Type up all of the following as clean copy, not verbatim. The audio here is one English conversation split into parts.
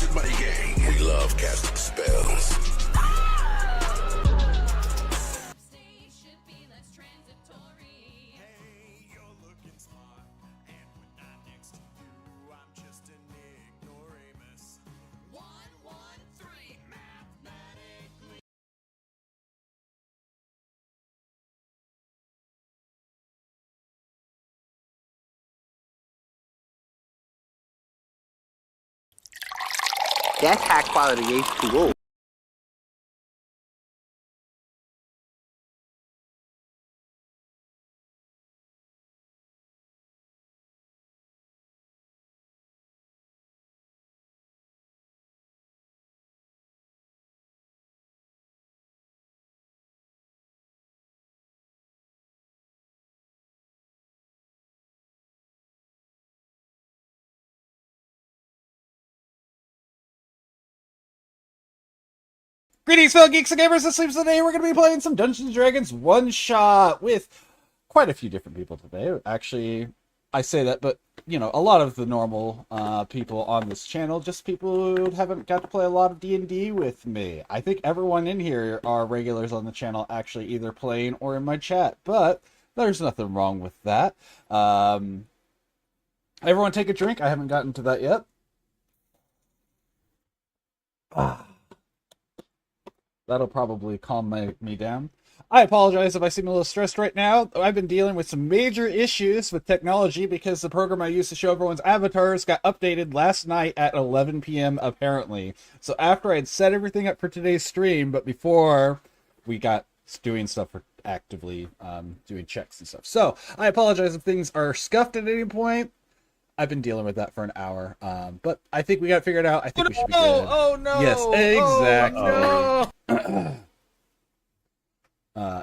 Wizard Money Gang. We love casting spells. That's high quality H2O. Greetings, fellow geeks and gamers. This week's today we're going to be playing some Dungeons & Dragons one-shot with quite a few different people today. Actually, I say that, but, you know, a lot of the normal people on this channel, just people who haven't got to play a lot of D&D with me. I think everyone in here are regulars on the channel, actually either playing or in my chat, but there's nothing wrong with that. Everyone take a drink. I haven't gotten to that yet. That'll probably calm me down. I apologize if I seem a little stressed right now. I've been dealing with some major issues with technology because the program I use to show everyone's avatars got updated last night at 11 p.m. apparently. So after I had set everything up for today's stream, but before we got doing stuff for actively doing checks and stuff. So I apologize if things are scuffed at any point. I've been dealing with that for an hour, but I think we got it figured out. I think we should be good. Oh no! Yes, exactly. Oh, no.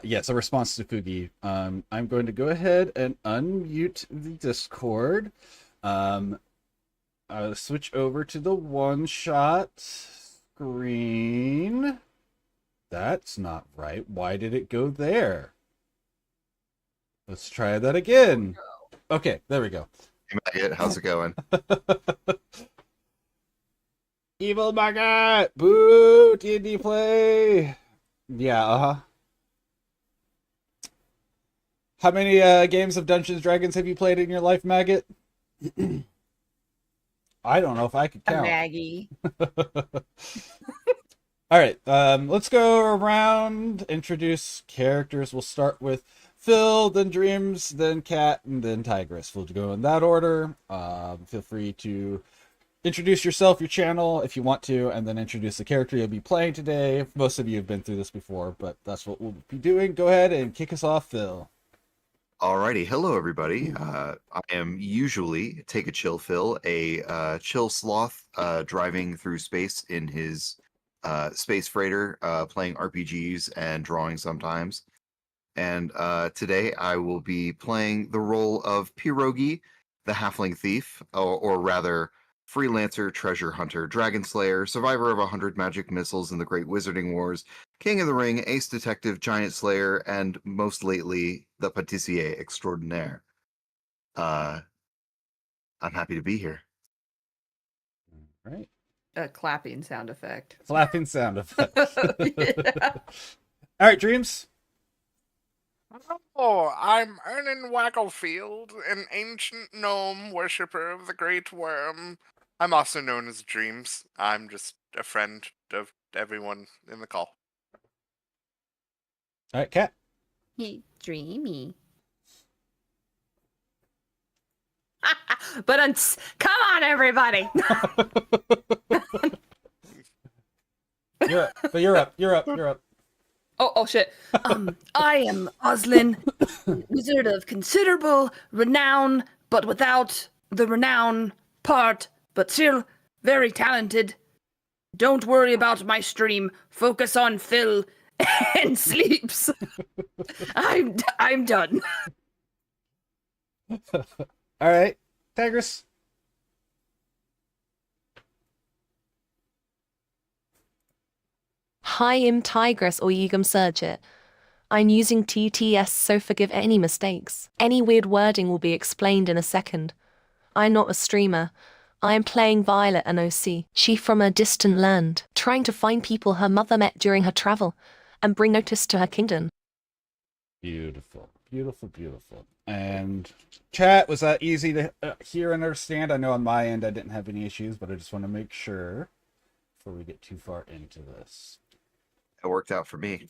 Yes, a response to Fugi. I'm going to go ahead and unmute the Discord. I'll switch over to the one-shot screen. That's not right. Why did it go there? Let's try that again. Okay, there we go. Hey, Maggot, how's it going? Evil Maggot! Boo! D&D play! Yeah, uh-huh. How many games of Dungeons & Dragons have you played in your life, Maggot? I don't know if I could count. Maggie. Alright, let's go around, introduce characters. We'll start with Phil, then Dreams, then Cat, and then Tigress. We'll go in that order. Feel free to introduce yourself, your channel, if you want to, and then introduce the character you'll be playing today. Most of you have been through this before, but that's what we'll be doing. Go ahead and kick us off, Phil. Alrighty, hello everybody. I am usually Take a Chill Phil, a chill sloth driving through space in his space freighter, playing RPGs and drawing sometimes. And today I will be playing the role of Pierogi, the Halfling Thief, or rather, freelancer, treasure hunter, dragon slayer, survivor of 100 magic missiles in the Great Wizarding Wars, King of the Ring, ace detective, giant slayer, and most lately, the patissier extraordinaire. I'm happy to be here. All right. A clapping sound effect. Clapping sound effect. Yeah. All right, Dreams. Oh, I'm Ernan Wagglefield, an ancient gnome worshipper of the Great Worm. I'm also known as Dreams. I'm just a friend of everyone in the call. All right, Cat. He dreamy. But come on, everybody. You're up. But you're up. You're up. You're up. Oh shit. I am Oslin, wizard of considerable renown, but without the renown part, but still very talented. Don't worry about my stream. Focus on Phil and sleeps. I'm done. All right, Tigress. Hi, I'm Tigress or Yigam Surgit. I'm using TTS, so forgive any mistakes. Any weird wording will be explained in a second. I'm not a streamer. I am playing Violet and OC. She from a distant land, trying to find people her mother met during her travel, and bring notice to her kingdom. Beautiful, beautiful, beautiful. And chat, was that easy to hear and understand? I know on my end I didn't have any issues, but I just want to make sure before we get too far into this. It worked out for me.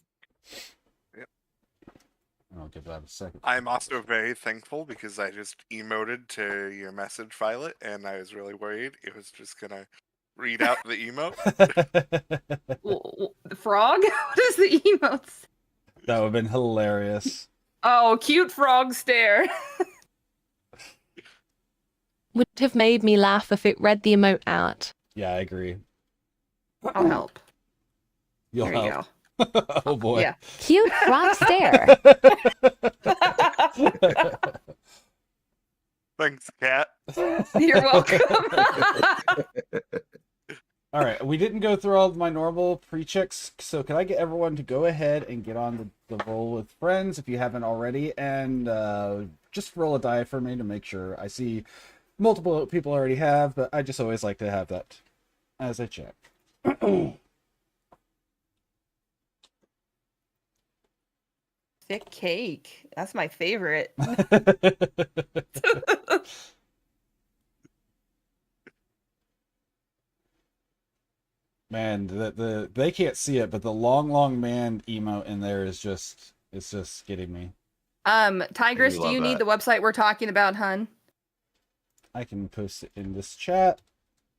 I'll give that a second. I'm also very thankful because I just emoted to your message, Violet, and I was really worried it was just gonna read out the emote. The frog? What is the emotes? That would have been hilarious. Oh, cute frog stare. Would have made me laugh if it read the emote out. Yeah, I agree. I'll help. You'll There you help. go. Oh boy. Yeah. Cute frog stare. Thanks, Cat. You're welcome. All right, we didn't go through all of my normal pre-checks, so can I get everyone to go ahead and get on the roll with friends if you haven't already, and just roll a die for me to make sure. I see multiple people already have, but I just always like to have that as a check. Thick cake. That's my favorite. Man, they can't see it, but the long man emote in there is just getting me. Tigress, I do do you love need the website we're talking about, hun? I can post it in this chat.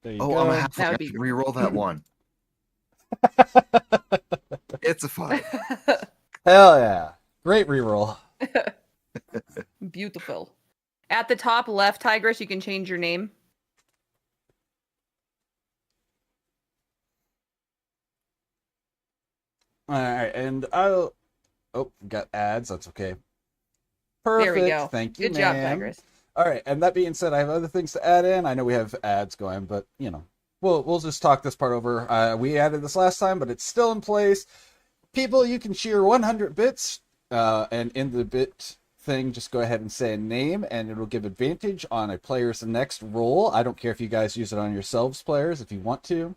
There you Oh, go. I'm a half. That I would be- can re-roll that one. It's a 5. Hell yeah. Great reroll. Beautiful. At the top left, Tigress, you can change your name. Alright, and I'll... Oh, got ads. That's okay. There Perfect. we go. Thank you, Good job, ma'am. Tigress. Alright, and that being said, I have other things to add in. I know we have ads going, but, you know, we'll just talk this part over. We added this last time, but it's still in place. People, you can cheer 100 bits, and in the bit thing, just go ahead and say a name, and it'll give advantage on a player's next roll. I don't care if you guys use it on yourselves, players, if you want to.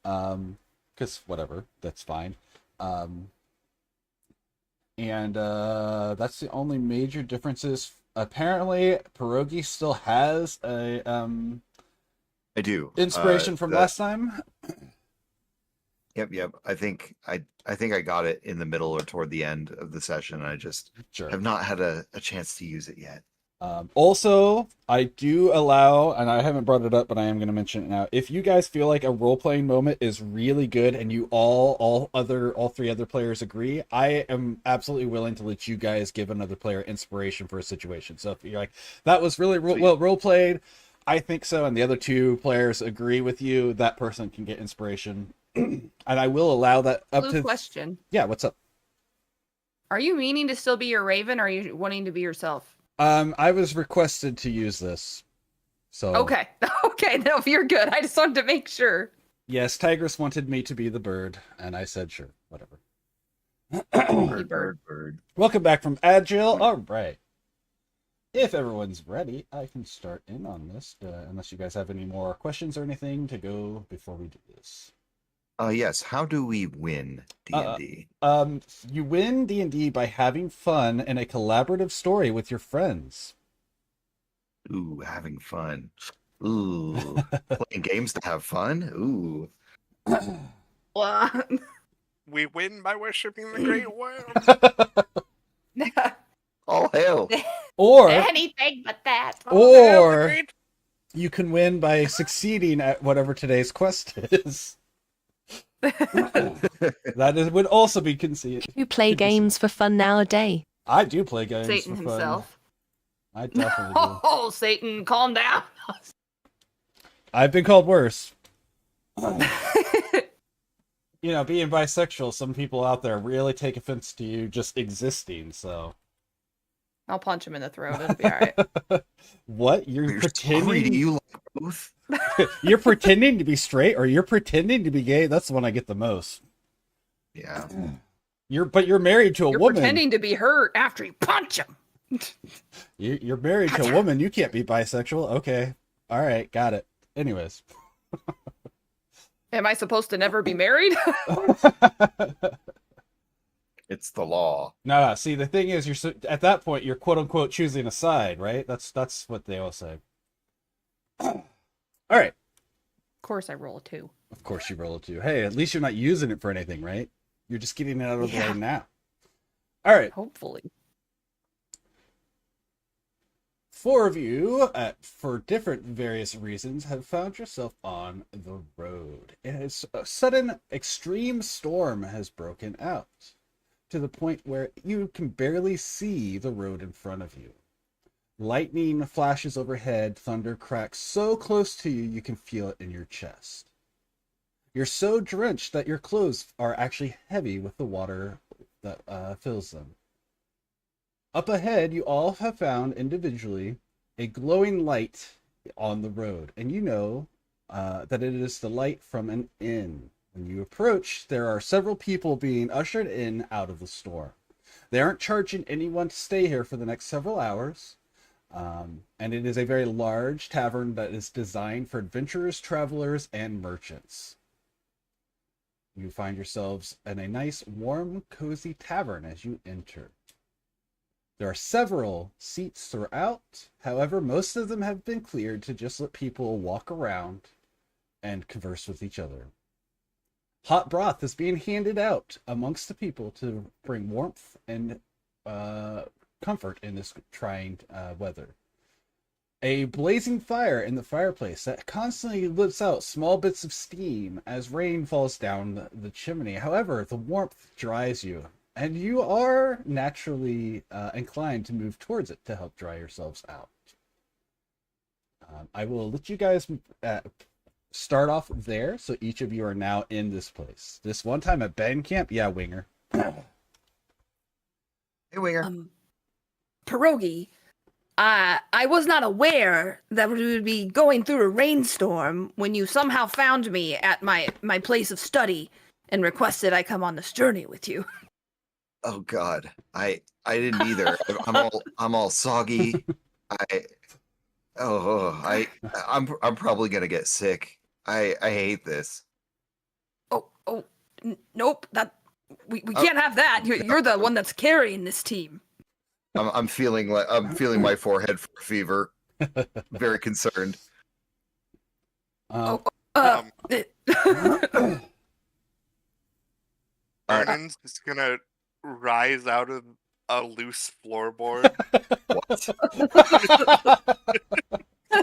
Because, whatever, that's fine. And that's the only major differences. Apparently, Pierogi still has a I do. inspiration from last time. Yep. I think I got it in the middle or toward the end of the session. I just Sure. have not had a chance to use it yet. Also, I do allow, and I haven't brought it up, but I am going to mention it now. If you guys feel like a role-playing moment is really good, and you all three other players agree, I am absolutely willing to let you guys give another player inspiration for a situation. So if you're like, that was really well role-played, I think so, and the other two players agree with you, that person can get inspiration. And I will allow that up Blue to... question. Yeah, what's up? Are you meaning to still be your Raven, or are you wanting to be yourself? I was requested to use this. So Okay. Okay, no, if you're good. I just wanted to make sure. yes, Tigress wanted me to be the bird, and I said sure, whatever. Bird. Welcome back from Agile. All right. If everyone's ready, I can start in on this, unless you guys have any more questions or anything to go before we do this. Yes. How do we win D&D? You win D&D by having fun in a collaborative story with your friends. Ooh, having fun. Ooh, playing games to have fun. Ooh. What? We win by worshipping the great worm. All hail. Or Anything but that. Or you can win by succeeding at whatever today's quest is. Would also be conceded. You play games for fun nowadays. I do play games Satan for fun. himself. I definitely do. Oh, Satan, calm down. I've been called worse. You know, being bisexual, some people out there really take offense to you just existing, so. I'll punch him in the throat. It'll be all right. What? You're So greedy. pretending? You like both? You're pretending to be straight, or you're pretending to be gay? That's the one I get the most. Yeah. But you're married to a You're woman. pretending to be hurt after you punch him. You're married to a woman. You can't be bisexual. Okay. All right. Got it. Anyways. Am I supposed to never be married? It's the law. No, see, the thing is, at that point, you're quote unquote choosing a side, right? That's what they all say. All right. Of course, I roll a 2. Of course, you roll a 2. Hey, at least you're not using it for anything, right? You're just getting it out of the way now. All right. Hopefully. 4 of you, for different various reasons, have found yourself on the road. A sudden extreme storm has broken out, to the point where you can barely see the road in front of you. Lightning flashes overhead, thunder cracks so close to you you can feel it in your chest. You're so drenched that your clothes are actually heavy with the water that fills them. Up ahead, you all have found individually a glowing light on the road, and you know that it is the light from an inn. When you approach, there are several people being ushered in out of the storm. They aren't charging anyone to stay here for the next several hours, and it is a very large tavern that is designed for adventurers, travelers, and merchants. You find yourselves in a nice, warm, cozy tavern as you enter. There are several seats throughout. However, most of them have been cleared to just let people walk around and converse with each other. Hot broth is being handed out amongst the people to bring warmth and comfort in this trying weather. A blazing fire in the fireplace that constantly lets out small bits of steam as rain falls down the chimney. However, the warmth dries you, and you are naturally inclined to move towards it to help dry yourselves out. I will let you guys start off there, so each of you are now in this place. This one time at band camp, yeah, Winger. Hey, Winger. Pierogi, I was not aware that we would be going through a rainstorm when you somehow found me at my place of study and requested I come on this journey with you. Oh God, I didn't either. I'm all soggy. I'm probably gonna get sick. I hate this. Nope, that we can't have that. You're the one that's carrying this team. I'm feeling my forehead for fever. Very concerned. Vernon's just gonna rise out of a loose floorboard. What?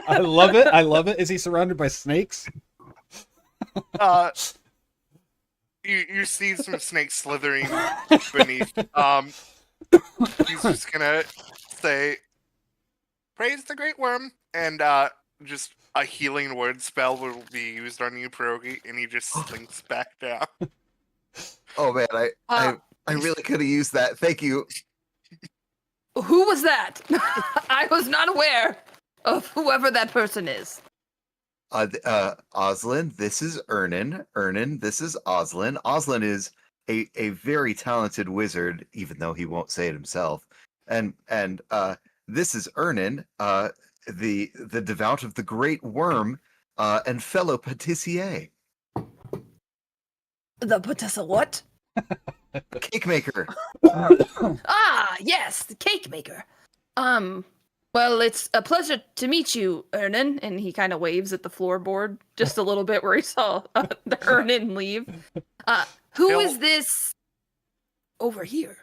I love it. I love it. Is he surrounded by snakes? You see some snakes slithering beneath. He's just gonna say, "Praise the Great Worm," and just a healing word spell will be used on you, Pierogi, and he just slinks back down. Oh man, I really could have used that. Thank you. Who was that? I was not aware of whoever that person is. Oslin, this is Ernan. Ernan, this is Oslin. Oslin is a very talented wizard, even though he won't say it himself. And this is Ernan, the devout of the Great Worm, and fellow patissier. The Patissa what? Cake maker. Yes, the cake maker. Well, it's a pleasure to meet you, Ernan. And he kind of waves at the floorboard just a little bit where he saw the Ernan leave. Who is this over here?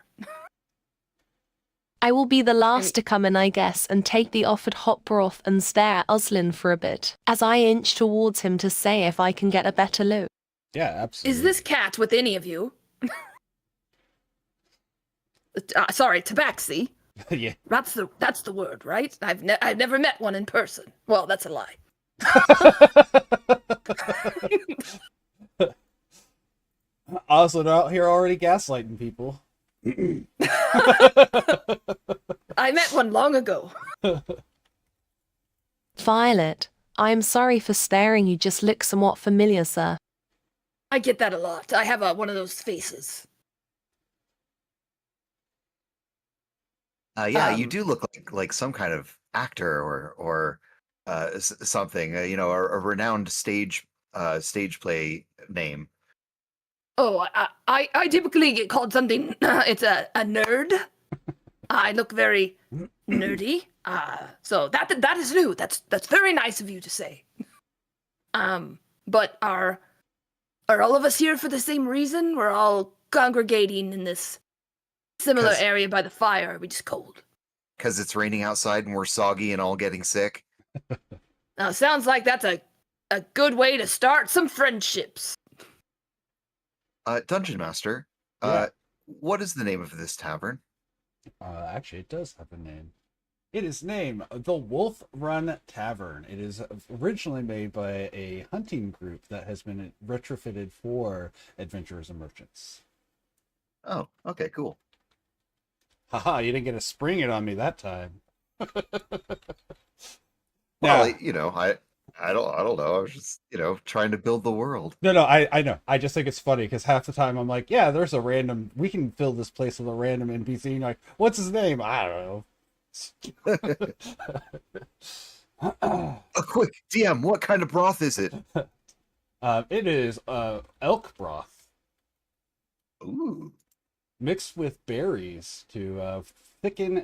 I will be the last to come in, I guess, and take the offered hot broth and stare at Oslin for a bit, as I inch towards him to say if I can get a better look. Yeah, absolutely. Is this cat with any of you? Sorry, tabaxi. Yeah. That's the word, right? I've never met one in person. Well, that's a lie. Oslo out here already gaslighting people. I met one long ago. Violet, I am sorry for staring. You just look somewhat familiar, sir. I get that a lot. I have one of those faces. Yeah, you do look like some kind of actor or something, a renowned stage play name. Oh, I typically get called something. It's a nerd. I look very nerdy. So that is new. That's very nice of you to say. But are all of us here for the same reason? We're all congregating in this similar area by the fire. Are we just cold? Because it's raining outside and we're soggy and all getting sick. Now, sounds like that's a good way to start some friendships. Dungeon Master, Yeah. what is the name of this tavern? Actually, it does have a name. It is named the Wolf Run Tavern. It is originally made by a hunting group that has been retrofitted for adventurers and merchants. Oh, okay, cool. Haha, you didn't get to spring it on me that time. Well, Yeah. I don't know. I was just, trying to build the world. No, I know. I just think it's funny because half the time I'm like, yeah, there's a random. We can fill this place with a random NPC. And you're like, what's his name? I don't know. A quick DM, what kind of broth is it? It is elk broth Ooh. mixed with berries to thicken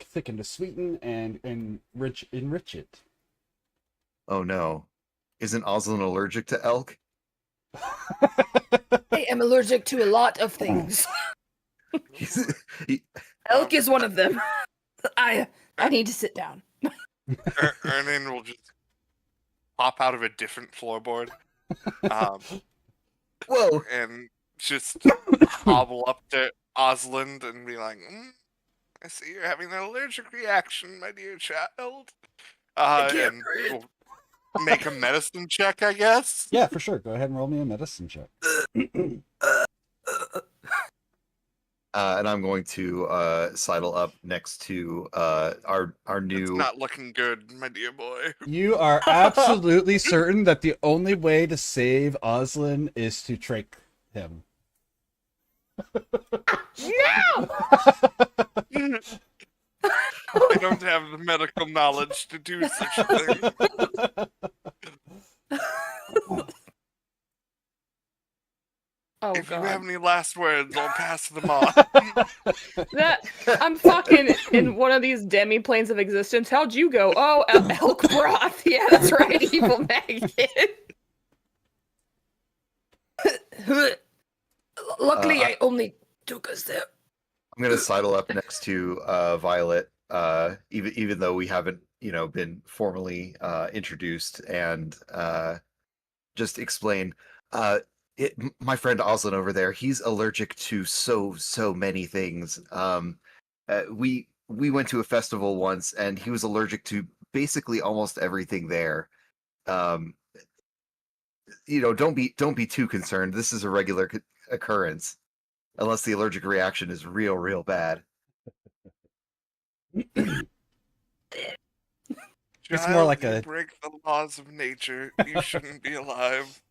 thicken to sweeten and enrich it. Oh no. Isn't Oslin allergic to elk? I am allergic to a lot of things. Elk is one of them. I need to sit down. Ernan will just pop out of a different floorboard, Whoa. and just hobble up to Osland and be like, "I see you're having an allergic reaction, my dear child." And we'll make a medicine check, I guess. Yeah, for sure. Go ahead and roll me a medicine check. And I'm going to sidle up next to our It's new. not looking good, my dear boy. You are absolutely certain that the only way to save Oslin is to trick him. No! I don't have the medical knowledge to do such a thing. Oh, If you God. have any last words, I'll pass them on. I'm fucking in one of these demi-planes of existence. How'd you go? Oh, elk broth. Yeah, that's right, evil maggot. Luckily, I only took us there. I'm going to sidle up next to Violet, even though we haven't, been formally introduced, and just explain. My friend Oslin over there, he's allergic to so many things. We went to a festival once, and he was allergic to basically almost everything there. Don't be too concerned. This is a regular occurrence, unless the allergic reaction is real bad. It's more like you a- break the laws of nature. You shouldn't be alive.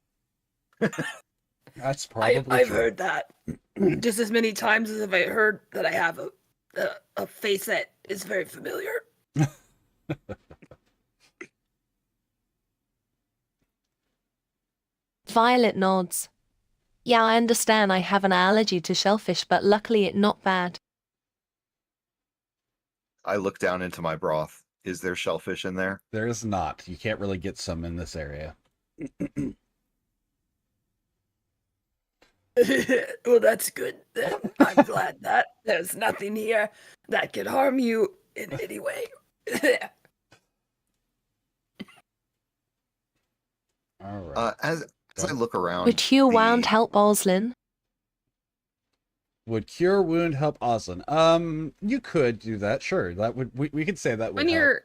That's probably I've true. heard that just as many times as I've heard that I have a face that is very familiar. Violet nods. Yeah, I understand I have an allergy to shellfish, but luckily it not bad. I look down into my broth. Is there shellfish in there? There is not. You can't really get some in this area. Well, that's good then. I'm glad that there's nothing here that could harm you in any way. All right. As I look around, Would Hugh the- Wound help Oslin? Would cure wound help Oslin? You could do that. Sure, that would. We could say that would When help.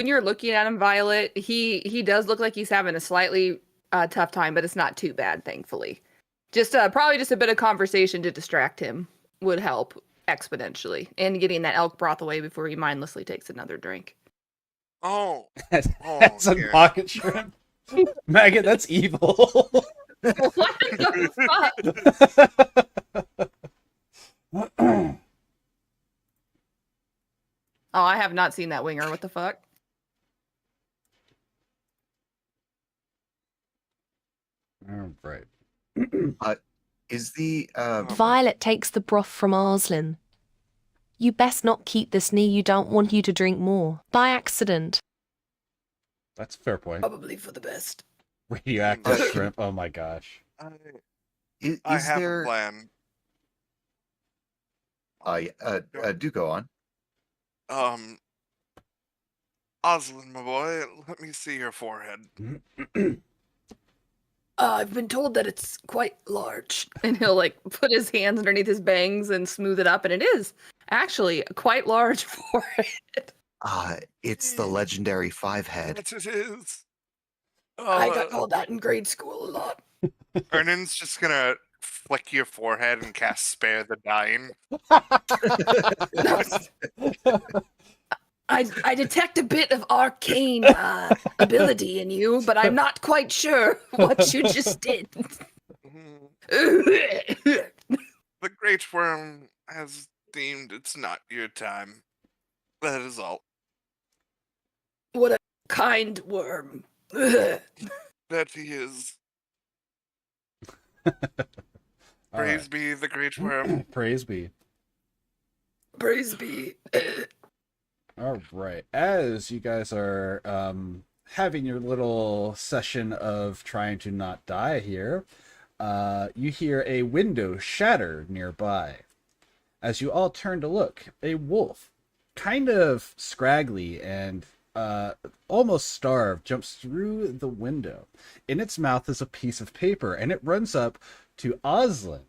you're looking at him, Violet, he does look like he's having a slightly tough time, but it's not too bad, thankfully. Just probably just a bit of conversation to distract him would help exponentially, and getting that elk broth away before he mindlessly takes another drink. Oh, That's a yeah. pocket shrimp. Maggot, that's evil. What the fuck? Oh, I have not seen that winger. What the fuck? All right. Is the Violet takes the broth from Arslin. You best not keep this near you, don't want you to drink more. By accident. That's a fair point. Probably for the best. Radioactive shrimp. Oh my gosh. is I have there? a plan. Do go on. Oslin, my boy, let me see your forehead. I've been told that it's quite large. And he'll like put his hands underneath his bangs and smooth it up, and it is actually quite large for it. It's the legendary 5-head. Yes, it is. I got called that in grade school a lot. Ernan's just gonna flick your forehead and cast Spare the Dying. I detect a bit of arcane ability in you, but I'm not quite sure what you just did. The Great Worm has deemed it's not your time. That is all. What a kind worm. That he is. All Praise right. be the Great Worm. Praise be. Praise be. All right. As you guys are having your little session of trying to not die here, you hear a window shatter nearby. As you all turn to look, a wolf, kind of scraggly and almost starved, jumps through the window. In its mouth is a piece of paper, and it runs up to Oslin,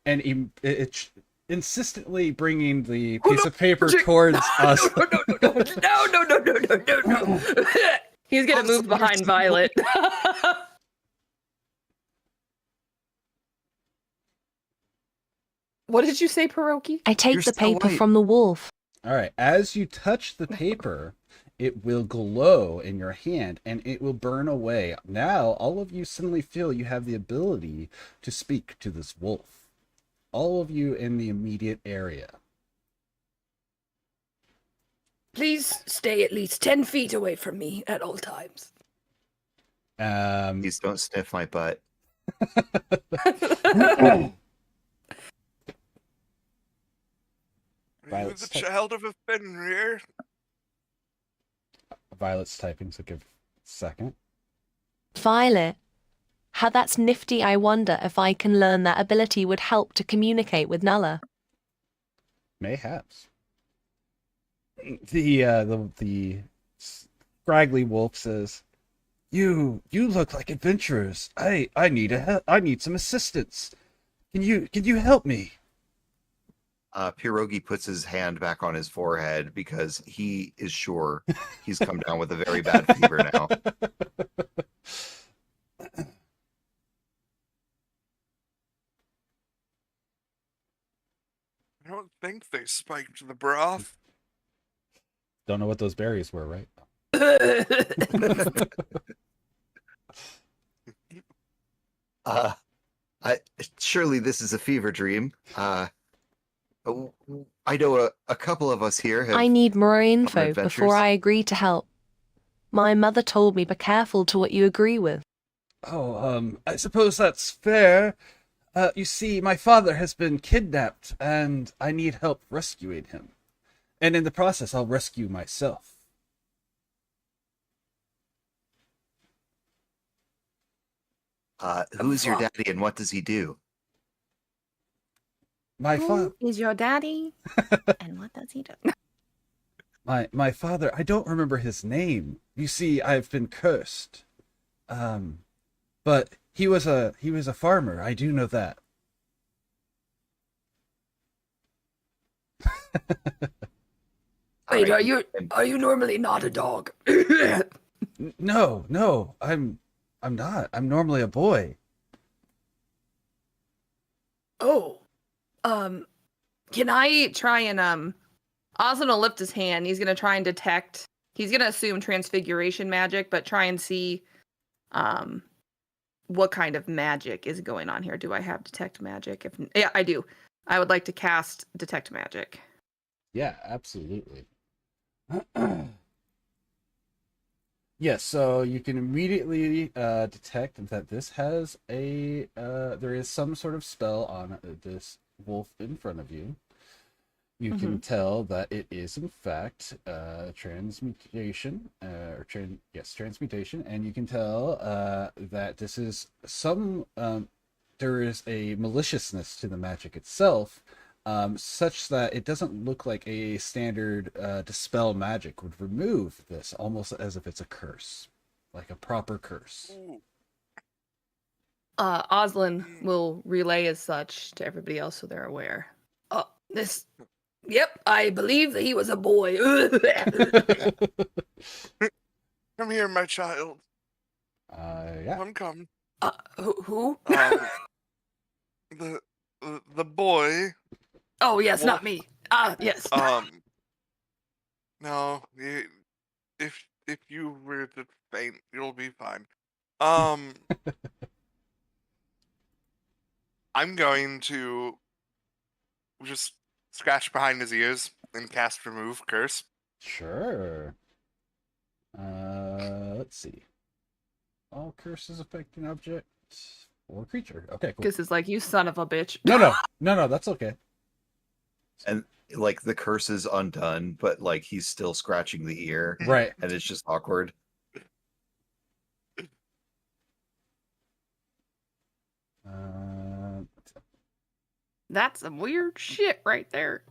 and it's insistently bringing the piece of paper towards Oslin. No. He's gonna move behind Violet. What did you say, Pierogi? I take You're the still paper white. from the wolf. All right. As you touch the paper, it will glow in your hand and it will burn away. Now, all of you suddenly feel you have the ability to speak to this wolf. All of you in the immediate area. Please stay at least 10 feet away from me at all times. Please don't sniff my butt. Are you the child of a Fenrir? Violet's typing, so give a second. Violet. How that's nifty. I wonder if I can learn that ability would help to communicate with Nulla. Mayhaps. The scraggly wolf says, You look like adventurers. I need some assistance. Can you help me?" Pierogi puts his hand back on his forehead because he is sure he's come down with a very bad fever now. I don't think they spiked the broth. Don't know what those berries were, right? Surely this is a fever dream. I know a couple of us here have... I need more some info adventures. before I agree to help. My mother told me be careful to what you agree with. Oh, I suppose that's fair. You see, my father has been kidnapped, and I need help rescuing him. And in the process, I'll rescue myself. Who's your daddy and what does he do? My father, Is your daddy? And what does he do? my father, I don't remember his name. You see, I've been cursed. But he was a farmer. I do know that. Wait, Alright, are you normally not a dog? No, I'm not. I'm normally a boy. Oh, Can I try and Oslin will lift his hand. He's gonna try and detect. He's gonna assume transfiguration magic, but try and see what kind of magic is going on here. Do I have detect magic? Yeah, I do. I would like to cast detect magic. Yeah, absolutely. Yes, so you can immediately detect that this has there is some sort of spell on this wolf in front of you. You can tell that it is in fact transmutation, transmutation, and you can tell that this is there is a maliciousness to the magic itself, such that it doesn't look like a standard dispel magic would remove this, almost as if it's a curse, like a proper curse. Oslin will relay as such to everybody else so they're aware. This. Yep, I believe that he was a boy. Come here, my child. Yeah. Come. Who? The boy. Oh, yes, Wolf. not me. Yes. No, if you were to faint, you'll be fine. I'm going to just scratch behind his ears and cast remove curse. Sure. Let's see. All curses affect an object or creature. Okay, cool. This is like, you son of a bitch. No, that's okay. And like the curse is undone, but like he's still scratching the ear, Right. and it's just awkward. That's some weird shit right there.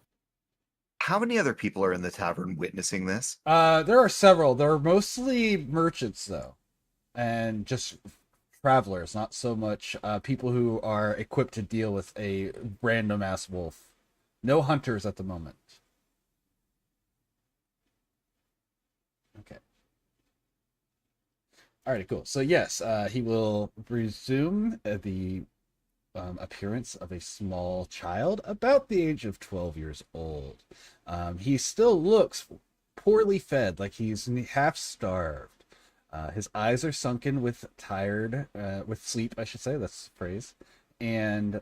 How many other people are in the tavern witnessing this? There are several. They're mostly merchants though, and just travelers, not so much people who are equipped to deal with a random ass wolf. No hunters at the moment. Okay. Alrighty, cool. So yes, he will resume the appearance of a small child, about the age of 12 years old. He still looks poorly fed, like he's half starved. His eyes are sunken with sleep, I should say, that's the phrase. And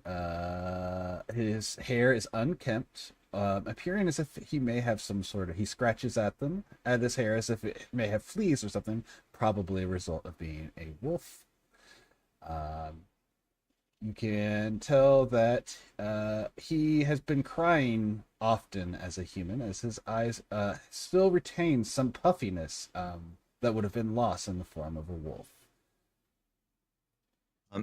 his hair is unkempt, appearing as if he may have he scratches at his hair as if it may have fleas or something, probably a result of being a wolf. You can tell that he has been crying often as a human, as his eyes still retain some puffiness that would have been lost in the form of a wolf.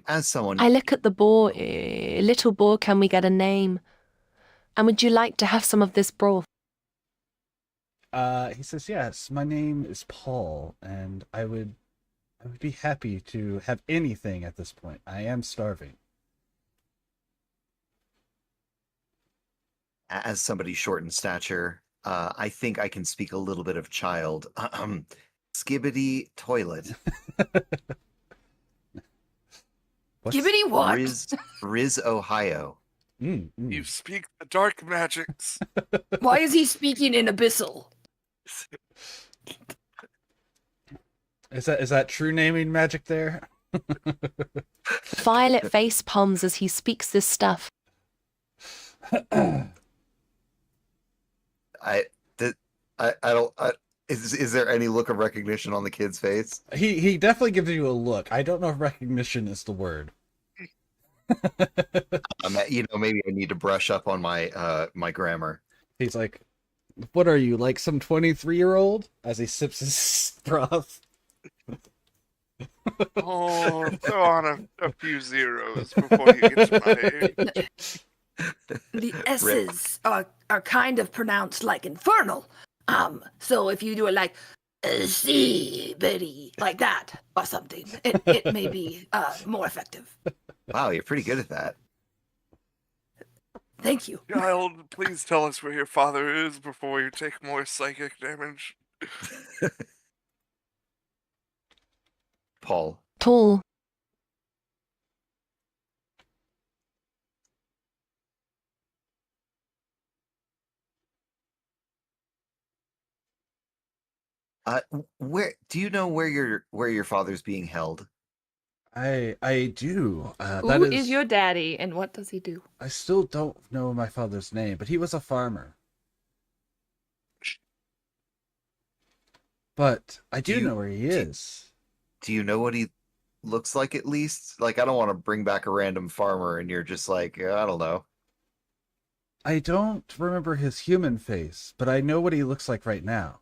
As someone, I look at the boar. Little boar, can we get a name? And would you like to have some of this broth? He says, yes, my name is Paul, and I would be happy to have anything at this point. I am starving. as somebody short in stature, I think I can speak a little bit of child. Skibbity toilet. Skibbity what? Riz, Ohio. You speak the dark magics. Why is he speaking in abyssal? Is that true naming magic there? Violet face palms as he speaks this stuff. Is there any look of recognition on the kid's face? He definitely gives you a look. I don't know if recognition is the word. Maybe I need to brush up on my my grammar. He's like, what are you, like some 23-year-old? As he sips his broth. Oh, throw on a few zeros before you get to my age. The S's are kind of pronounced like infernal. So if you do it like see Betty like that or something, it may be more effective. Wow, you're pretty good at that. Thank you. Child, please tell us where your father is before you take more psychic damage. Paul. Tall. Where do you know where your father's being held? I do. Who is your daddy, and what does he do? I still don't know my father's name, but he was a farmer. but I Do do you know where he do, is. do you know what he looks like at least? Like, I don't want to bring back a random farmer and you're just like, I don't know. I don't remember his human face, but I know what he looks like right now.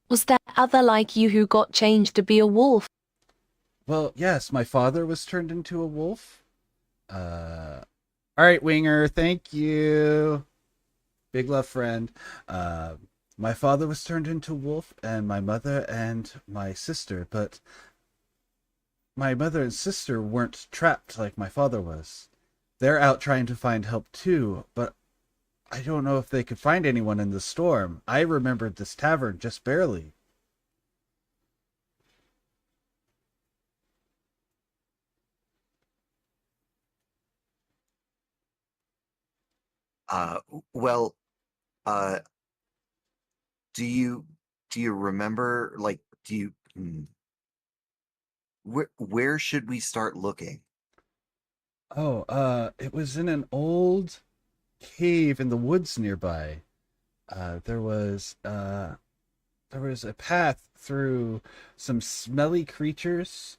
Was there other like you who got changed to be a wolf? Well, yes, my father was turned into a wolf. All right, Winger, thank you. Big love, friend. Uh, my father was turned into a wolf, and my mother and my sister, but my mother and sister weren't trapped like my father was. They're out trying to find help too, but I don't know if they could find anyone in the storm. I remembered this tavern just barely. Well, uh, do you remember, like, where should we start looking? Oh, it was in an old cave in the woods nearby. Uh, there was uh, there was a path through some smelly creatures,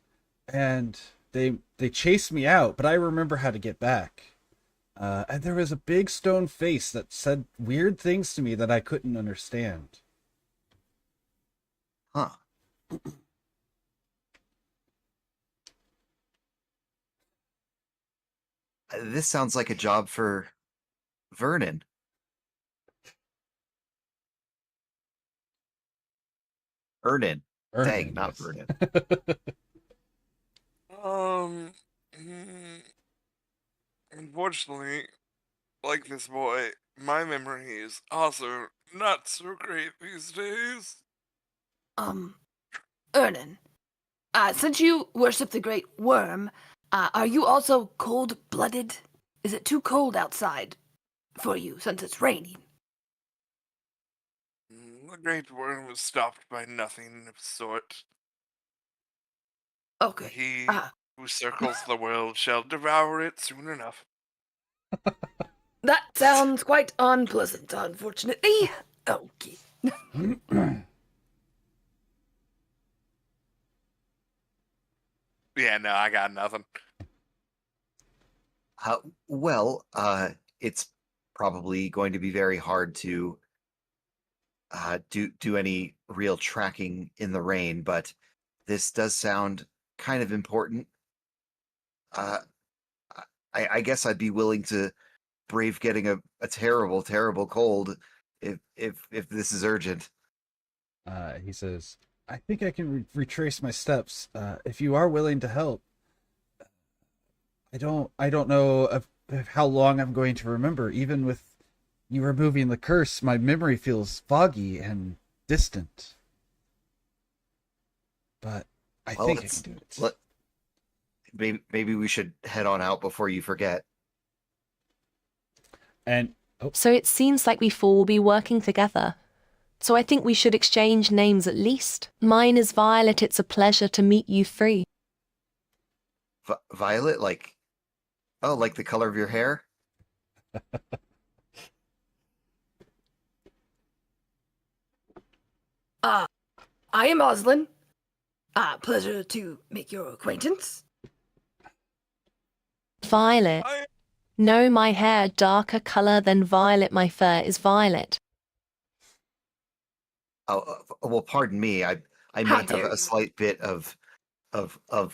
and they chased me out, but I remember how to get back. And there was a big stone face that said weird things to me that I couldn't understand. Huh. This sounds like a job for Vernon. Ernan. Dang, Ernan, not yes. Vernon. Um, mm, unfortunately, like this boy, my memory is also not so great these days. Ernan, since you worship the great worm, are you also cold-blooded? Is it too cold outside for you since it's raining? The great worm was stopped by nothing of the sort. Okay. He who circles the world shall devour it soon enough. That sounds quite unpleasant, unfortunately. Okay. Yeah, no, I got nothing. Well, it's probably going to be very hard to do any real tracking in the rain, but this does sound kind of important. Uh, I guess I'd be willing to brave getting a terrible, terrible cold if this is urgent. He says, I think I can retrace my steps. If you are willing to help. I don't know of how long I'm going to remember. Even with you removing the curse, my memory feels foggy and distant. But I Well, think I can do it. Maybe we should head on out before you forget. And So it seems like we four will be working together. So I think we should exchange names at least. Mine is Violet. It's a pleasure to meet you three. Violet, like, oh, like the color of your hair? I am Oslin. Pleasure to make your acquaintance. Violet. I No, my hair darker color than violet. My fur is violet. Oh, well, pardon me. I How may have dare a you. slight bit of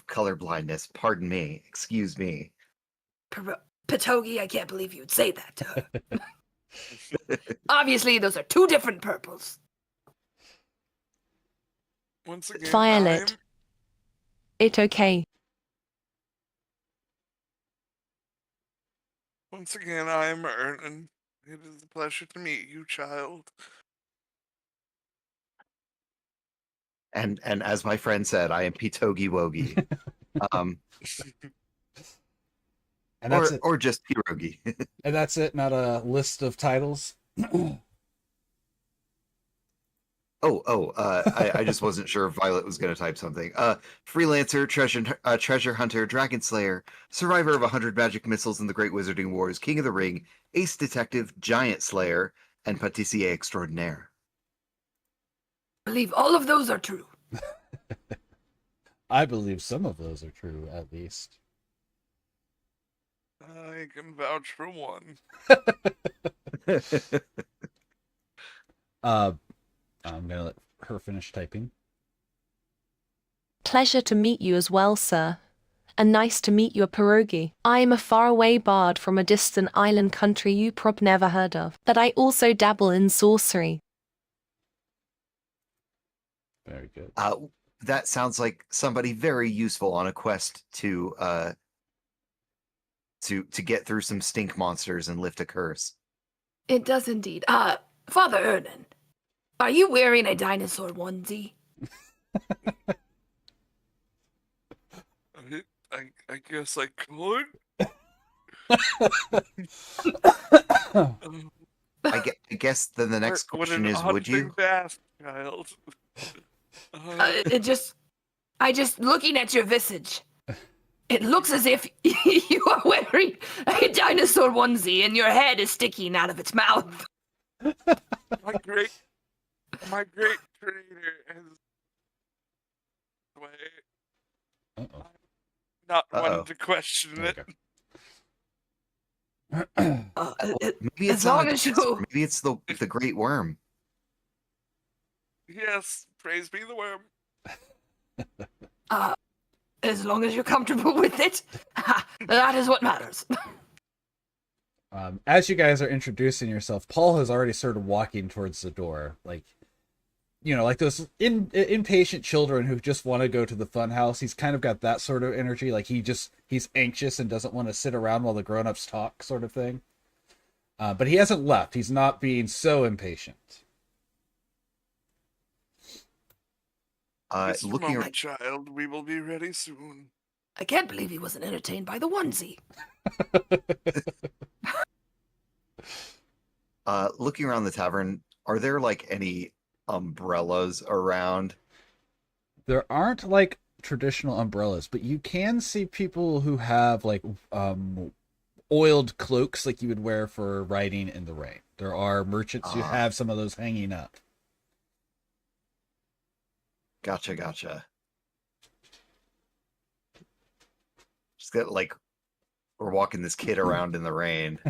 color blindness. Pardon me. Excuse me. Patogi, I can't believe you'd say that to her. Obviously, those are two different purples. once again Violet. It okay. I am Ernan. It is a pleasure to meet you, child. And as my friend said, I am Pitogi Wogi. Um, and that's it. or just Pirogi. And that's it. Not a list of titles. I just wasn't sure if Violet was going to type something. Freelancer, treasure hunter, dragon slayer, survivor of 100 magic missiles in the Great Wizarding Wars, king of the ring, ace detective, giant slayer, and patissier extraordinaire. believe all of those are true. I believe some of those are true, at least. I can vouch for one. I'm gonna let her finish typing. Pleasure to meet you as well, sir. And nice to meet you, a pierogi. I am a faraway bard from a distant island country you prob never heard of, but I also dabble in sorcery. Very good. That sounds like somebody very useful on a quest to get through some stink monsters and lift a curse. It does indeed. Father Ernan, are you wearing a dinosaur onesie? I guess I could. I guess then the next question is, would you? Fast, child. I just looking at your visage. It looks as if you are wearing a dinosaur onesie and your head is sticking out of its mouth. My great trainer has way. Uh-oh. Not Uh-oh. wanting to question There it. we go. Maybe it's as long not a as you- dinosaur, maybe it's the great worm. Yes, praise be the worm. As long as you're comfortable with it, that is what matters. As you guys are introducing yourself, Paul has already started walking towards the door, like, you know, like those impatient children who just want to go to the fun house. He's kind of got that sort of energy, like he's anxious and doesn't want to sit around while the grown-ups talk, sort of thing. But he hasn't left. He's not being so impatient. Just a Looking moment, child. We will be ready soon. I can't believe he wasn't entertained by the onesie. looking around the tavern, are there like any umbrellas around? There aren't like traditional umbrellas, but you can see people who have like oiled cloaks like you would wear for riding in the rain. There are merchants who have some of those hanging up. Gotcha. Just got like, we're walking this kid around in the rain.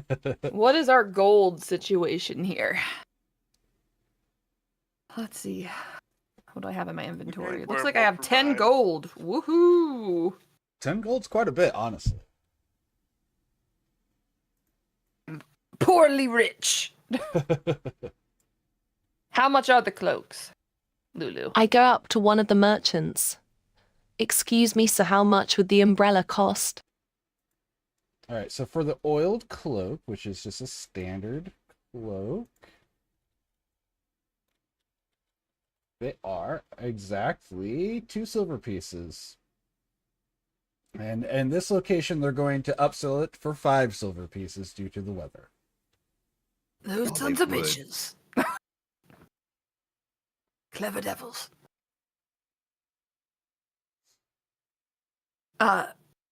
What is our gold situation here? Let's see. What do I have in my inventory? It looks like I have 10 gold. Woohoo! 10 gold's quite a bit, honestly. Poorly rich. How much are the cloaks, Lulu? I go up to one of the merchants. Excuse me, sir, how much would the umbrella cost? All right, so for the oiled cloak, which is just a standard cloak, they are exactly 2 silver pieces. And in this location, they're going to upsell it for 5 silver pieces due to the weather. Those Oh, sons they of would. bitches. Clever devils.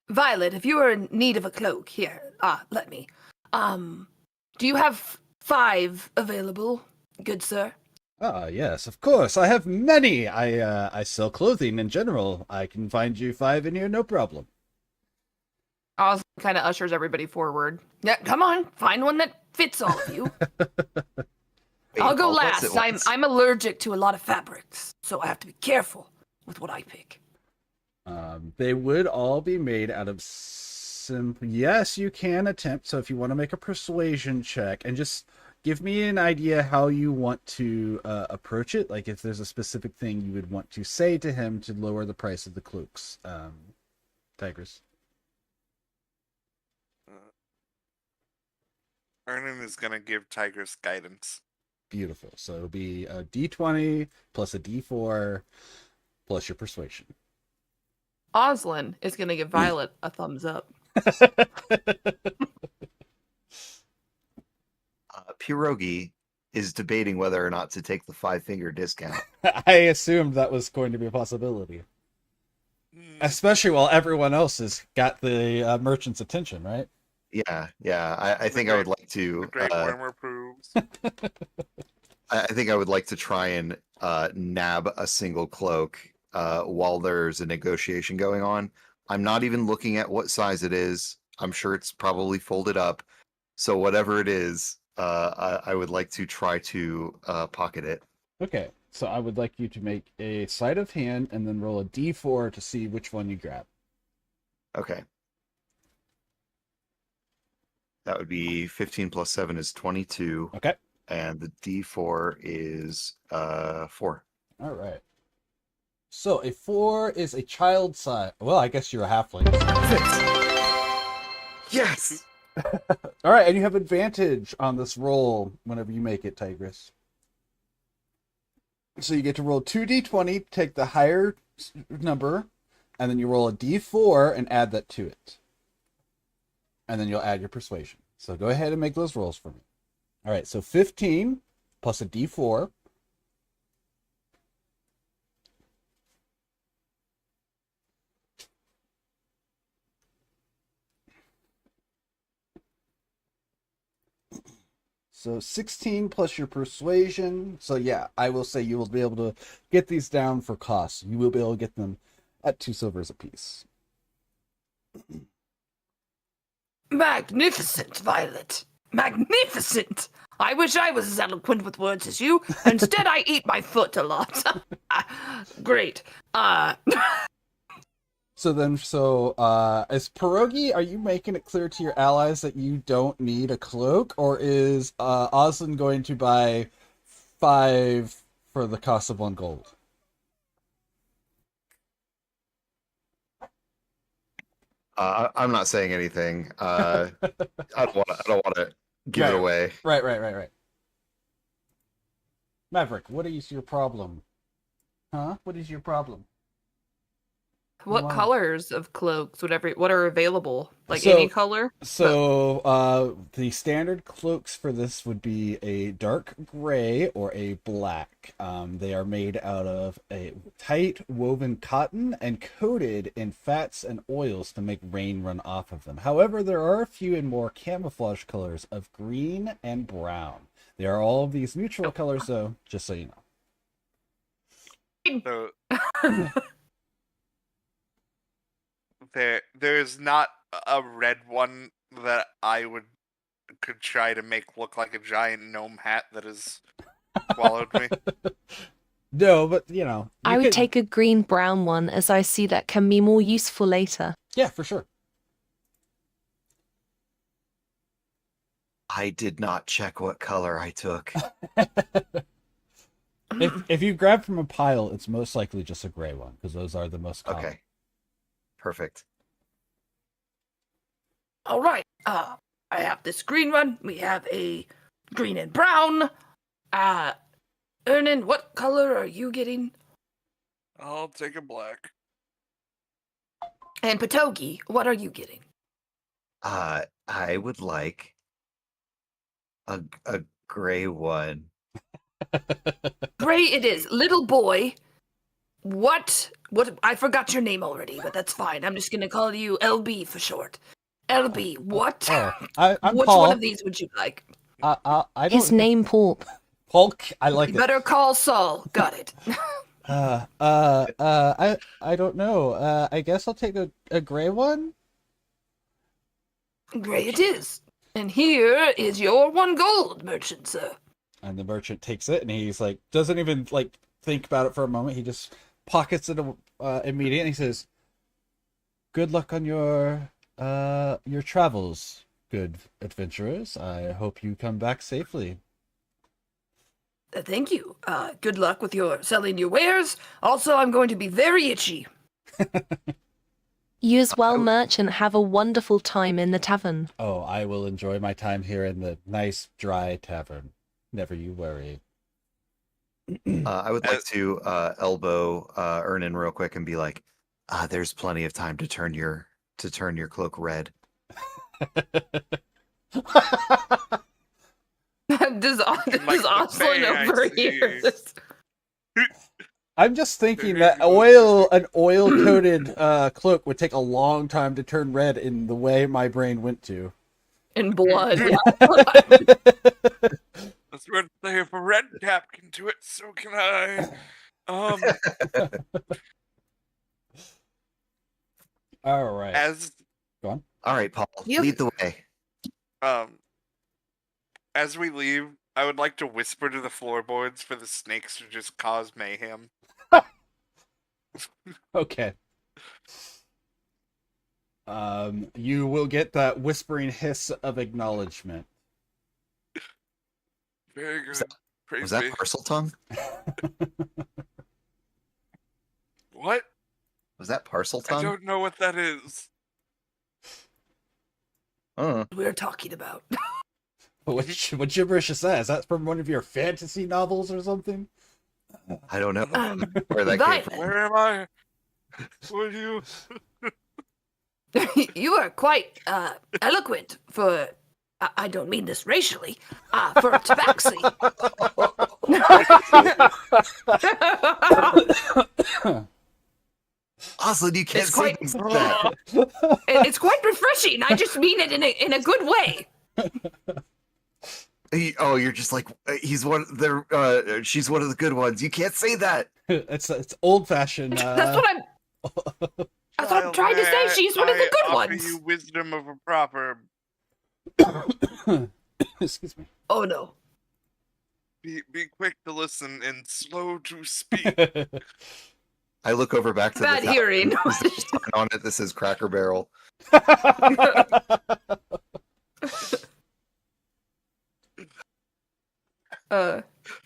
Violet, if you are in need of a cloak, here, let me. Do you have 5 available, good sir? Yes, of course. I have many. I sell clothing in general. I can find you 5 in here, no problem. Oz kind of ushers everybody forward. Yeah, come on, find one that fits all of you. I'll go last. I'm allergic to a lot of fabrics, so I have to be careful with what I pick. They would all be made out of Yes, you can attempt. So if you want to make a persuasion check and just give me an idea how you want to approach it, like if there's a specific thing you would want to say to him to lower the price of the cloaks, Tigris. Ernan is gonna give Tigris guidance. Beautiful. So it'll be a D20 plus a D4 plus your persuasion. Oslin is going to give Violet a thumbs up. Pierogi is debating whether or not to take the 5-finger discount. I assumed that was going to be a possibility. Especially while everyone else has got the merchant's attention, right? Yeah. I think I would like to. The Great Worm approves. I think I would like to try and nab a single cloak while there's a negotiation going on. I'm not even looking at what size it is. I'm sure it's probably folded up. So whatever it is, I would like to try to pocket it. Okay, so I would like you to make a sleight of hand and then roll a d4 to see which one you grab. Okay. That would be 15 plus 7 is 22. Okay. And the D4 is 4. All right. So a 4 is a child size. Well, I guess you're a halfling. Yes! All right, and you have advantage on this roll whenever you make it, Tigress. So you get to roll 2d20, take the higher number, and then you roll a d4 and add that to it. And then you'll add your persuasion. So go ahead and make those rolls for me. All right, so 15 plus a d4. So 16 plus your persuasion. So yeah, I will say you will be able to get these down for cost. You will be able to get them at 2 silvers apiece. Magnificent, Violet. Magnificent. I wish I was as eloquent with words as you. Instead, I eat my foot a lot. Great. So as Pierogi, are you making it clear to your allies that you don't need a cloak, or is Oslin going to buy 5 for the cost of 1 gold? I'm not saying anything. I don't want to give it away. Right. Maverick, what is your problem? Huh? What is your problem? What Wow. colors of cloaks? What are available? Like any color? So the standard cloaks for this would be a dark gray or a black. They are made out of a tight woven cotton and coated in fats and oils to make rain run off of them. However, there are a few in more camouflage colors of green and brown. They are all of these neutral colors, though, just so you know. So there's not a red one that could try to make look like a giant gnome hat that has swallowed me. No, but you know, I would take a green-brown one, as I see that can be more useful later. Yeah, for sure. I did not check what color I took. If you grab from a pile, it's most likely just a gray one, because those are the most common. Okay. Perfect. All right. I have this green one. We have a green and brown. Ernan, what color are you getting? I'll take a black. And Patogi, what are you getting? I would like a gray one. Gray it is. Little boy, what I forgot your name already, but that's fine. I'm just gonna call you LB for short. LB, what? Oh, I'm Which Paul. one of these would you like? I don't. His name, Paul. Polk. I like You it. better call Saul. Got it. I don't know. I guess I'll take a gray one. Gray it is. And here is your 1 gold, merchant, sir. And the merchant takes it, and he's like, doesn't even like think about it for a moment. He just pockets it immediately. And he says, "Good luck on your travels, good adventurers. I hope you come back safely." Thank you. Good luck with your selling your wares. Also, I'm going to be very itchy. You as well, merchant, have a wonderful time in the tavern. Oh, I will enjoy my time here in the nice, dry tavern. Never you worry. I would like to elbow Ernan real quick and be like, "There's plenty of time to turn your cloak red." does Oslin overhear this? I'm just thinking that an oil-coated cloak would take a long time to turn red in the way my brain went to. In blood. was going to say, if a red cap can do it, so can I. All right. As Go on. All right, Paul, You- lead the way. as we leave, I would like to whisper to the floorboards for the snakes to just cause mayhem. Okay. You will get that whispering hiss of acknowledgement. Very good. Was Praise Was that be. parcel tongue? What? Was that parcel I tongue? don't know what that is. We're talking about. What gibberish is that? Is that from one of your fantasy novels or something? I don't know Um, where that came Violet, from. Where am I? Would you? you are quite eloquent for. I don't mean this racially. For a tabaxi. Aslan, you can't It's say quite- things like that. It's quite refreshing. I just mean it in a good way. You're just like he's one. She's one of the good ones. You can't say that. It's old fashioned. That's what I'm. That's what I'm trying to say. She's one of the good I offer ones. you wisdom of a proverb. Excuse me. Oh no. Be quick to listen and slow to speak. I look over back to Bad the hearing. There's a sign on it that says Cracker Barrel.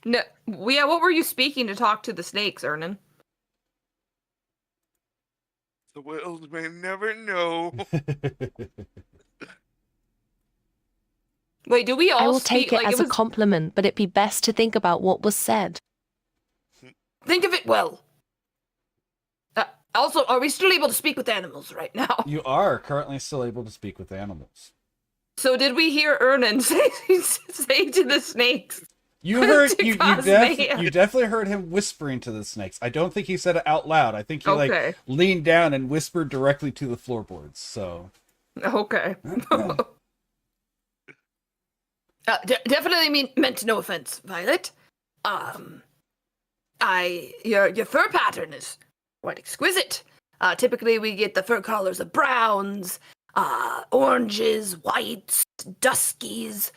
No, yeah. What were you speaking to talk to the snakes, Ernan? The world may never know. Wait, do we all I will speak take it like as it a was... compliment, but it'd be best to think about what was said. Think of it well. Also, are we still able to speak with animals right now? You are currently still able to speak with animals. So did we hear Ernan say to the snakes? You heard To you cause mayhem. you definitely heard him whispering to the snakes. I don't think he said it out loud. I think he Okay. like leaned down and whispered directly to the floorboards. So Okay. Definitely meant no offense, Violet. Your fur pattern is quite exquisite. Typically we get the fur colors of browns, oranges, whites, duskies.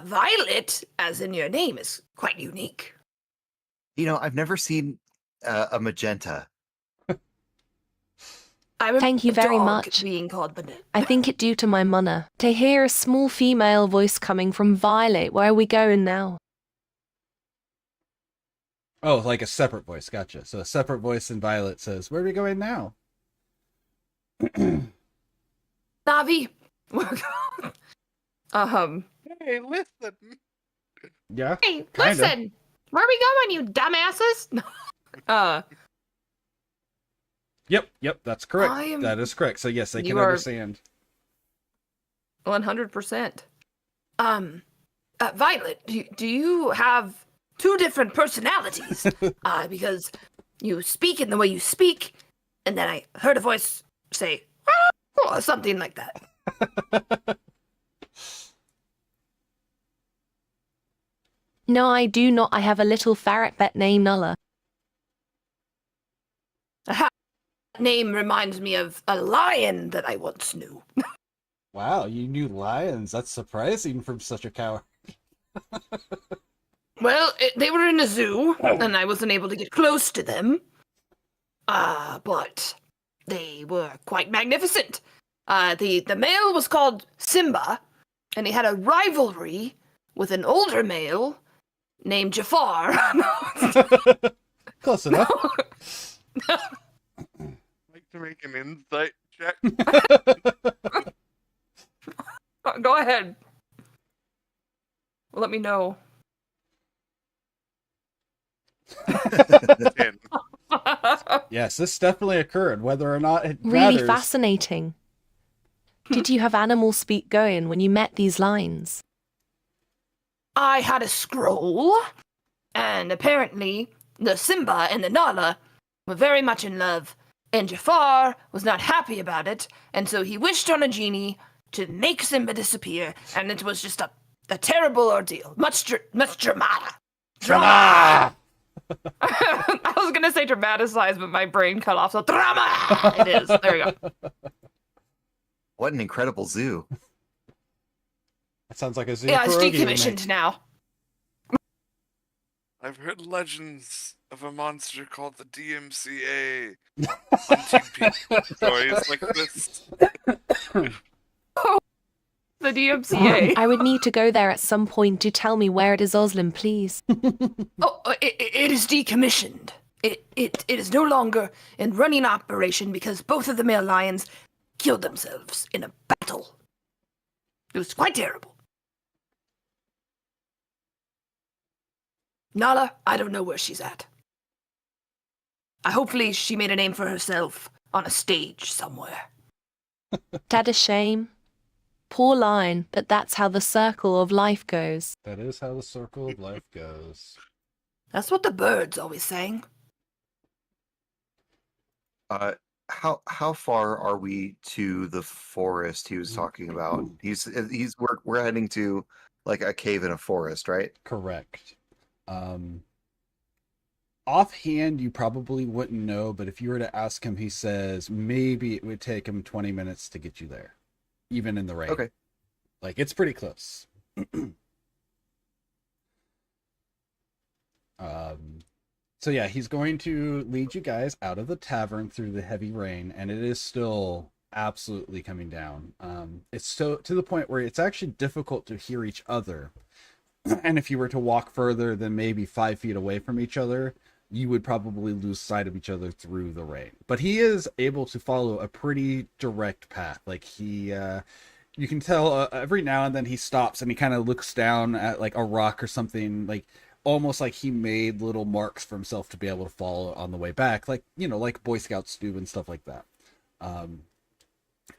Violet, as in your name, is quite unique. I've never seen a magenta. I remember Thank you a very dog much. being called Banana. I think it due to my mother. To hear a small female voice coming from Violet, where are we going now? oh, like a separate voice. Gotcha. So a separate voice in Violet says, "Where are we going now?" Navi. Hey, listen. Yeah. Hey, Kinda. listen. Where are we going, you dumbasses? Yep, that's correct. I am- That is correct. So yes, they You can are- understand. 100%. Violet, do you have two different personalities? Because you speak in the way you speak, and then I heard a voice say, or something like that. No, I do not. I have a little ferret pet named Nulla. That name reminds me of a lion that I once knew. Wow, you knew lions. That's surprising from such a coward. Well, they were in a zoo, and I wasn't able to get close to them. But they were quite magnificent. The male was called Simba, and he had a rivalry with an older male named Jafar. Close enough. Like to make an insight check. Go ahead. Let me know. 10. Yes, this definitely occurred. Whether or not it Really matters. fascinating. Did you have animal speak going when you met these lines? I had a scroll, and apparently the Simba and the Nala were very much in love, and Jafar was not happy about it, and so he wished on a genie to make Simba disappear, and it was just a a terrible ordeal. Much drama. Drama! I was gonna say dramatized, but my brain cut off. So drama. It is. There we go. What an incredible zoo. That sounds like a zoo Yeah, it's pierogi decommissioned now. I've heard legends of a monster called the DMCA hunting people stories like this. The DMCA. I would need to go there at some point. Do tell me where it is, Oslin, please. It is decommissioned. It is no longer in running operation because both of the male lions killed themselves in a battle. It was quite terrible. Nala, I don't know where she's at. Hopefully she made a name for herself on a stage somewhere. That a shame. Poor line, but that's how the circle of life goes. That is how the circle of life goes. That's what the birds always sang. How far are we to the forest he was talking about? We're heading to like a cave in a forest, right? Correct. Offhand, you probably wouldn't know, but if you were to ask him, he says maybe it would take him 20 minutes to get you there, even in the rain. Okay. Like, it's pretty close. So yeah, he's going to lead you guys out of the tavern through the heavy rain, and it is still absolutely coming down. It's so to the point where it's actually difficult to hear each other. And if you were to walk further than maybe 5 feet away from each other, you would probably lose sight of each other through the rain. But he is able to follow a pretty direct path. Like you can tell every now and then he stops and he kind of looks down at like a rock or something, like almost like he made little marks for himself to be able to follow on the way back, like, you know, like Boy Scouts do and stuff like that.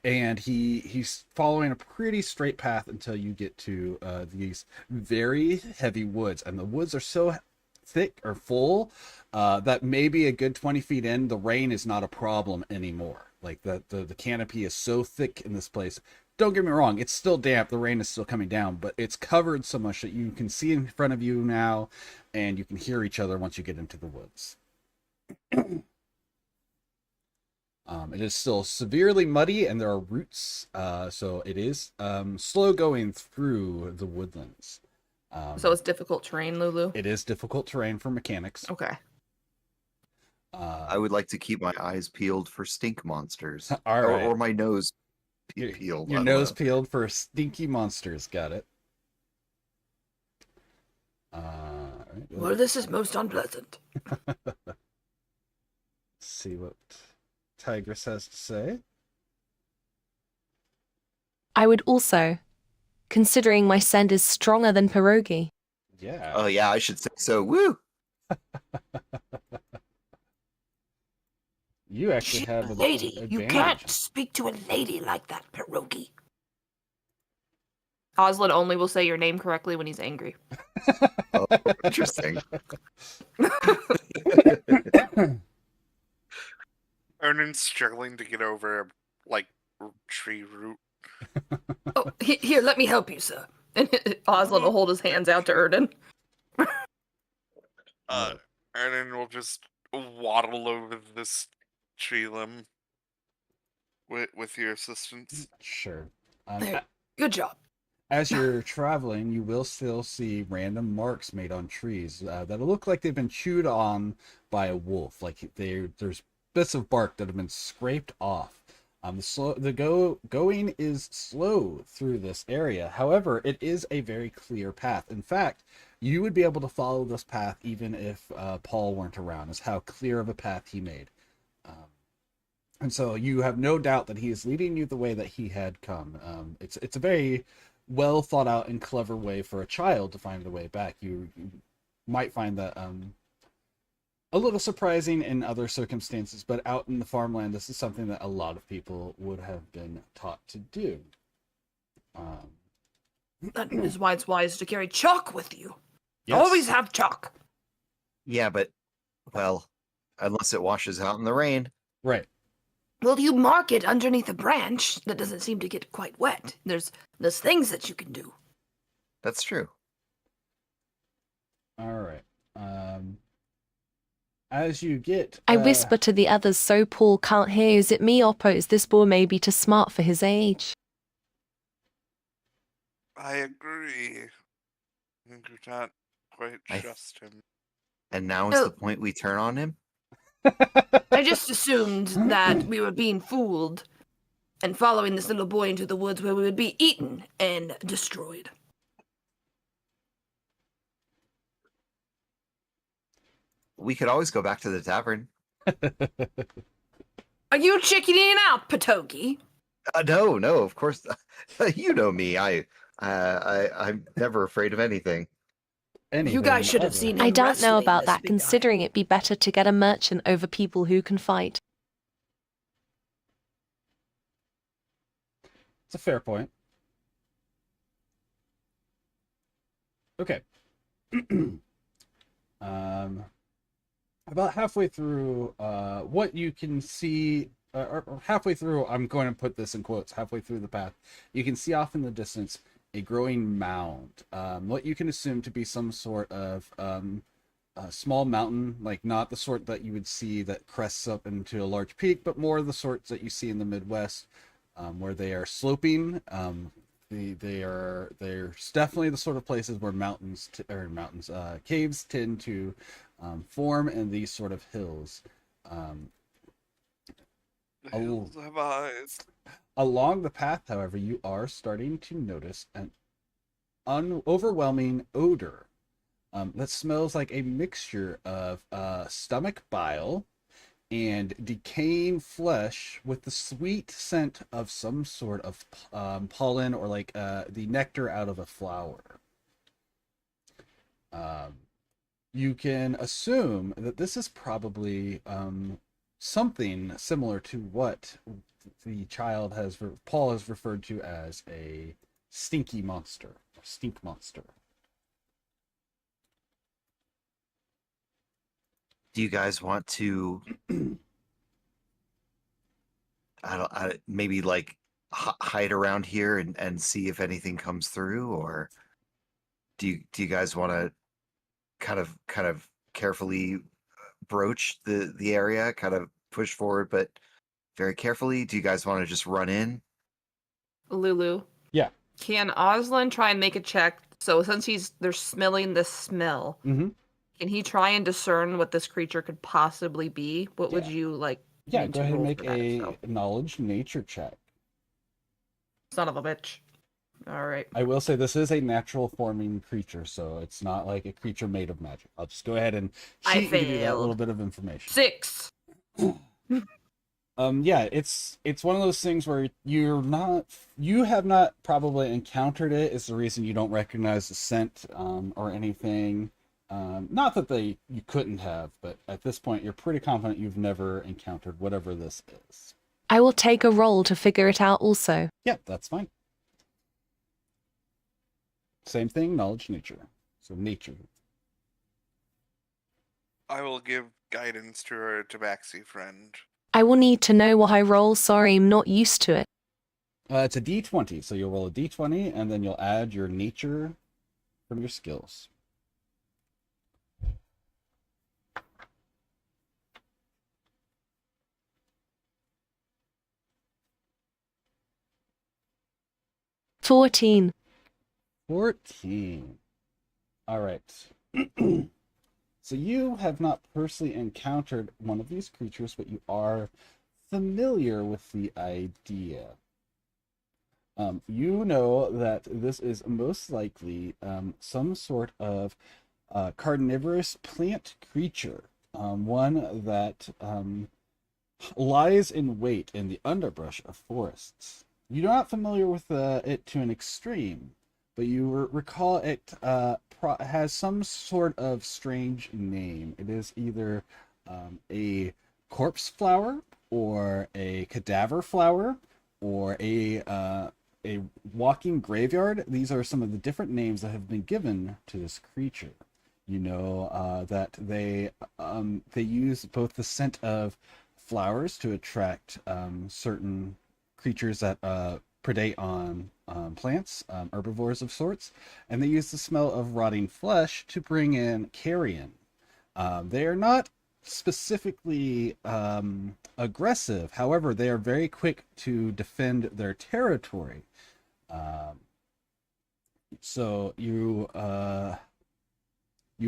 And he's following a pretty straight path until you get to these very heavy woods, and the woods are so thick or full that maybe a good 20 feet in, the rain is not a problem anymore. Like the canopy is so thick in this place. Don't get me wrong, it's still damp, the rain is still coming down, but it's covered so much that you can see in front of you now, and you can hear each other once you get into the woods. It is still severely muddy, and there are roots, so it is slow going through the woodlands. So it's difficult terrain, Lulu? It is difficult terrain for mechanics. Okay. I would like to keep my eyes peeled for stink monsters. All right. Or my nose peeled. Your nose peeled for stinky monsters. Got it. Right. Well, this is most unpleasant. Let's see what Tigress has to say. I would also, considering my scent is stronger than pierogi. Yeah. Oh yeah, I should say so. Woo! You actually She's have a an lady. You advantage. can't speak to a lady like that, pierogi. Oslin only will say your name correctly when he's angry. Oh, interesting. Ernan's struggling to get over like tree root. Oh, here, let me help you, sir. And Oslin will hold his hands out to Erden. Ernan will just waddle over this tree limb with your assistance. Sure. There. Good job. As you're traveling, you will still see random marks made on trees that look like they've been chewed on by a wolf. Like there's bits of bark that have been scraped off. Going is slow through this area. However, it is a very clear path. In fact, you would be able to follow this path even if Paul weren't around. Is how clear of a path he made. And so you have no doubt that he is leading you the way that he had come. It's a very well thought out and clever way for a child to find the way back. You might find that a little surprising in other circumstances, but out in the farmland, this is something that a lot of people would have been taught to do. That is why it's wise to carry chalk with you. Yes. Always have chalk. Yeah, but well, unless it washes out in the rain. Right. Well, you mark it underneath a branch that doesn't seem to get quite wet. There's things that you can do. That's true. All right. As you get, I whisper to the others so Paul can't hear. Is it me or Is this boy maybe too smart for his age? I agree. I do not quite I- trust him. And now is the point we turn on him? I just assumed that we were being fooled and following this little boy into the woods where we would be eaten and destroyed. We could always go back to the tavern. Are you chickening out, Patogi? No, of course. You know me. I'm never afraid of anything. You guys should have ever. seen him I don't know wrestling about this that, big guy. considering it'd be better to get a merchant over people who can fight. It's a fair point. Okay. About halfway through, what you can see, or halfway through, I'm going to put this in quotes, halfway through the path, you can see off in the distance a growing mound. What you can assume to be some sort of a small mountain, like not the sort that you would see that crests up into a large peak, but more the sorts that you see in the Midwest, where they are sloping. They're definitely the sort of places where caves tend to form in these sort of hills. The hills have eyes. Along the path, however, you are starting to notice an overwhelming odor that smells like a mixture of stomach bile and decaying flesh with the sweet scent of some sort of pollen or like the nectar out of a flower. You can assume that this is probably something similar to what the Paul has referred to as a stinky monster, or stink monster. Do you guys want to maybe like hide around here and see if anything comes through, or do you guys want to kind of carefully broach the area, kind of push forward but very carefully? Do you guys want to just run in? Lulu. Yeah. Can Oslin try and make a check? So since they're smelling the smell, Mm-hmm. can he try and discern what this creature could possibly be? What would you like? Yeah, need go to ahead and roll make for that, a so? knowledge nature check. Son of a bitch. All right. I will say this is a natural forming creature, so it's not like a creature made of magic. I'll just go ahead and I cheat and give you that failed. little bit of information. 6. Yeah, it's one of those things where you have not probably encountered it. It's the reason you don't recognize the scent or anything. Not that you couldn't have, but at this point you're pretty confident you've never encountered whatever this is. I will take a roll to figure it out also. Yeah, that's fine. Same thing, knowledge nature. So nature. I will give guidance to our tabaxi friend. I will need to know what I roll. Sorry, I'm not used to it. It's a d20, so you'll roll a d20 and then you'll add your nature from your skills. $14. 14. All right. So you have not personally encountered one of these creatures, but you are familiar with the idea. You know that this is most likely some sort of carnivorous plant creature, one that lies in wait in the underbrush of forests. You're not familiar with it to an extreme, but you recall it has some sort of strange name. It is either a corpse flower, or a cadaver flower, or a walking graveyard. These are some of the different names that have been given to this creature. You know that they use both the scent of flowers to attract certain creatures that predate on plants, herbivores of sorts, and they use the smell of rotting flesh to bring in carrion. They are not specifically aggressive. However, they are very quick to defend their territory. So you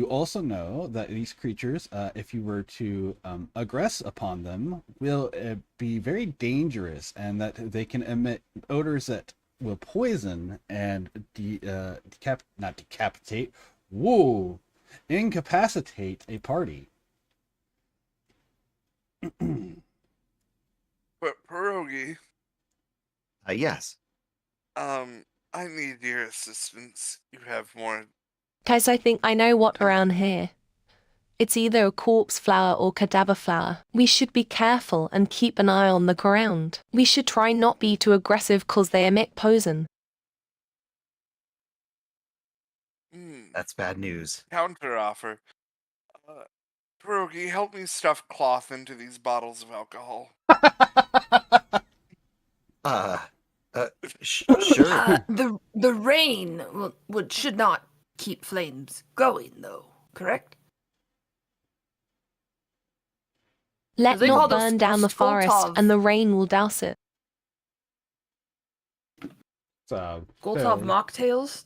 also know that these creatures, if you were to aggress upon them, will be very dangerous, and that they can emit odors that will poison and not decapitate, whoa, incapacitate a party. But Pierogi, Yes. I need your assistance. You have more. Guys, I think I know what around here. It's either a corpse flower or cadaver flower. We should be careful and keep an eye on the ground. We should try not be too aggressive cause they emit poison. That's bad news. Counter offer. Pierogi, help me stuff cloth into these bottles of alcohol. Sure. The rain should not keep flames going, though. Correct? Let they call not those burn down the forest Skoltov. and the rain will douse it. So, Goltov mocktails?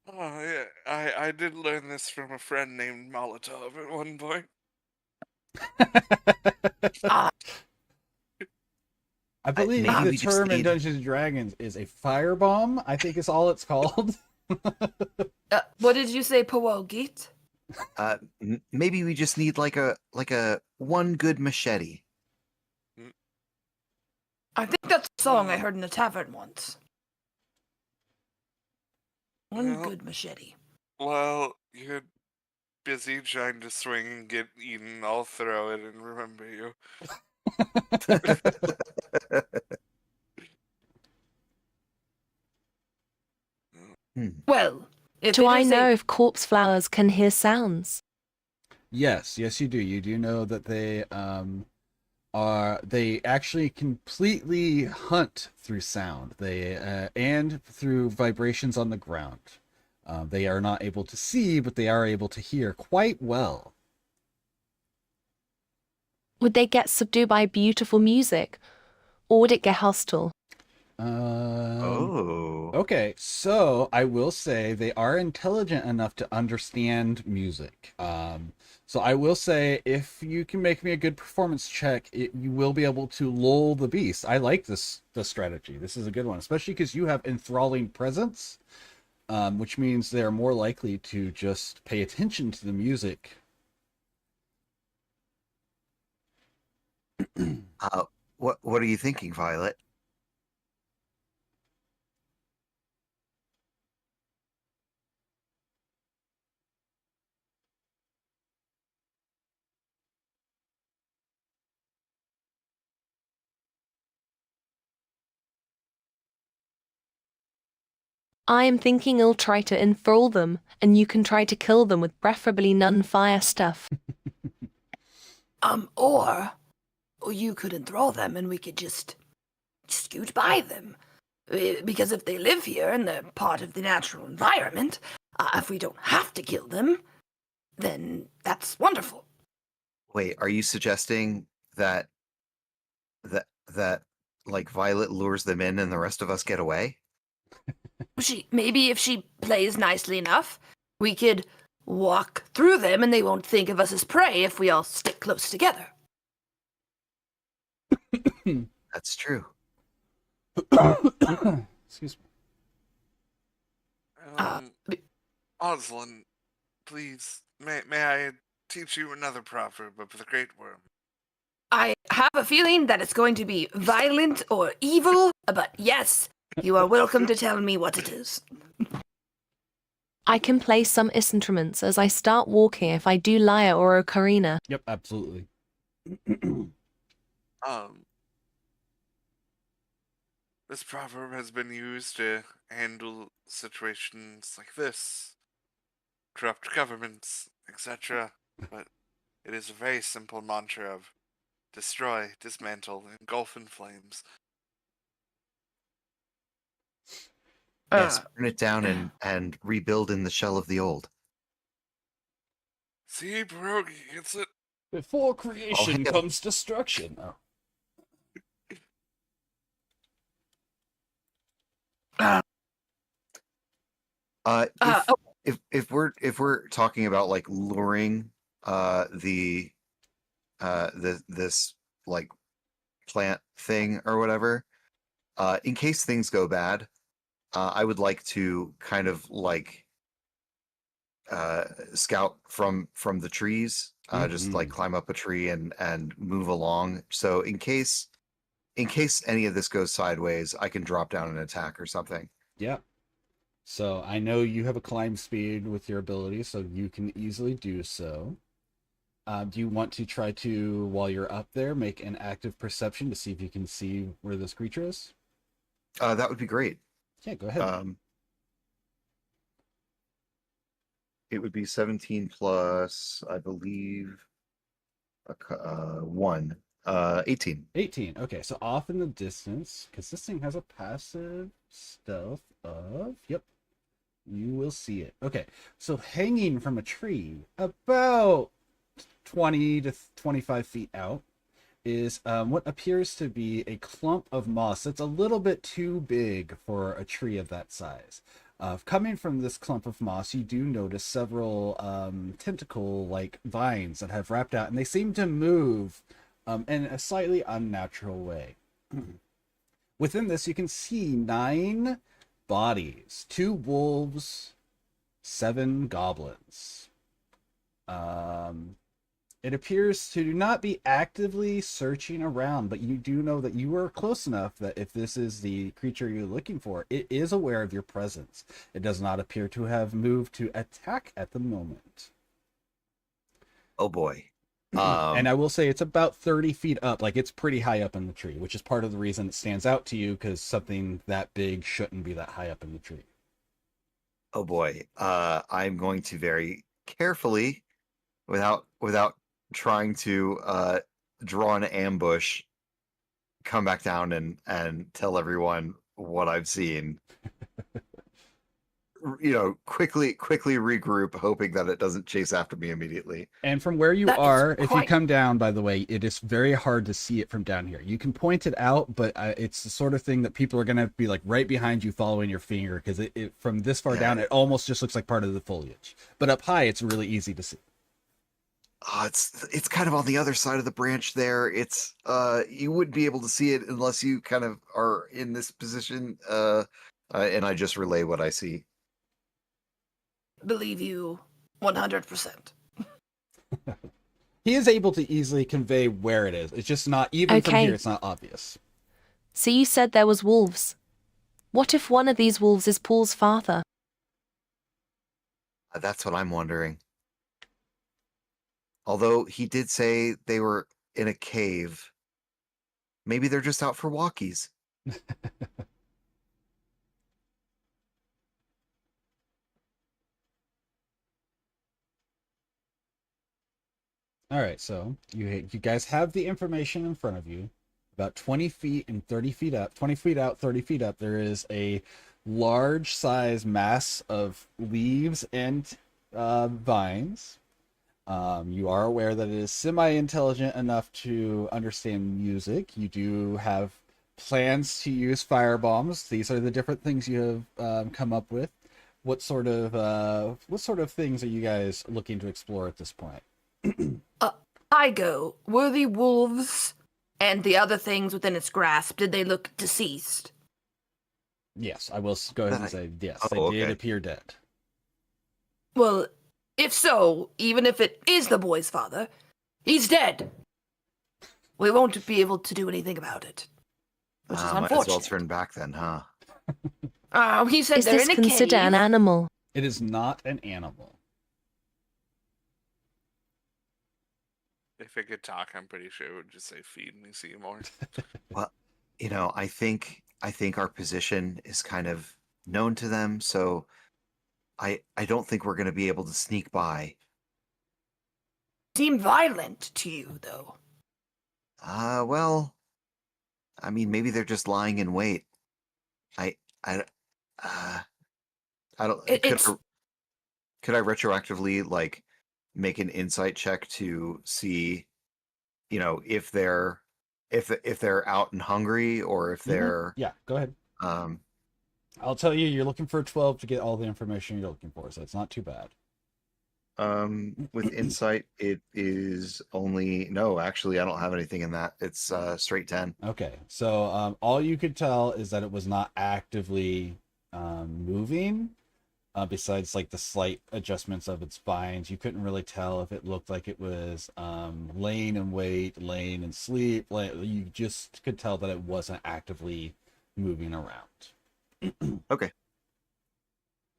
Oh, yeah. I did learn this from a friend named Molotov at one point. I believe maybe the we just term in need- Dungeons and Dragons is a firebomb, I think is all it's called. What did you say, Powogit? Maybe we just need like a one good machete. I think that's a song I heard in a tavern once. One Well- good machete. Well, you're busy trying to swing and get eaten. I'll throw it and remember you. Well, if Do it I is know a- if corpse flowers can hear sounds? Yes, you do. You do know that they actually completely hunt through sound. They and through vibrations on the ground. They are not able to see, but they are able to hear quite well. Would they get subdued by beautiful music? Or would it get hostile? Okay, so I will say they are intelligent enough to understand music. So I will say if you can make me a good performance check, you will be able to lull the beast. I like this strategy. This is a good one, especially because you have enthralling presence, which means they're more likely to just pay attention to the music. What are you thinking, Violet? I am thinking I'll try to enthrall them, and you can try to kill them with preferably non-fire stuff. Or you could enthrall them and we could just scoot by them. Because if they live here and they're part of the natural environment, if we don't have to kill them, then that's wonderful. Wait, are you suggesting that like Violet lures them in and the rest of us get away? Maybe if she plays nicely enough, we could walk through them and they won't think of us as prey if we all stick close together. That's true. Excuse me. Oslin, please, may I teach you another proverb of the Great Worm? I have a feeling that it's going to be violent or evil, but yes, you are welcome to tell me what it is. I can play some instruments as I start walking if I do lyre or ocarina. Yep, absolutely. This proverb has been used to handle situations like this, corrupt governments, etc. But it is a very simple mantra of destroy, dismantle, engulf in flames. Yes, Uh, burn it down and rebuild in the shell of the old. See, Pierogi gets it. Before creation hail. comes destruction. Oh. uh, If uh, oh, if we're talking about like luring the this like plant thing or whatever, in case things go bad, I would like to kind of like scout from the trees, just like Mhm. climb up a tree and move along. So in case any of this goes sideways, I can drop down and attack or something. Yeah. So I know you have a climb speed with your ability, so you can easily do so. Do you want to try to, while you're up there, make an active perception to see if you can see where this creature is? That would be great. Yeah, go ahead. It would be 17 plus, I believe, 1. 18. 18. Okay, so off in the distance, because this thing has a passive stealth of, yep, you will see it. Okay, so hanging from a tree about 20 to 25 feet out is what appears to be a clump of moss that's a little bit too big for a tree of that size. Coming from this clump of moss, you do notice several tentacle-like vines that have wrapped out, and they seem to move in a slightly unnatural way. Within this, you can see 9 bodies, 2 wolves, 7 goblins. It appears to not be actively searching around, but you do know that you are close enough that if this is the creature you're looking for, it is aware of your presence. It does not appear to have moved to attack at the moment. Oh boy. And I will say it's about 30 feet up, like it's pretty high up in the tree, which is part of the reason it stands out to you, because something that big shouldn't be that high up in the tree. Oh boy. I'm going to very carefully, without trying to draw an ambush, come back down and tell everyone what I've seen. Quickly regroup, hoping that it doesn't chase after me immediately. And from where you That is are, if you quite- come down, by the way, it is very hard to see it from down here. You can point it out, but it's the sort of thing that people are going to be like right behind you following your finger, because it from this far down, it almost just looks like part of the foliage. But up high, it's really easy to see. It's kind of on the other side of the branch there. It's you wouldn't be able to see it unless you kind of are in this position. And I just relay what I see. believe you 100%. He is able to easily convey where it is. It's just not, even from Okay. here, it's not obvious. So you said there was wolves. What if one of these wolves is Paul's father? That's what I'm wondering. Although he did say they were in a cave. Maybe they're just out for walkies. All right, so you guys have the information in front of you. About 20 feet and 30 feet up, 20 feet out, 30 feet up, there is a large size mass of leaves and vines. You are aware that it is semi-intelligent enough to understand music. You do have plans to use fire bombs. These are the different things you have come up with. What sort of things are you guys looking to explore at this point? I go. Were the wolves and the other things within its grasp, did they look deceased? Yes, I will go ahead and say yes. They Oh, did okay. appear dead. Well, if so, even if it is the boy's father, he's dead. We won't be able to do anything about it. Which is Might as unfortunate. well turn back then, huh? He said Is they're this in a considered cave. an animal? It is not an animal. If it could talk, I'm pretty sure it would just say "Feed me, Seymour." Well, I think our position is kind of known to them, so I don't think we're going to be able to sneak by. Seem violent to you, though. Well, I mean, maybe they're just lying in wait. I I don't. It's Could I retroactively like make an insight check to see, if they're out and hungry, or if they're Yeah, go ahead. um I'll tell you, you're looking for a 12 to get all the information you're looking for, so it's not too bad. with insight it is only no, actually I don't have anything in that. It's straight 10. Okay, so all you could tell is that it was not actively moving. Besides like the slight adjustments of its spines, you couldn't really tell if it looked like it was laying in wait, laying in sleep. You just could tell that it wasn't actively moving around. Okay.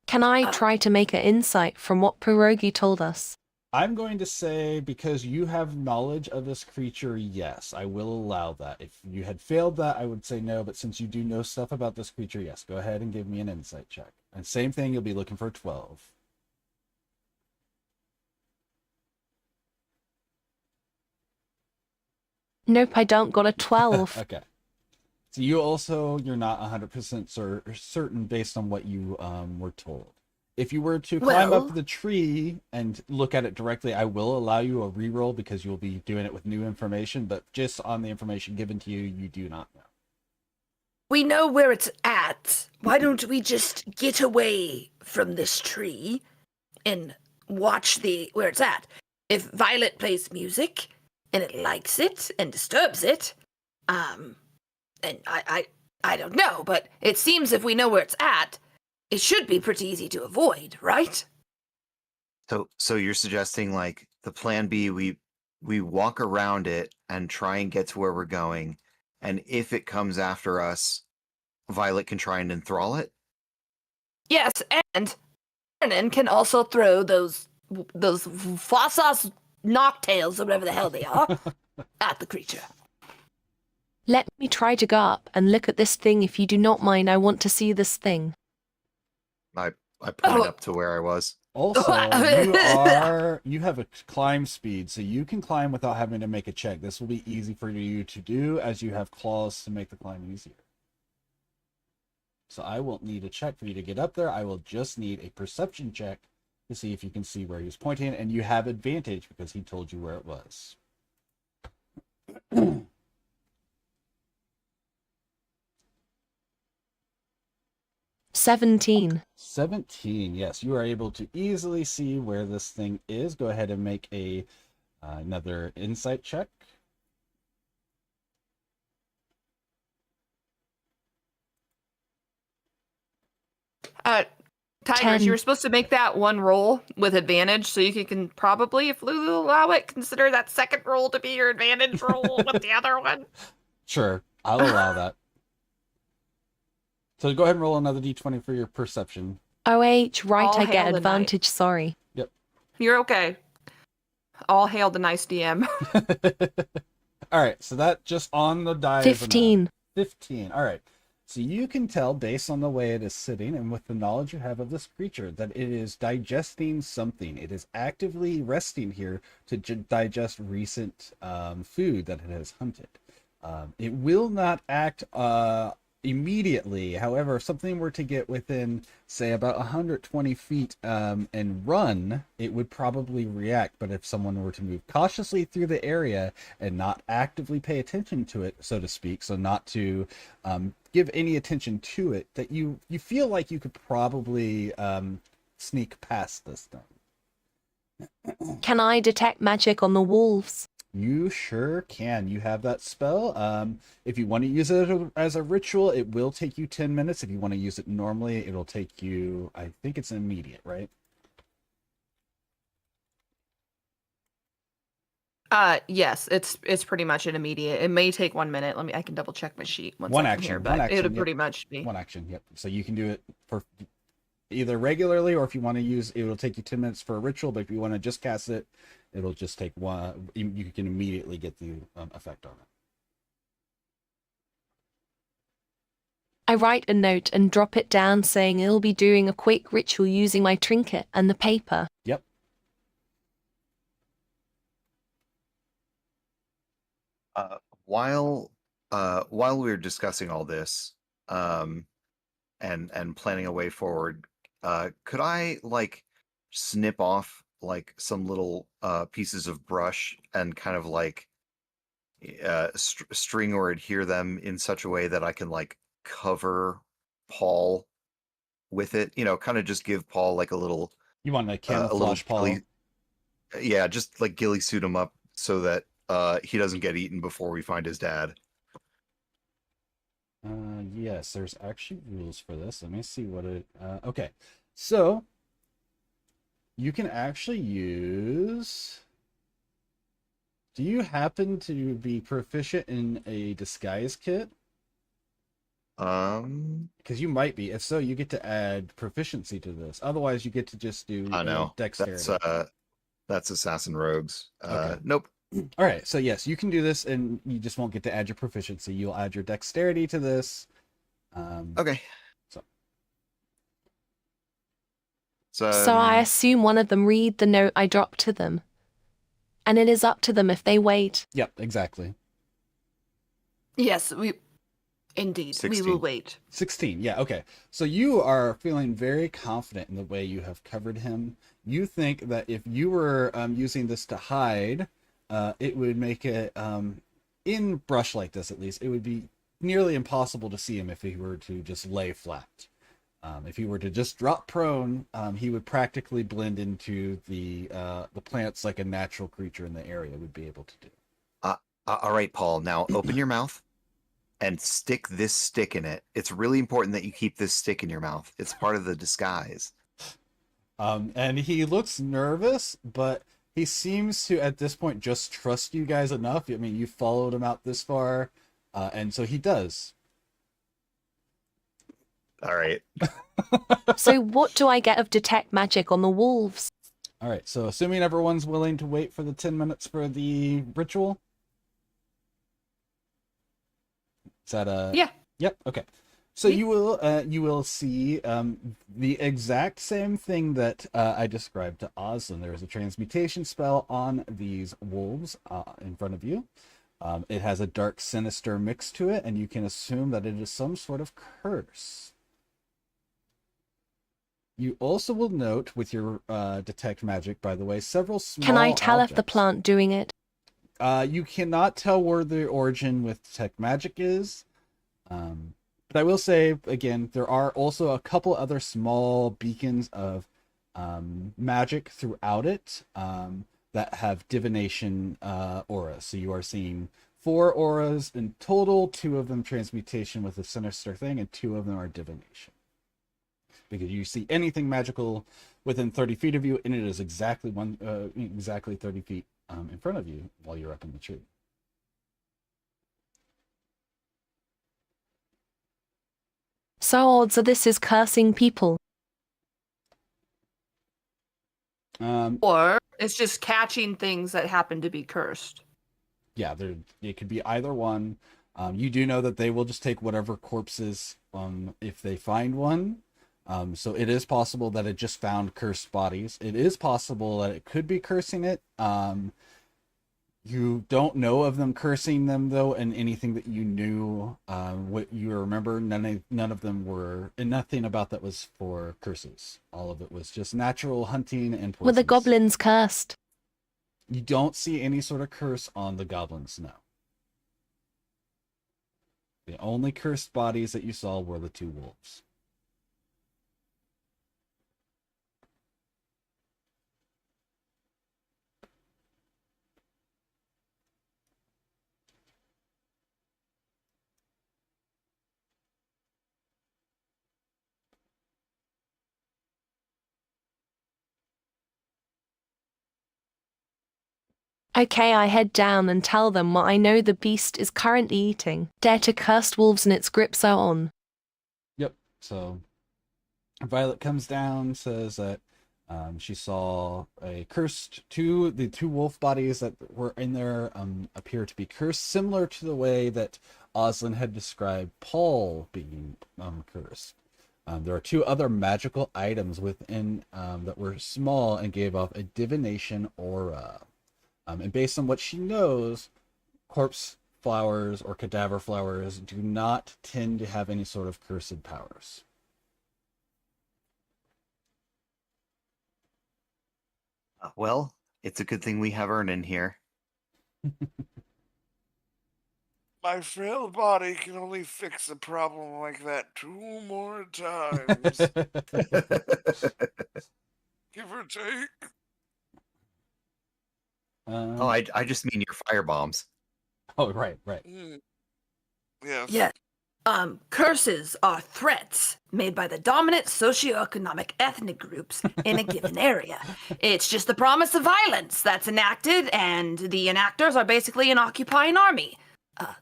Can I try to make an insight from what Pierogi told us? I'm going to say, because you have knowledge of this creature, yes, I will allow that. If you had failed that, I would say no, but since you do know stuff about this creature, yes, go ahead and give me an insight check. And same thing, you'll be looking for 12. Nope, I don't got a 12. Okay. So you're not 100% certain based on what you were told. If you were to climb Well- up the tree and look at it directly, I will allow you a reroll because you'll be doing it with new information, but just on the information given to you, you do not know. we know where it's at. Why don't we just get away from this tree and watch where it's at? If Violet plays music and it likes it and disturbs it, and I don't know, but it seems if we know where it's at, it should be pretty easy to avoid, right? So you're suggesting like the plan B, we walk around it and try and get to where we're going, and if it comes after us, Violet can try and enthrall it? Yes, and Vernon can also throw those Fossas knocktails or whatever the hell they are at the creature. Let me try to go up and look at this thing if you do not mind. I want to see this thing. I point up to where I was. Also, you have a climb speed, so you can climb without having to make a check. This will be easy for you to do as you have claws to make the climb easier. So I won't need a check for you to get up there. I will just need a perception check to see if you can see where he's pointing, and you have advantage because he told you where it was. 17. 17. Yes, you are able to easily see where this thing is. Go ahead and make another insight check. Tigers, 10. you were supposed to make that one roll with advantage, so you can probably, if Lulu allow it, consider that second roll to be your advantage roll with the other one. Sure, I'll allow that. So go ahead and roll another d20 for your perception. OH, right, All I hail get the advantage, sorry. You're okay. All hail the nice DM. All right, so that just on the die is enough. 15. 15. All right. So you can tell based on the way it is sitting and with the knowledge you have of this creature that it is digesting something. It is actively resting here to digest recent food that it has hunted. It will not act immediately. However, if something were to get within, say, about 120 feet and run, it would probably react. But if someone were to move cautiously through the area and not actively pay attention to it, so to speak, so not to give any attention to it, that you feel like you could probably sneak past this thing. Can I detect magic on the wolves? You sure can. You have that spell. If you want to use it as a ritual, it will take you 10 minutes. If you want to use it normally, it'll take you, I think it's immediate, right? Yes, it's pretty much an immediate. It may take 1 minute. I can double check my sheet One second action, here, one but action, it would yep. pretty much be. One action, yep. So you can do it for either regularly, or if you want to use, it will take you 10 minutes for a ritual, but if you want to just cast it, it'll just take one. You can immediately get the effect on it. I write a note and drop it down saying I'll be doing a quick ritual using my trinket and the paper. Yep. While we were discussing all this, and planning a way forward, could I like snip off like some little pieces of brush and kind of like string or adhere them in such a way that I can like cover Paul with it? You know, kind of just give Paul like You want to a little camouflage Paul? ghillie, yeah, just like ghillie suit him up so that he doesn't get eaten before we find his dad. Yes, there's actually rules for this. Let me see what it. Okay, so you can actually use. Do you happen to be proficient in a disguise kit? Because you might be. If so, you get to add proficiency to this. Otherwise, you get to just do I know dexterity. That's assassin rogues. Okay. Nope. All right, so yes, you can do this, and you just won't get to add your proficiency. You'll add your dexterity to this. Okay. So. So I assume one of them read the note I dropped to them. And it is up to them if they wait. Yep, exactly. Yes, indeed, 16. we will wait. 16, yeah, okay. So you are feeling very confident in the way you have covered him. You think that if you were using this to hide, it would make it, in brush like this at least, it would be nearly impossible to see him if he were to just lay flat. If he were to just drop prone, he would practically blend into the plants like a natural creature in the area would be able to do. All right, Paul. Now open your mouth and stick this stick in it. It's really important that you keep this stick in your mouth. It's part of the disguise. And he looks nervous, but he seems to at this point just trust you guys enough. I mean, you followed him out this far, and so he does. All right. So what do I get of detect magic on the wolves? All right, so assuming everyone's willing to wait for the 10 minutes for the ritual. Is that a... Yeah. Yep, okay. So you will see the exact same thing that I described to Oslin. There is a transmutation spell on these wolves in front of you. It has a dark, sinister mix to it, and you can assume that it is some sort of curse. You also will note with your detect magic, by the way, several small Can I tell if the objects. plant doing it? You cannot tell where the origin with detect magic is. But I will say, again, there are also a couple other small beacons of magic throughout it that have divination auras. So you are seeing 4 auras in total, 2 of them transmutation with a sinister thing, and 2 of them are divination. Because you see anything magical within 30 feet of you, and it is exactly 30 feet in front of you while you're up in the tree. So odds are this is cursing people. Or it's just catching things that happen to be cursed. Yeah, it could be either one. You do know that they will just take whatever corpses if they find one. So it is possible that it just found cursed bodies. It is possible that it could be cursing it. You don't know of them cursing them though, and anything that you knew, what you remember, none of them were, and nothing about that was for curses. All of it was just natural hunting and poisons. Were the goblins cursed? You don't see any sort of curse on the goblins, no. The only cursed bodies that you saw were the 2 wolves. Okay, I head down and tell them what I know the beast is currently eating. Dare to cursed wolves and its grips are on. Yep. So Violet comes down, says that she saw the 2 wolf bodies that were in there appear to be cursed, similar to the way that Oslin had described Paul being cursed. There are 2 other magical items within that were small and gave off a divination aura. And based on what she knows, corpse flowers or cadaver flowers do not tend to have any sort of cursed powers. Well, it's a good thing we have Ern in here. My frail body can only fix a problem like that 2 more times, give or take. Oh, I just mean your fire bombs. Oh, right. Mm. Yes. Yes. Curses are threats made by the dominant socioeconomic ethnic groups in a given area. It's just the promise of violence that's enacted, and the enactors are basically an occupying army.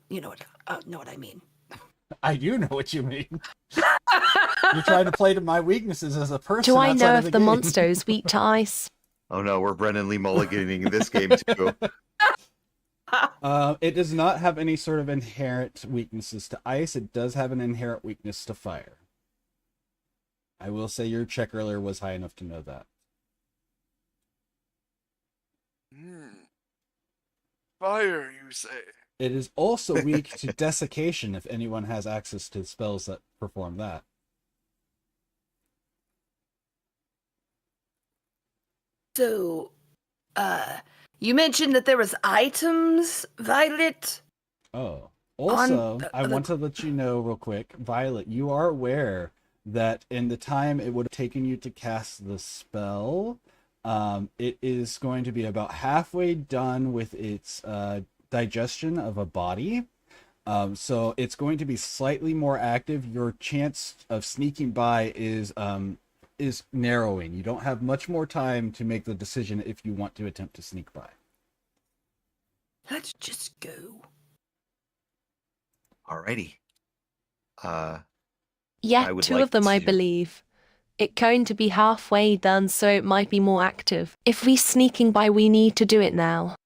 You know what I mean. I do know what you mean. You're trying to play to my weaknesses as a person. Do I outside know of if the game. monster is weak to ice? Oh no, we're Brennan Lee mulliganing this game too. It does not have any sort of inherent weaknesses to ice. It does have an inherent weakness to fire. I will say your check earlier was high enough to know that. Fire, you say? It is also weak to desiccation if anyone has access to spells that perform that. So, you mentioned that there was items, Violet. Oh. Also, On I want to let you know real quick, Violet, you are aware that in the time it would have taken you to cast the spell, it is going to be about halfway done with its digestion of a body. So it's going to be slightly more active. Your chance of sneaking by is narrowing. You don't have much more time to make the decision if you want to attempt to sneak by. Let's just go. Alrighty. Yeah, I would 2 like of them, I to- believe. It's going to be halfway done, so it might be more active. If we sneaking by, we need to do it now.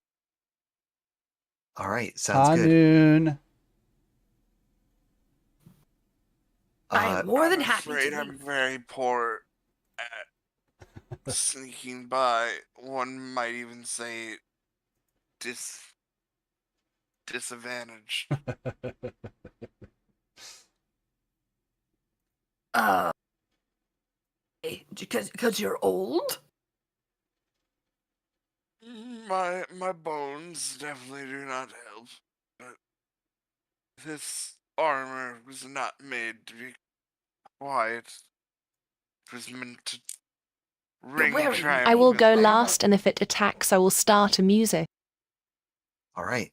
All right, sounds good. Hanun. I'm more than I'm happy afraid to. I'm very poor at sneaking by. One might even say disadvantage. Because you're old. My bones definitely do not help. But this armor was not made to be quiet. It was meant to ring wearing- triumphantly. I will go last, and if it attacks, I will start a music. All right.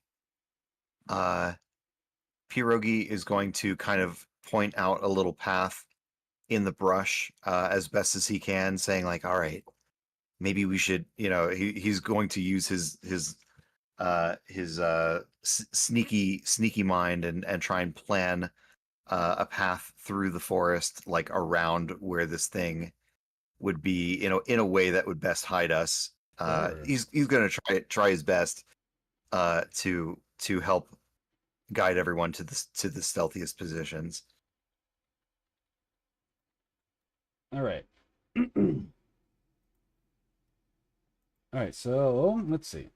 Pierogi is going to kind of point out a little path in the brush as best as he can, saying like, "All right, maybe we should." He's going to use his sneaky mind and try and plan a path through the forest, like around where this thing would be, in a way that would best hide us. Sure. He's going to try his best to help guide everyone to the stealthiest positions. All right. All right, so let's see.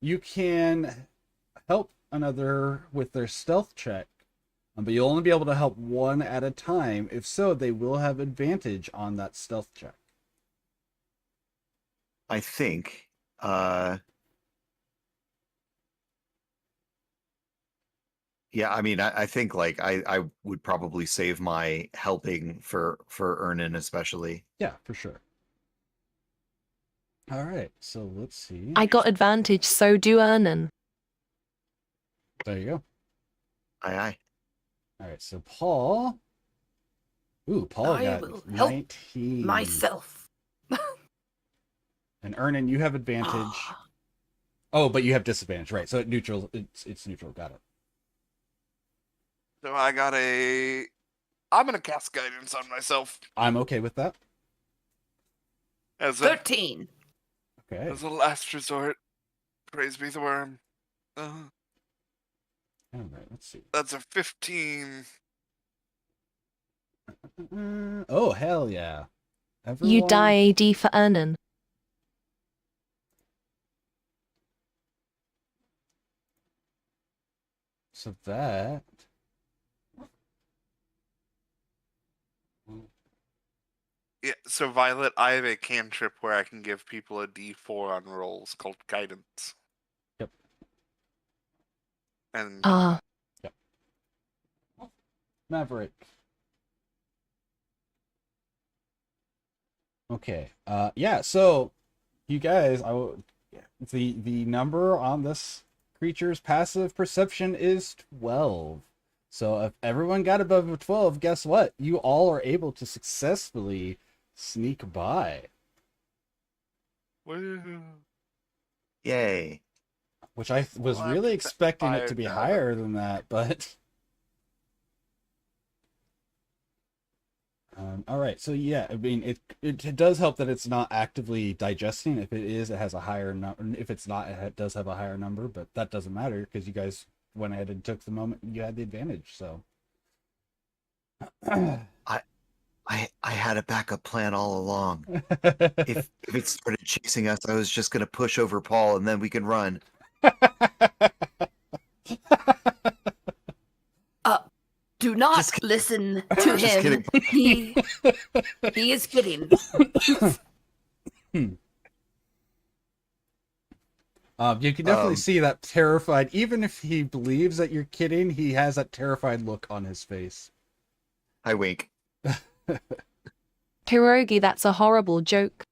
You can help another with their stealth check, but you'll only be able to help one at a time. If so, they will have advantage on that stealth check. I think. Yeah, I mean, I think like I would probably save my helping for Ernan especially. Yeah, for sure. All right, so let's see. I got advantage, so do Ernan. There you go. Aye. All right, so Paul. Ooh, Paul I got will help 19. myself. And Ernan, you have advantage. Oh, but you have disadvantage, right? So neutral. It's neutral. Got it. So I got I'm gonna cast guidance on myself I'm okay with that. as a 13. Okay. as a last resort. Praise be the worm. All right. Let's see. That's a 15. Oh hell yeah! You die AD for Ernan. So that. Yeah, so Violet, I have a cantrip where I can give people a D4 on rolls called Guidance. Yep. And Ah, Maverick. Okay. Yeah. So, you guys, the number on this creature's passive perception is 12. So if everyone got above a 12, guess what? You all are able to successfully sneak by, woohoo. Yay. which I was Well, really I've set expecting it to fire be down. higher than that, but all right. So yeah, I mean, it does help that it's not actively digesting. If it is, it has a higher number. If it's not, it does have a higher number, but that doesn't matter because you guys went ahead and took the moment. You had the advantage. So I had a backup plan all along. If it started chasing us, I was just gonna push over Paul and then we can run. Do not Just kidding. listen to Just him. kidding. He is kidding. You can definitely Um, see that terrified. Even if he believes that you're kidding, he has that terrified look on his face. I wink. Pierogi, that's a horrible joke.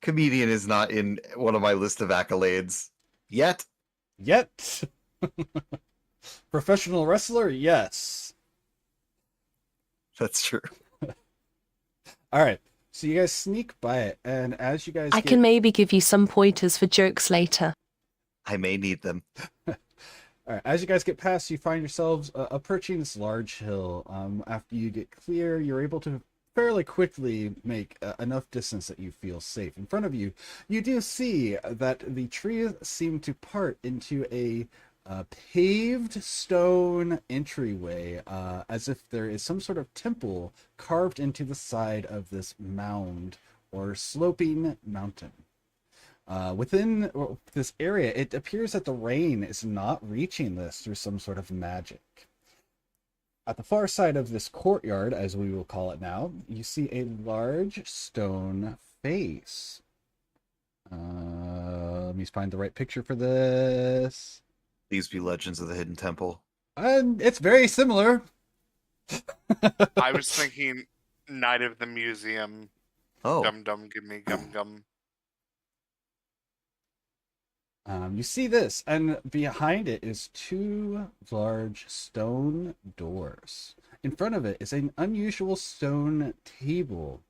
Comedian is not in one of my list of accolades yet. Yet, professional wrestler, yes. That's true. All right, so you guys sneak by it, and as you guys I can maybe give you some pointers for jokes later. I may need them. All right, as you guys get past, you find yourselves approaching this large hill. After you get clear, you're able to fairly quickly make enough distance that you feel safe. In front of you, you do see that the trees seem to part into a paved stone entryway, as if there is some sort of temple carved into the side of this mound or sloping mountain. Within this area, it appears that the rain is not reaching this through some sort of magic. At the far side of this courtyard, as we will call it now, you see a large stone face. Let me find the right picture for this. These be Legends of the Hidden Temple. And it's very similar. I was thinking Night of the Museum. Oh, Gum dum gimme gum gum. You see this, and behind it is two large stone doors. In front of it is an unusual stone table.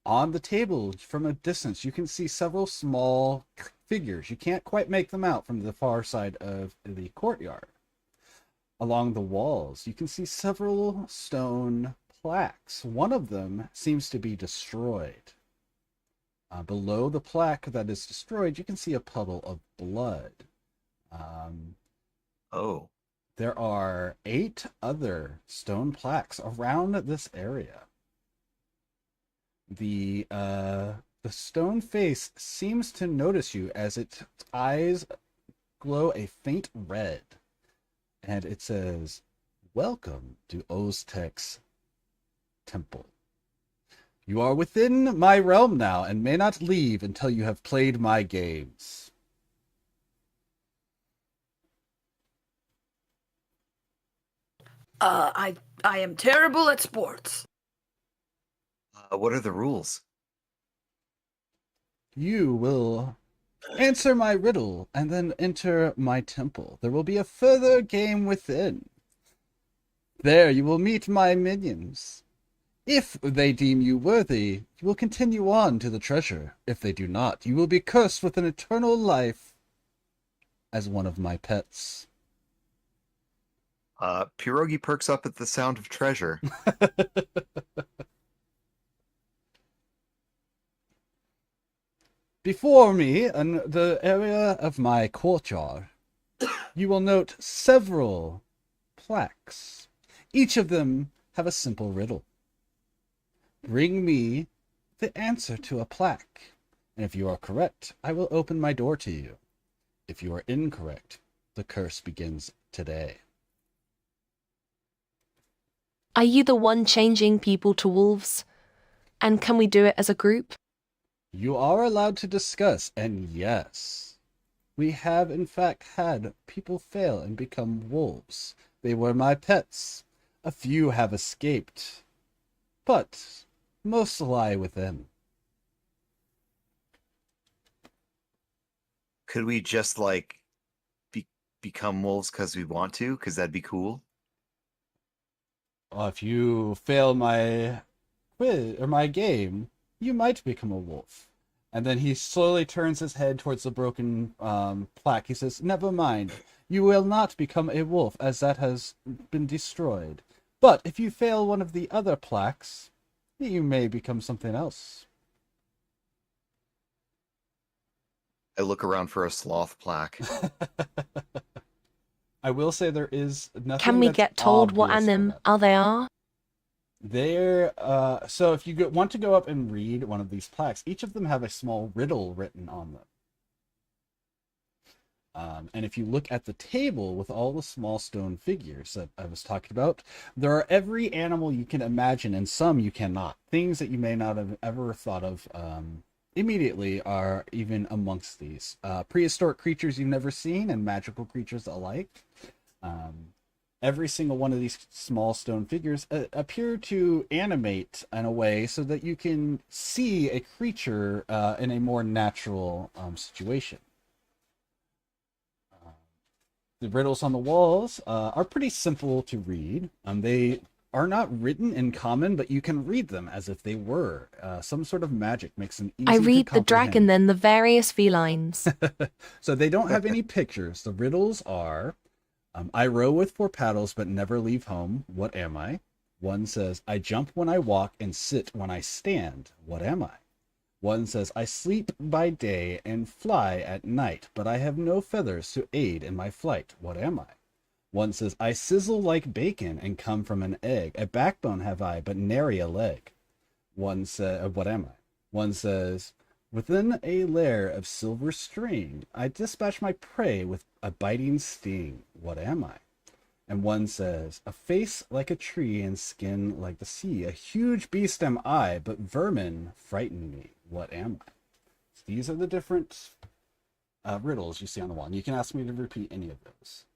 On the table, from a distance, you can see several small figures. You can't quite make them out from the far side of the courtyard. Along the walls, you can see several stone plaques. One of them seems to be destroyed. Below the plaque that is destroyed, you can see a puddle of blood. oh. There are 8 other stone plaques around this area. The stone face seems to notice you as its eyes glow a faint red, and it says, "Welcome to Oztek's temple. You are within my realm now and may not leave until you have played my games." I am terrible at sports. What are the rules? You will answer my riddle and then enter my temple. There will be a further game within. There you will meet my minions. If they deem you worthy, you will continue on to the treasure. If they do not, you will be cursed with an eternal life as one of my pets. Pierogi perks up at the sound of treasure. Before me, in the area of my courtyard, you will note several plaques. Each of them have a simple riddle. Bring me the answer to a plaque, and if you are correct, I will open my door to you. If you are incorrect, the curse begins today. Are you the one changing people to wolves? And can we do it as a group? You are allowed to discuss, and yes, we have in fact had people fail and become wolves. They were my pets. A few have escaped, but most lie within. Could we just like become wolves because we want to? Because that'd be cool. Well, if you fail my quiz or my game, you might become a wolf. And then he slowly turns his head towards the broken plaque. He says, "Never mind. You will not become a wolf, as that has been destroyed. But if you fail one of the other plaques, you may become something else." I look around for a sloth plaque. I will say there is nothing. Can we that's get told what obvious anim on they are? They're so if you want to go up and read one of these plaques, each of them have a small riddle written on them. And if you look at the table with all the small stone figures that I was talking about, there are every animal you can imagine, and some you cannot. Things that you may not have ever thought of immediately are even amongst these. Prehistoric creatures you've never seen and magical creatures alike. Every single one of these small stone figures appear to animate in a way so that you can see a creature in a more natural situation. The riddles on the walls are pretty simple to read. They are not written in common, but you can read them as if they were. Some sort of magic makes them easy I to read the dragon, comprehend. then the various felines. So they don't have any pictures. The riddles are, I row with 4 paddles but never leave home. What am I? One says, I jump when I walk and sit when I stand. What am I? One says, I sleep by day and fly at night, but I have no feathers to aid in my flight. What am I? One says, I sizzle like bacon and come from an egg. A backbone have I, but nary a leg. One says, what am I? One says, within a lair of silver string, I dispatch my prey with a biting sting. What am I? And one says, a face like a tree and skin like the sea. A huge beast am I, but vermin frighten me. What am I? So these are the different riddles you see on the wall. And you can ask me to repeat any of those.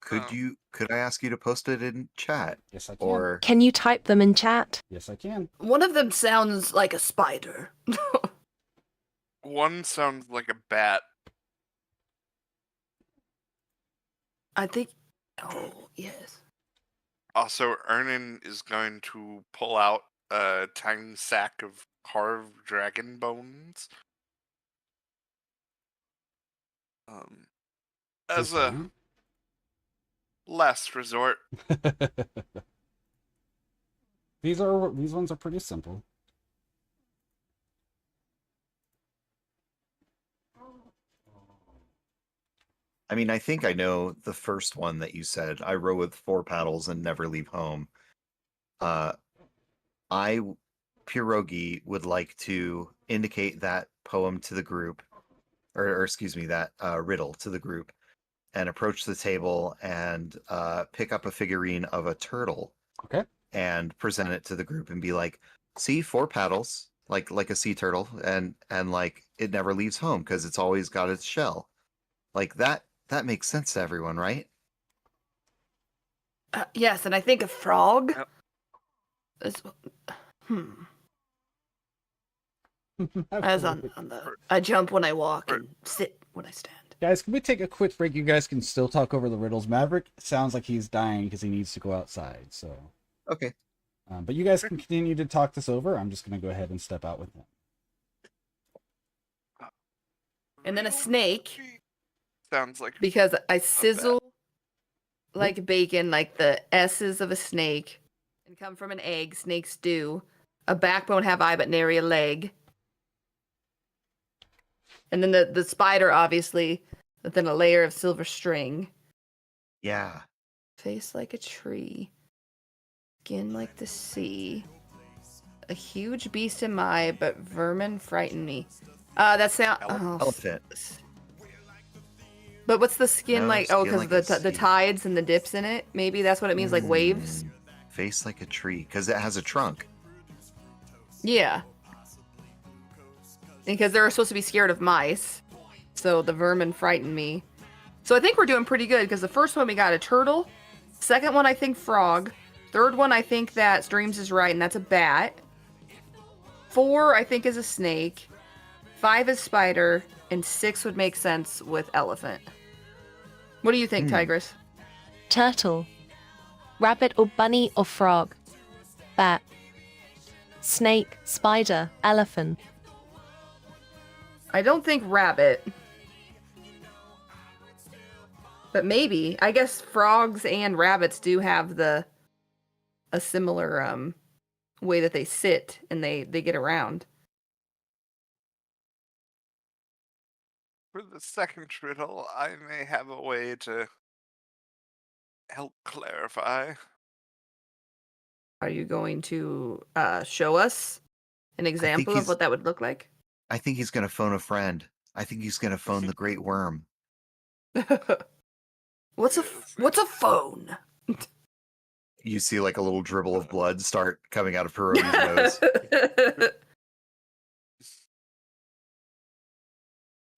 Could I ask you to post it in chat? Yes, I can. Or Can you type them in chat? Yes, I can. One of them sounds like a spider. One sounds like a bat. I think. Oh, yes. Also, Ernan is going to pull out a tiny sack of carved dragon bones. As a last resort. These ones are pretty simple. I mean, I think I know the first one that you said. I row with 4 paddles and never leave home. Pierogi, would like to indicate that poem to the group, or excuse me, that riddle to the group, and approach the table and pick up a figurine of a turtle. Okay. And present it to the group and be like, see, 4 paddles, like a sea turtle, and like it never leaves home because it's always got its shell. Like that makes sense to everyone, right? Yes, and I think a frog. Yep. As on the, I jump when I walk and sit when I stand. Guys, can we take a quick break? You guys can still talk over the riddles. Maverick sounds like he's dying because he needs to go outside. So Okay. But you guys can continue to talk this over. I'm just going to go ahead and step out with him. And then a snake. Sounds like Because I sizzle like bacon, like the S's of a snake, and come from an egg. Snakes do. A backbone have I, but nary a leg. And then the spider, obviously, within a layer of silver string. Yeah. Face like a tree. Skin like the sea. A huge beast am I, but vermin frighten me. That sound. Elephant. But what's the skin No, like? Oh, skin because like a the sea. tides and the dips in it. Maybe that's what it means, like waves. Face like a tree, because it has a trunk. Yeah. Because they're supposed to be scared of mice, so the vermin frighten me. So I think we're doing pretty good because the first one we got a turtle, second one I think frog, third one I think that Streams is right and that's a bat. 4 I think is a snake, 5 is spider, and 6 would make sense with elephant. What do you think, Tigress? Turtle. Rabbit or bunny or frog. Bat. Snake, spider, elephant. I don't think rabbit. But maybe. I guess frogs and rabbits do have a similar way that they sit and they get around. For the second riddle, I may have a way to help clarify. Are you going to show us an example of he's- what that would look like? I think he's going to phone a friend. I think he's going to phone the great worm. What's a phone? You see like a little dribble of blood start coming out of Pierogi's nose.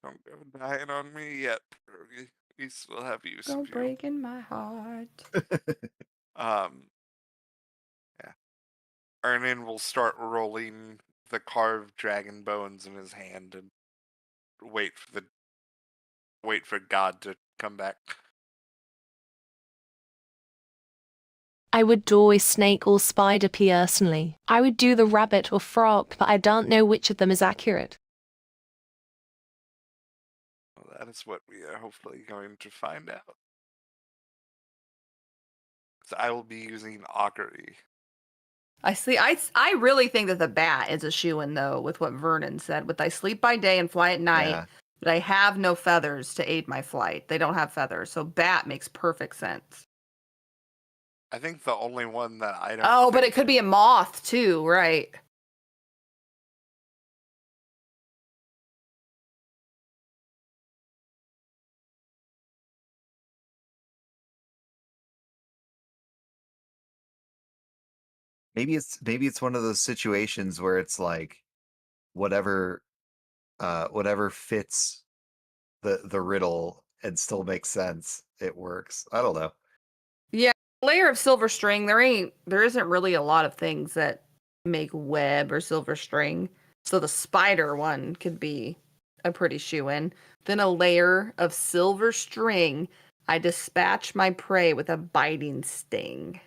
Don't go dying on me yet, Pierogi. We still have use Don't of you. break in my heart. Yeah. Ernan will start rolling the carved dragon bones in his hand and wait for God to come back. I would do a snake or spider personally. I would do the rabbit or frog, but I don't know which of them is accurate. Well, that is what we are hopefully going to find out. So I will be using augury. I really think that the bat is a shoo-in though, with what Vernon said. With I sleep by day and fly at night, Yeah. but I have no feathers to aid my flight. They don't have feathers, so bat makes perfect sense. I think the only one that I don't. Oh, but think- it could be a moth too, right? Maybe it's one of those situations where it's like whatever fits the riddle and still makes sense. It works. I don't know. Yeah, layer of silver string. There isn't really a lot of things that make web or silver string. So the spider one could be a pretty shoe-in. Then a layer of silver string. I dispatch my prey with a biting sting.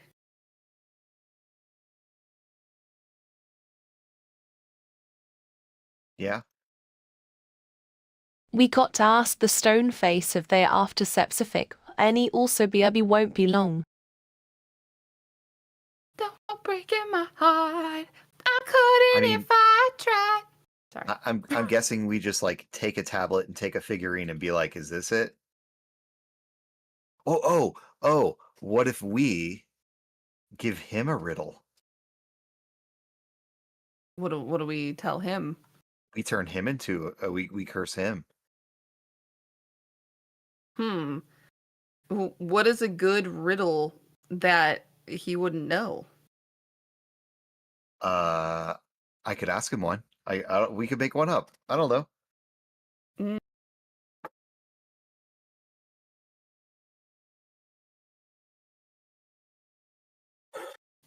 Yeah. We got to ask the stone face if they are after sepsific. Any also BRB won't be long. Don't break in my heart. I couldn't mean- if I tried. Sorry. I'm guessing we just like take a tablet and take a figurine and be like, is this it? Oh, what if we give him a riddle? What do we tell him? We turn him into we curse him. What is a good riddle that he wouldn't know? I could ask him one. We could make one up. I don't know.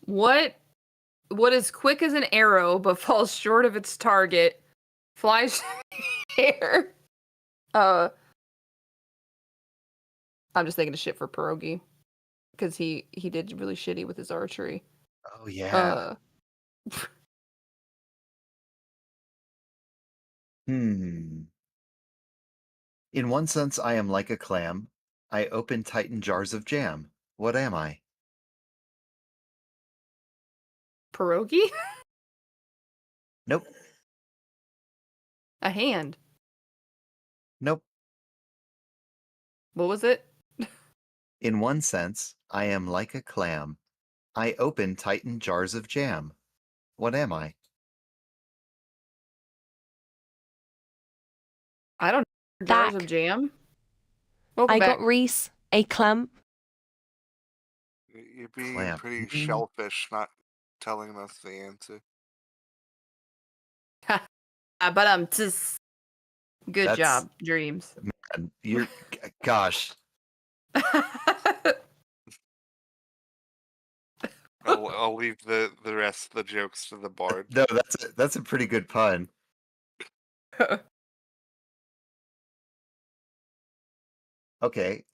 What is quick as an arrow but falls short of its target, flies here? I'm just thinking of shit for Pierogi because he did really shitty with his archery. Oh yeah. In one sense, I am like a clam. I open Titan jars of jam. What am I? Pierogi? Nope. A hand. Nope. What was it? In one sense, I am like a clam. I open Titan jars of jam. What am I? I don't know. Jars Back. of jam? Welcome I back. got Reese a clamp. You're being Clamp. pretty shellfish, not telling us the answer. But good That's- job, dreams. And you're, gosh, I'll leave the rest of the jokes to the bard. no, that's a pretty good pun. Okay.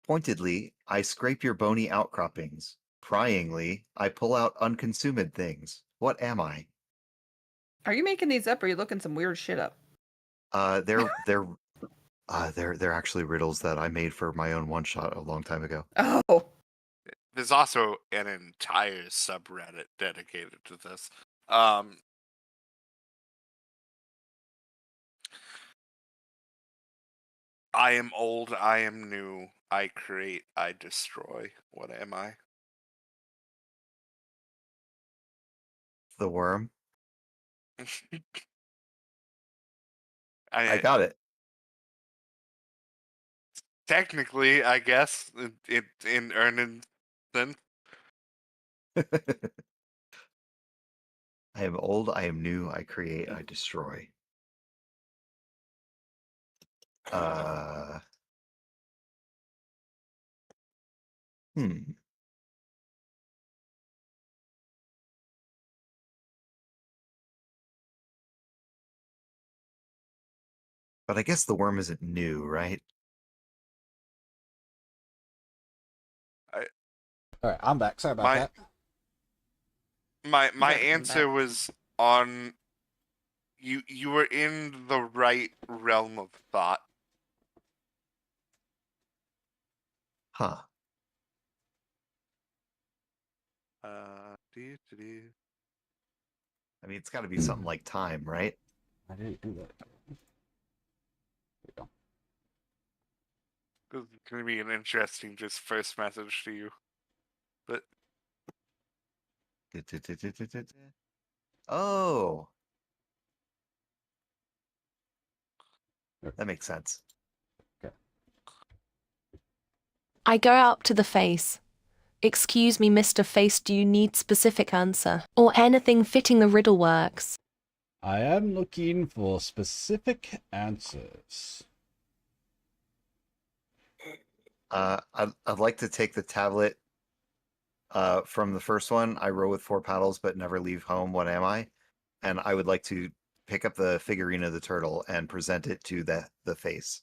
Pointedly, I scrape your bony outcroppings. Pryingly, I pull out unconsumed things. What am I? Are you making these up or are you looking some weird shit up? They're actually riddles that I made for my own one shot a long time ago. Oh. There's also an entire subreddit dedicated to this. I am old, I am new, I create, I destroy. What am I? The worm. I I got it. technically, I guess, in earned sense. I am old, I am new, I create, I destroy. Hmm. But I guess the worm isn't new, right? All right, I'm back. Sorry about My- that. My Welcome answer back. was on. You were in the right realm of thought. Huh. Doo-doo-doo. I mean, it's got to be something like time, right? I didn't do that. There we go. This is gonna be an interesting just first message to you. But Oh, that makes sense. I go up to the face. Excuse me, Mr. Face, do you need specific answer? Or anything fitting the riddle works? I am looking for specific answers. I'd like to take the tablet from the first one. I row with 4 paddles but never leave home. What am I? And I would like to pick up the figurine of the turtle and present it to the face.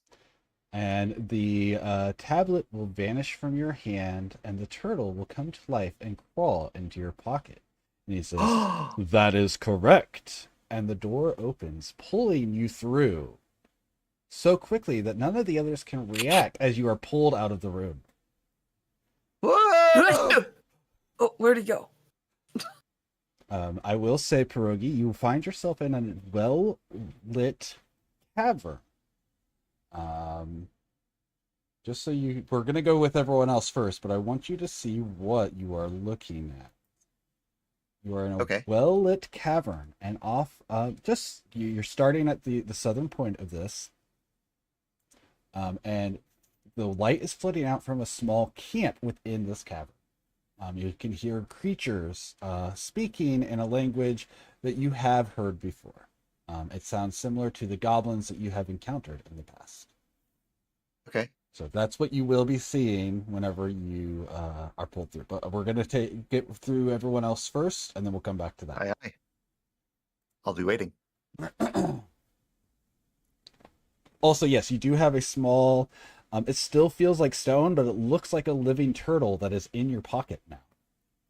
And the tablet will vanish from your hand, and the turtle will come to life and crawl into your pocket. And he says, "That is correct." And the door opens, pulling you through so quickly that none of the others can react as you are pulled out of the room. Whoa! Oh, where'd he go? I will say, Pierogi, you find yourself in a well-lit cavern. Just so we're going to go with everyone else first, but I want you to see what you are looking at. You are in a Okay. well-lit cavern, and off, you're starting at the southern point of this, and the light is flooding out from a small camp within this cavern. You can hear creatures speaking in a language that you have heard before. It sounds similar to the goblins that you have encountered in the past. Okay. So that's what you will be seeing whenever you are pulled through. But we're going to get through everyone else first, and then we'll come back to that. Aye, aye. I'll be waiting. Also, yes, you do have a small... it still feels like stone, but it looks like a living turtle that is in your pocket now.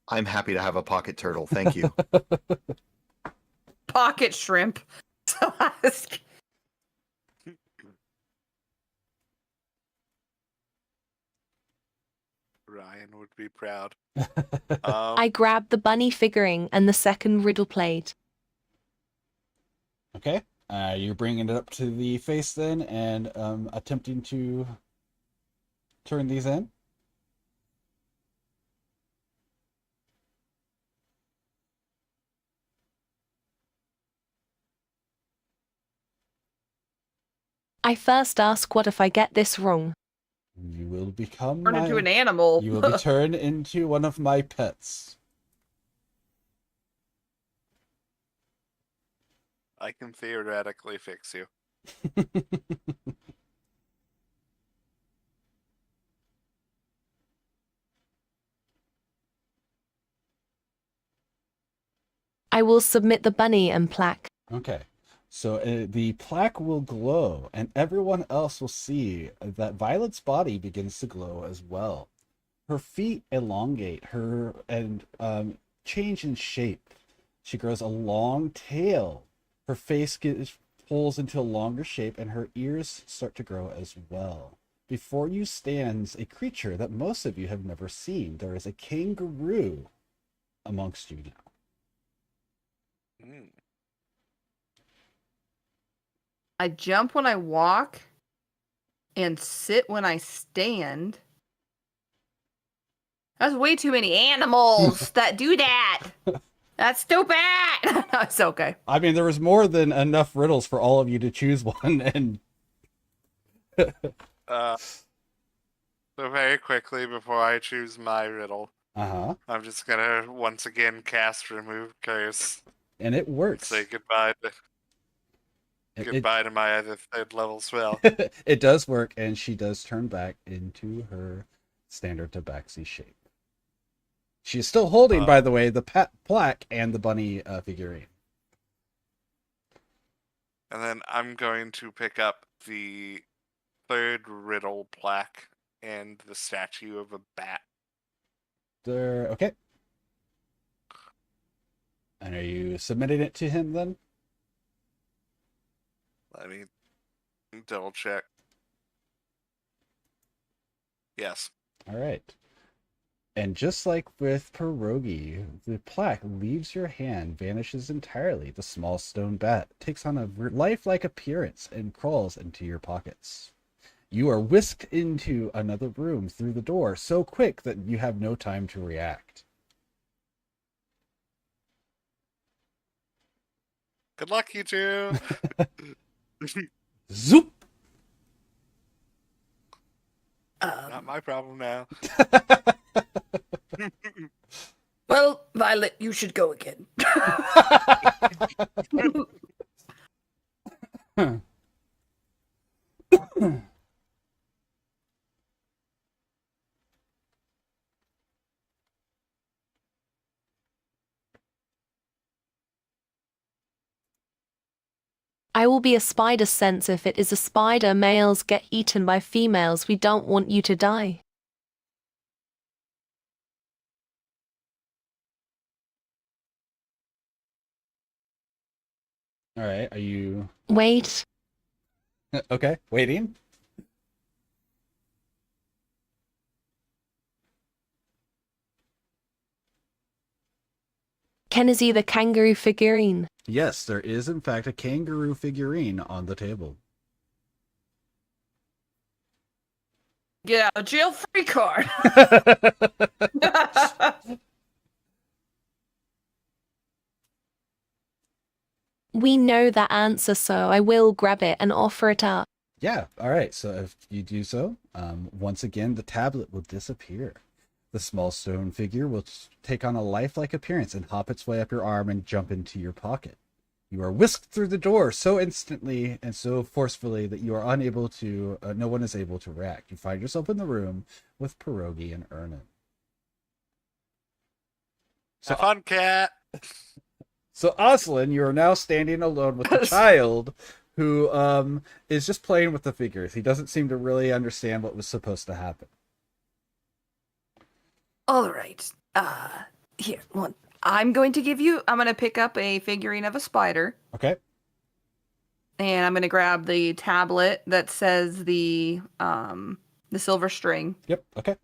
I'm happy to have a pocket turtle. Thank you. Pocket shrimp. Ryan would be proud. I grab the bunny figuring and the second riddle plate. Okay. You're bringing it up to the face then, and attempting to turn these in. I first ask, what if I get this wrong? You will become Turn into an animal. You will be turned into one of my pets. I can theoretically fix you. I will submit the bunny and plaque. Okay. So the plaque will glow, and everyone else will see that Violet's body begins to glow as well. Her feet elongate, and change in shape. She grows a long tail. Her face pulls into a longer shape, and her ears start to grow as well. Before you stands a creature that most of you have never seen. There is a kangaroo amongst you now. Mm. I jump when I walk and sit when I stand. That's way too many animals that do that. That's stupid. It's okay. I mean, there was more than enough riddles for all of you to choose one, and So very quickly before I choose my riddle, I'm just gonna once again cast Remove Curse. And it works. Say goodbye to my other 3rd level spell. It does work, and she does turn back into her standard tabaxi shape. She is still holding, by the way, the plaque and the bunny figurine. And then I'm going to pick up the 3rd riddle plaque and the statue of a bat. Okay. And are you submitting it to him then? Let me double check. Yes. All right. And just like with Pierogi, the plaque leaves your hand, vanishes entirely. The small stone bat takes on a lifelike appearance and crawls into your pockets. You are whisked into another room through the door so quick that you have no time to react. Good luck, you two. Zoop! Not my problem now. Well, Violet, you should go again. I will be a spider sense. If it is a spider, males get eaten by females. We don't want you to die. All right, are you... Wait. Okay, waiting. Ken is the kangaroo figurine. Yes, there is in fact a kangaroo figurine on the table. Get out of jail free card. We know that answer, so I will grab it and offer it up. Yeah, all right. So if you do so, once again, the tablet will disappear. The small stone figure will take on a lifelike appearance and hop its way up your arm and jump into your pocket. You are whisked through the door so instantly and so forcefully that you are unable to, no one is able to react. You find yourself in the room with Pierogi and Ernan. So fun, cat. So Oslin, you are now standing alone with the child who is just playing with the figures. He doesn't seem to really understand what was supposed to happen. All right. Here, one. I'm going to pick up a figurine of a spider. Okay. And I'm going to grab the tablet that says the silver string. Yep. Okay.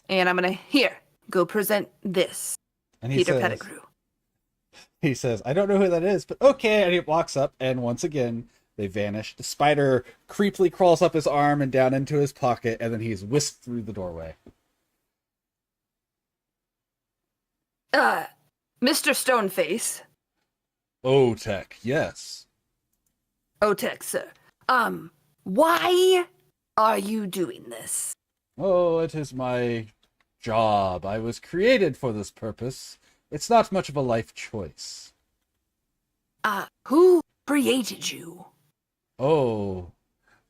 And I'm going to, go present this. And Peter Pettigrew. He says, I don't know who that is, but okay. And he walks up, and once again, they vanish. The spider creepily crawls up his arm and down into his pocket, and then he's whisked through the doorway. Mr. Stoneface. Otek, yes. Otek, sir. Why are you doing this? Oh, it is my job. I was created for this purpose. It's not much of a life choice. Who created you? Oh,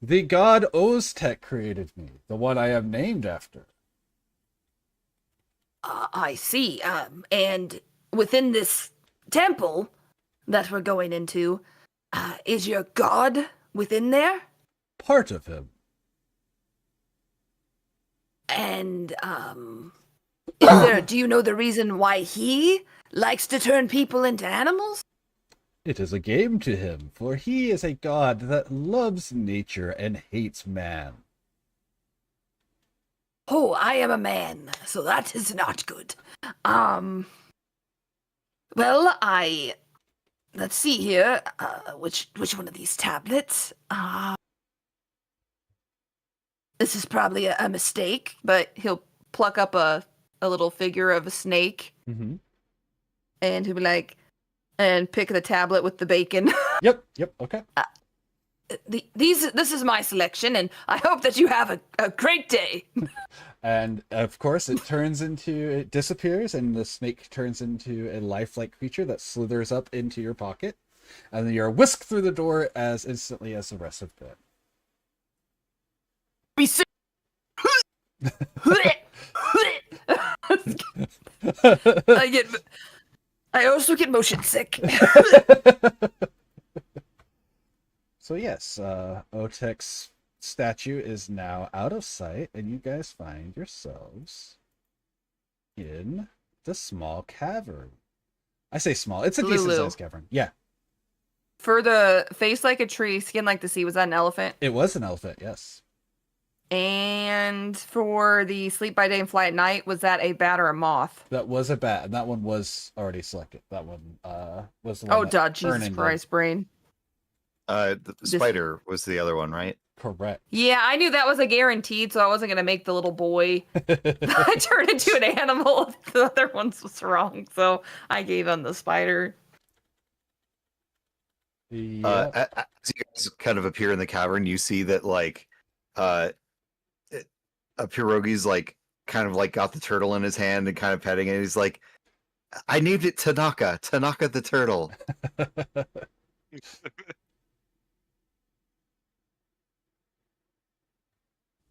the god Oztek created me, the one I am named after. I see. And within this temple that we're going into, is your god within there? Part of him. And, do you know the reason why he likes to turn people into animals? It is a game to him, for he is a god that loves nature and hates man. Oh, I am a man, so that is not good. Well, let's see here, which one of these tablets? This is probably a mistake, But he'll pluck up a little figure of a snake Mm-hmm. and he'll be like, and pick the tablet with the bacon. Yep, okay. This is my selection, and I hope that you have a great day. And of course, it disappears, and the snake turns into a lifelike creature that slithers up into your pocket, and then you're whisked through the door as instantly as the rest of them. Be sick. I also get motion sick. So yes, Otek's statue is now out of sight, and you guys find yourselves in the small cavern. I say small; it's a Lulu. decent-sized cavern. Yeah, For the face like a tree, skin like the sea, was that an elephant? it was an elephant. Yes, And for the sleep by day and fly at night, was that a bat or a moth? that was a bat, and that one was already selected. That one was the one. Oh, that duh, Ern Jesus ended. Christ, brain. The spider was the other one, right? Correct. Yeah, I knew that was a guaranteed, so I wasn't gonna make the little boy turn into an animal if the other ones was wrong. So I gave him the spider. Yeah. As you guys kind of appear in the cavern, you see that like a pierogi's like kind of like got the turtle in his hand and kind of petting it. He's like, I named it Tanaka the turtle.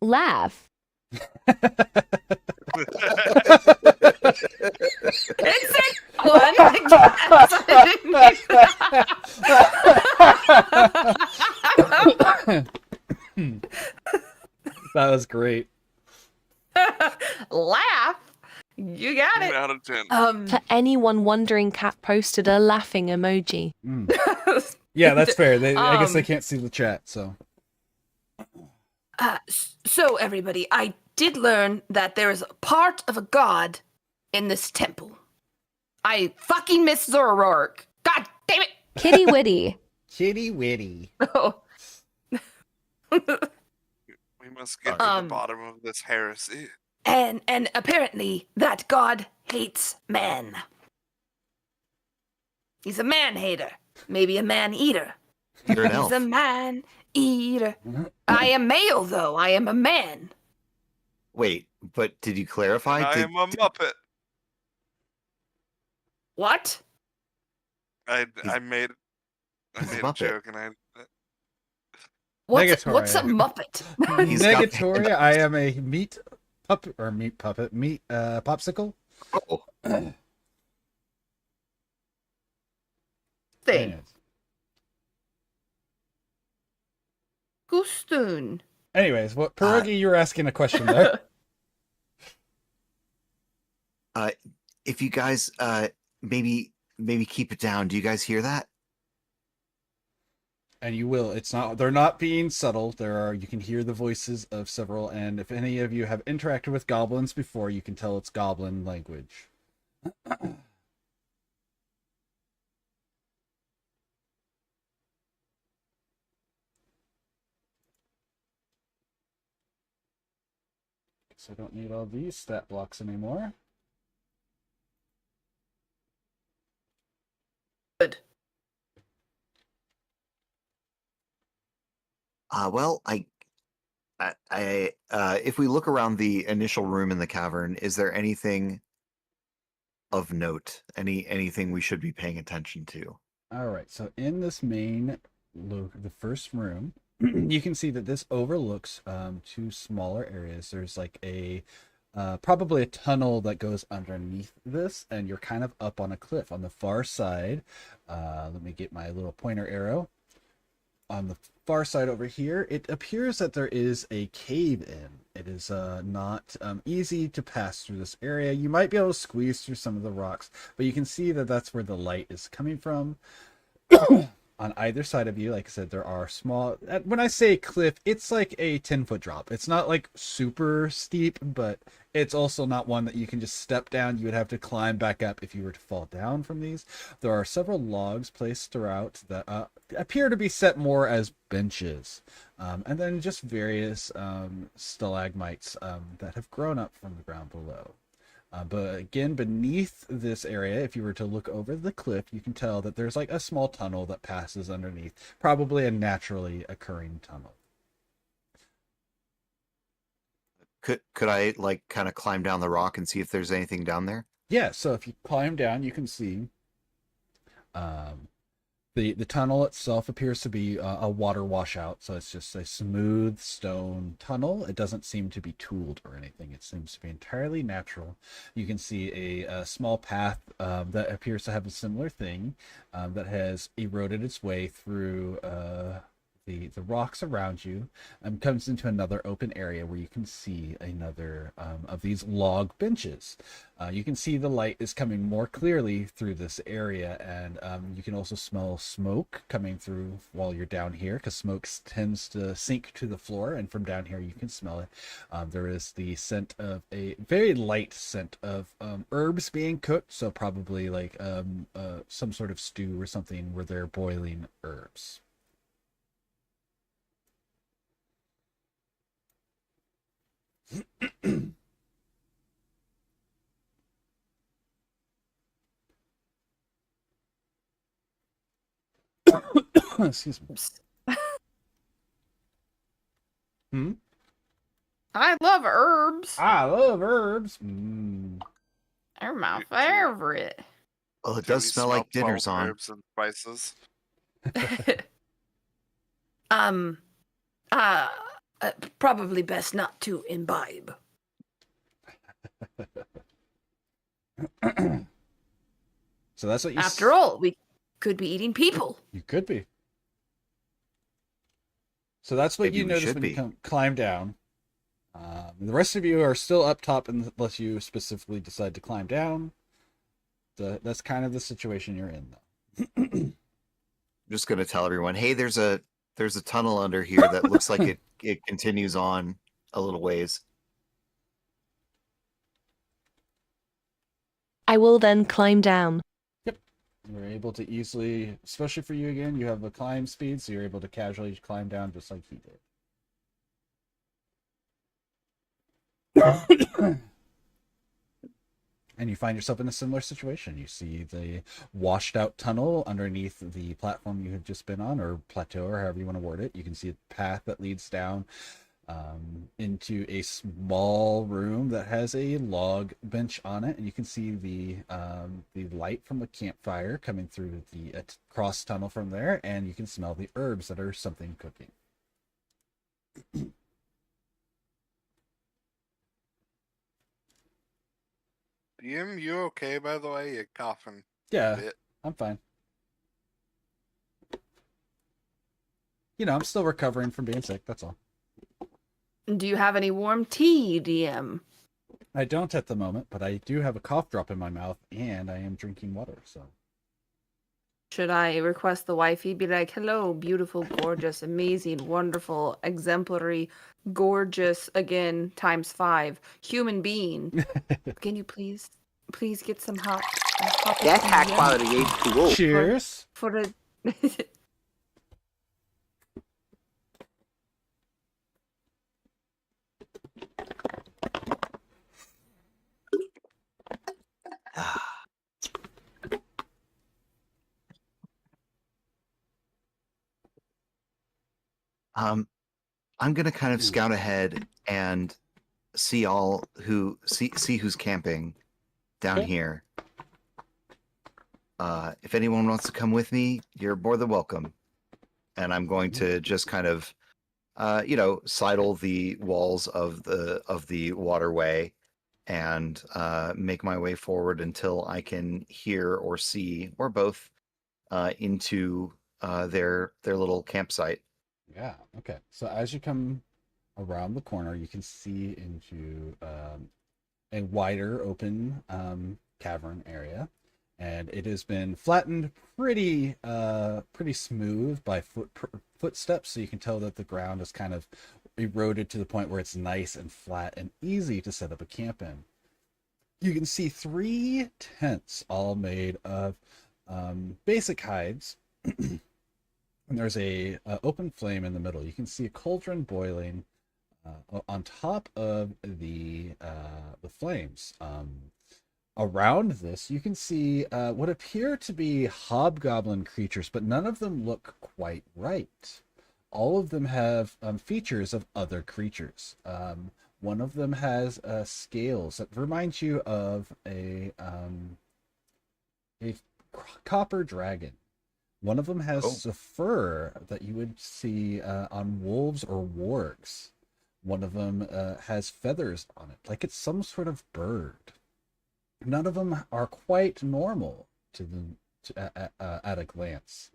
Laugh. It's a one. I guess. That was great. Laugh. You got 10 it. out of 10. For anyone wondering, Cat posted a laughing emoji. Yeah, that's fair. I guess they Um, can't see the chat, so. So everybody, I did learn that there is a part of a god in this temple. I fucking miss Zoroark. God damn it! Kitty Witty. Kitty witty. Oh. We must get to the Um, bottom of this heresy. And apparently that god hates man. He's a man hater, maybe a man eater. You're an He's elf. a man eater. I am male though. I am a man. Wait, but did you clarify? I am a Muppet. What? I He's- made a Muppet. joke and I What's a Negatoria. muppet? He's got- Negatoria, I am a meat popsicle. Oh, Thing. Anyways. Gustoon. Anyways, what Pierogi, you were asking a question there. if you guys maybe keep it down. Do you guys hear that? And you will. They're not being subtle. You can hear the voices of several, and if any of you have interacted with goblins before, you can tell it's goblin language. So I don't need all these stat blocks anymore. Good. Well, if we look around the initial room in the cavern, is there anything of note? Anything we should be paying attention to? All right, so in this main the first room, you can see that this overlooks two smaller areas. There's like a probably a tunnel that goes underneath this, and you're kind of up on a cliff on the far side. Let me get my little pointer arrow. On the far side over here, it appears that there is a cave in. It is not easy to pass through this area. You might be able to squeeze through some of the rocks, but you can see that that's where the light is coming from. On either side of you, like I said, there are small, when I say cliff, it's like a 10-foot drop. It's not like super steep, but it's also not one that you can just step down. You would have to climb back up if you were to fall down from these. There are several logs placed throughout that appear to be set more as benches, and then just various stalagmites that have grown up from the ground below. But again, beneath this area, if you were to look over the cliff, you can tell that there's like a small tunnel that passes underneath, probably a naturally occurring tunnel. Could I like kind of climb down the rock and see if there's anything down there? Yeah, so if you climb down, you can see the tunnel itself appears to be a water washout, so it's just a smooth stone tunnel. It doesn't seem to be tooled or anything. It seems to be entirely natural. You can see a small path that appears to have a similar thing that has eroded its way through the rocks around you, and comes into another open area where you can see another of these log benches. You can see the light is coming more clearly through this area, and you can also smell smoke coming through while you're down here, because smoke tends to sink to the floor, and from down here you can smell it. There is the scent of a very light scent of herbs being cooked, so probably like some sort of stew or something where they're boiling herbs. Excuse me. Hmm? I love herbs. I love herbs. They're my favorite. Well, it Can does you smell like 12 dinner's on. herbs and spices. Probably best not to imbibe. So that's what you. After all, we could be eating people. You could be. So that's what Maybe you we notice should when be. you climb down. The rest of you are still up top unless you specifically decide to climb down. That's kind of the situation you're in, though. I'm just gonna tell everyone, hey, there's a tunnel under here that looks like it continues on a little ways. I will then climb down. You're able to easily, especially for you again, you have a climb speed, so you're able to casually climb down just like he did. And you find yourself in a similar situation. You see the washed out tunnel underneath the platform you had just been on, or plateau, or however you want to word it. You can see a path that leads down into a small room that has a log bench on it, and you can see the light from the campfire coming through the cross tunnel from there, and you can smell the herbs that are something cooking. DM, you okay, by the way? You're coughing. Yeah, a bit. I'm fine. You know, I'm still recovering from being sick, that's all. Do you have any warm tea, DM? I don't at the moment, but I do have a cough drop in my mouth, and I am drinking water, so. Should I request the wifey be like, hello, beautiful, gorgeous, amazing, wonderful, exemplary, gorgeous, again, ×5, human being. Can you please get some hot That's high tea quality H2O. Cheers! for the... I'm gonna kind of scout ahead and see who's camping down Okay. here. If anyone wants to come with me, you're more than welcome. And I'm going to just kind of, sidle the walls of the waterway and make my way forward until I can hear or see or both into their little campsite. Yeah. Okay. So as you come around the corner, you can see into a wider open cavern area, and it has been flattened pretty smooth by footsteps, so you can tell that the ground is kind of eroded to the point where it's nice and flat and easy to set up a camp in. You can see 3 tents all made of basic hides. And there's a open flame in the middle. You can see a cauldron boiling on top of the flames. Around this, you can see what appear to be hobgoblin creatures, but none of them look quite right. All of them have features of other creatures. One of them has scales that reminds you of a copper dragon. One of them has a fur that you would see on wolves or wargs. One of them has feathers on it, like it's some sort of bird. None of them are quite normal at a glance.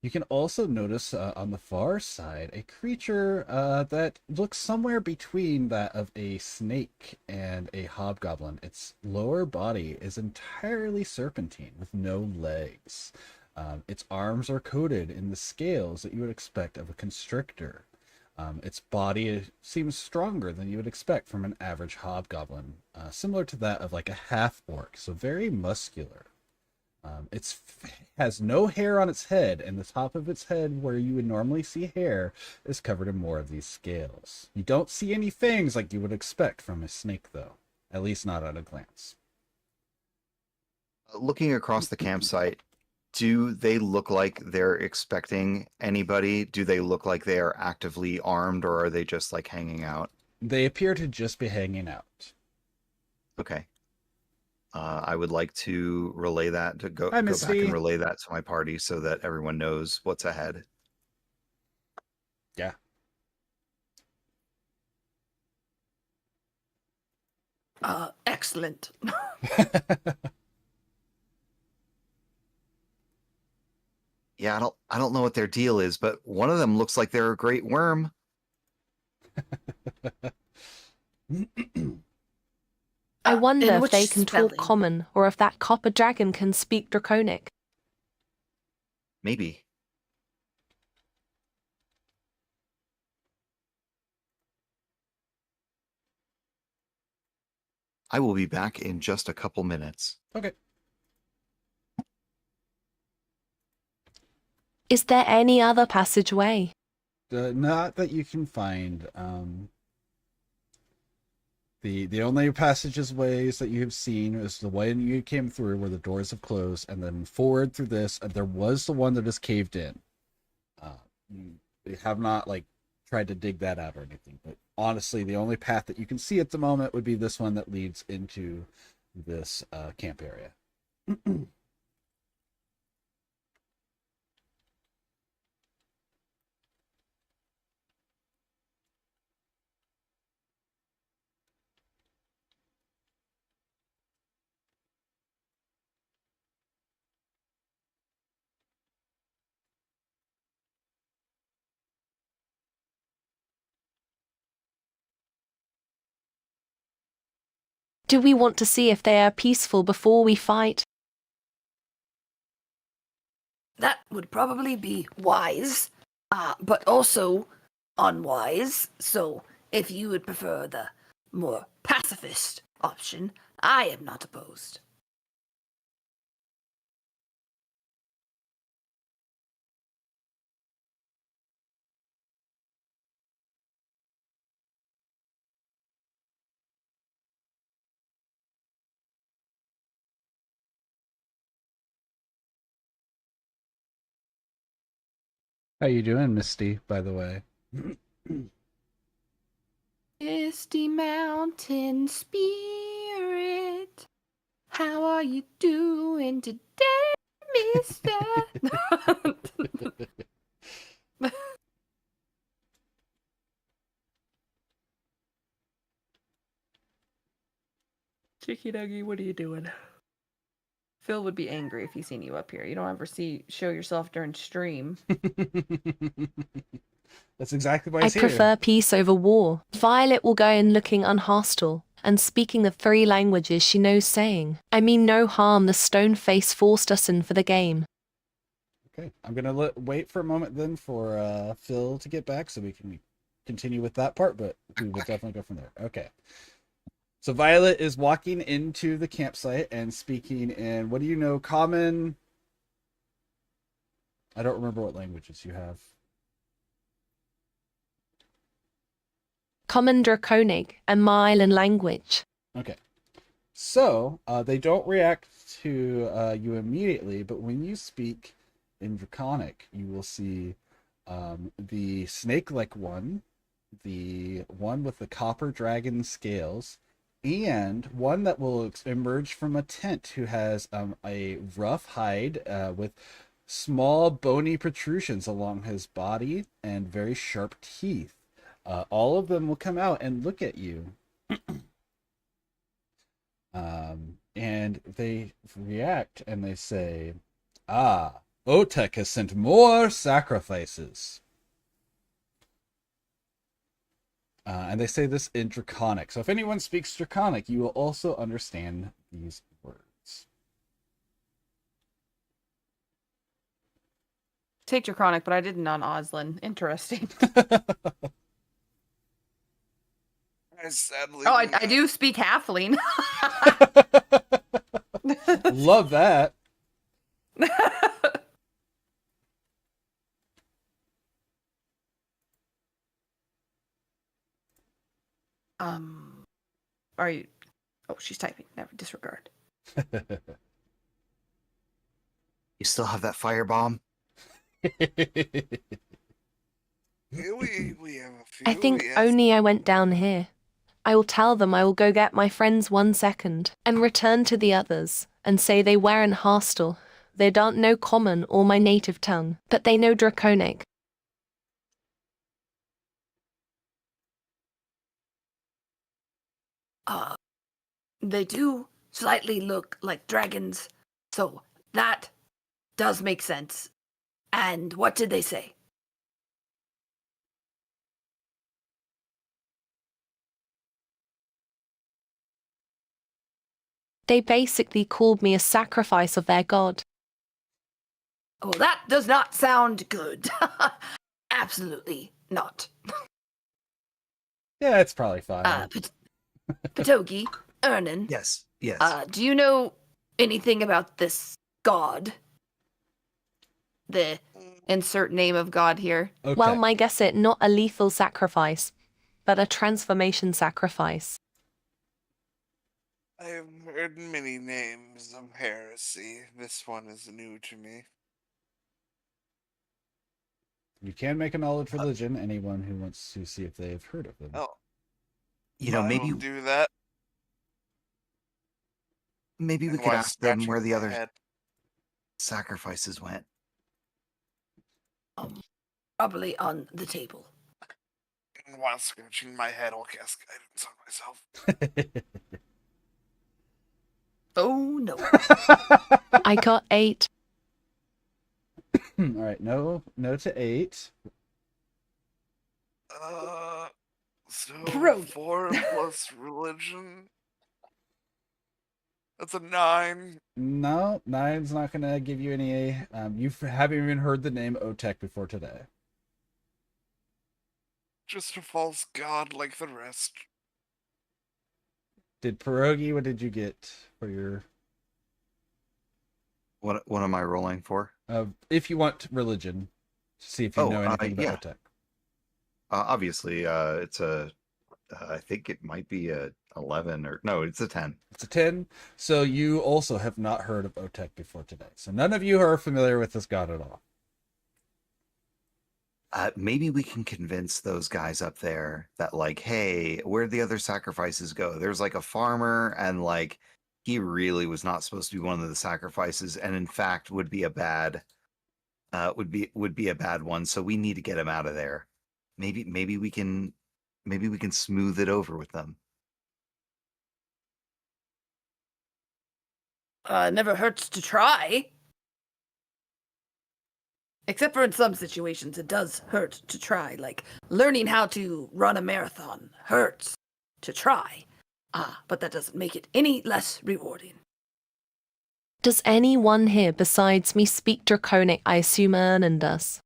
You can also notice on the far side a creature that looks somewhere between that of a snake and a hobgoblin. Its lower body is entirely serpentine with no legs. Its arms are coated in the scales that you would expect of a constrictor. Its body seems stronger than you would expect from an average hobgoblin, similar to that of like a half-orc, so very muscular. It has no hair on its head, and the top of its head, where you would normally see hair, is covered in more of these scales. You don't see any fangs like you would expect from a snake, though, at least not at a glance. Looking across the campsite, do they look like they're expecting anybody? Do they look like they are actively armed, or are they just like hanging out? They appear to just be hanging out. Okay. I would like to relay that to go Hi, back Misty. and relay that to my party so that everyone knows what's ahead. Yeah. Excellent. Yeah, I don't know what their deal is, but one of them looks like they're a great worm. I wonder in if which they can talk spelling? common or if that copper dragon can speak draconic. Maybe. I will be back in just a couple minutes. Okay. Is there any other passageway? Not that you can find. The only passageways that you have seen is the one you came through where the doors have closed, and then forward through this, and there was the one that is caved in. They have not like tried to dig that out or anything, but honestly, the only path that you can see at the moment would be this one that leads into this camp area. Do we want to see if they are peaceful before we fight? That would probably be wise, but also unwise. So, if you would prefer the more pacifist option, I am not opposed. How you doing, Misty, by the way? Misty Mountain Spirit, how are you doing today, mister? Chicky Dougie, what are you doing? Phil would be angry if he's seen you up here. You don't ever show yourself during stream. That's exactly why I he's here. prefer peace over war. Violet will go in looking unhostile and speaking the 3 languages she knows, saying, I mean no harm, the stone face forced us in for the game. Okay, I'm gonna wait for a moment then for Phil to get back so we can continue with that part, but we will definitely go from there. Okay. So Violet is walking into the campsite and speaking in, what do you know, common... I don't remember what languages you have. Common Draconic and Mylan language. Okay. So, they don't react to you immediately, but when you speak in Draconic, you will see the snake-like one, the one with the copper dragon scales, and one that will emerge from a tent who has a rough hide with small bony protrusions along his body and very sharp teeth. All of them will come out and look at you. And they react and they say, ah, Otek has sent more sacrifices. And they say this in Draconic. So if anyone speaks Draconic, you will also understand these words. Take Draconic, but I didn't on Oslin. Interesting. Sadly, I do speak Halfling. Love that. Are you? Oh, she's typing. Never disregard. You still have that firebomb? we have a few. I think yes. only I went down here. I will tell them I will go get my friends 1 second and return to the others and say they weren't hostile. They don't know common or my native tongue, but they know Draconic. They do slightly look like dragons, so that does make sense. And what did they say? They basically called me a sacrifice of their god. Well, that does not sound good. Absolutely not. Yeah, it's probably fine. Patogi, Ernan, Yes. do you know anything about this god? The Insert name of God here. Okay. Well, my guess it not a lethal sacrifice, but a transformation sacrifice. I have heard many names of heresy. This one is new to me. You can make a knowledge religion, anyone who wants to see if they've heard of them. Oh, You know, I maybe will do that. maybe we And could while ask them where scratching the my other head, sacrifices went. Probably on the table. and while scratching my head, I'll cast guidance on myself. Oh no. I got 8. All right, no to 8. So Brilliant. 4 plus religion. That's a 9. No, 9's not gonna give you any. You haven't even heard the name Otek before today. Just a false god like the rest. Did Pierogi? What did you get for your? What am I rolling for? If you want religion, to see if you know anything about Otek. Obviously, it's a. I think it might be a 11 or no, it's a 10. It's a 10. So you also have not heard of Otek before today. So none of you are familiar with this god at all. maybe we can convince those guys up there that, like, hey, where'd the other sacrifices go? There's like a farmer, and like he really was not supposed to be one of the sacrifices, and in fact would be a bad would be a bad one. So we need to get him out of there. Maybe we can smooth it over with them. Never hurts to try. Except for in some situations, it does hurt to try. Like learning how to run a marathon hurts to try. But that doesn't make it any less rewarding. Does anyone here besides me speak Draconic? I assume Ernan does.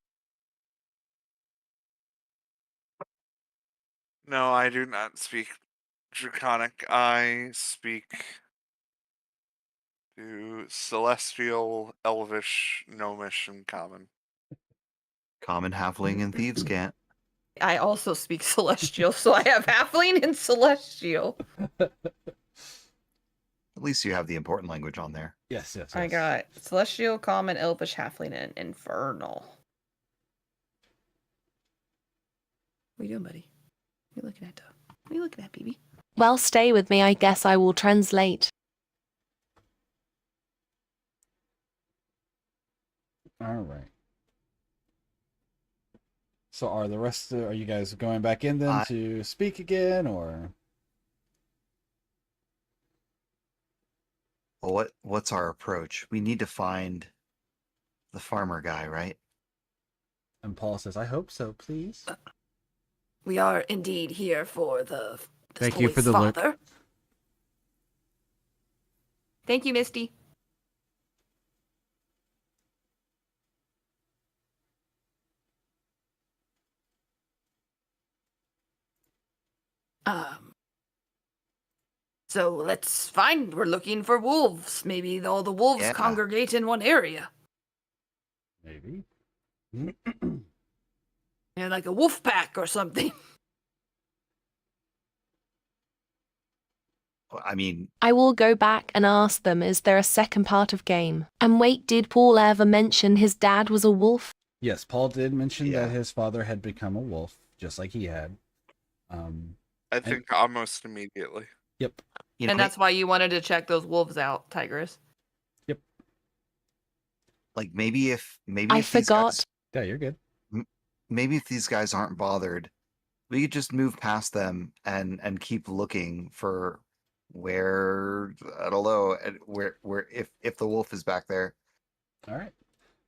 No, I do not speak Draconic. I speak to Celestial, Elvish, Gnomish, and Common. Common, halfling, and thieves can't. I also speak Celestial, so I have Halfling and Celestial. At least you have the important language on there. Yes. I got Celestial, Common, Elvish, Halfling, and Infernal. What are you doing, buddy? What are you looking at, Doug? What are you looking at, baby? Well, stay with me. I guess I will translate. All right. So are you guys going back in then to speak again, or? Well, what's our approach? We need to find the farmer guy, right? And Paul says, "I hope so, please." We are indeed here for this Thank you boy's for the look. father. Thank you, Misty. So let's find. We're looking for wolves. Maybe all the wolves Yeah. congregate in one area. Maybe. Yeah, like a wolf pack or something. I mean, I will go back and ask them, is there a second part of game? And wait, did Paul ever mention his dad was a wolf? Yes, Paul did mention Yeah. that his father had become a wolf, just like he had. I think almost immediately. Yep. you know, And that's why you wanted to check those wolves out, Tigress. like maybe I if these forgot. guys, Yeah, you're good. maybe if these guys aren't bothered, we could just move past them and keep looking for where, I don't know, where if the wolf is back there. All right.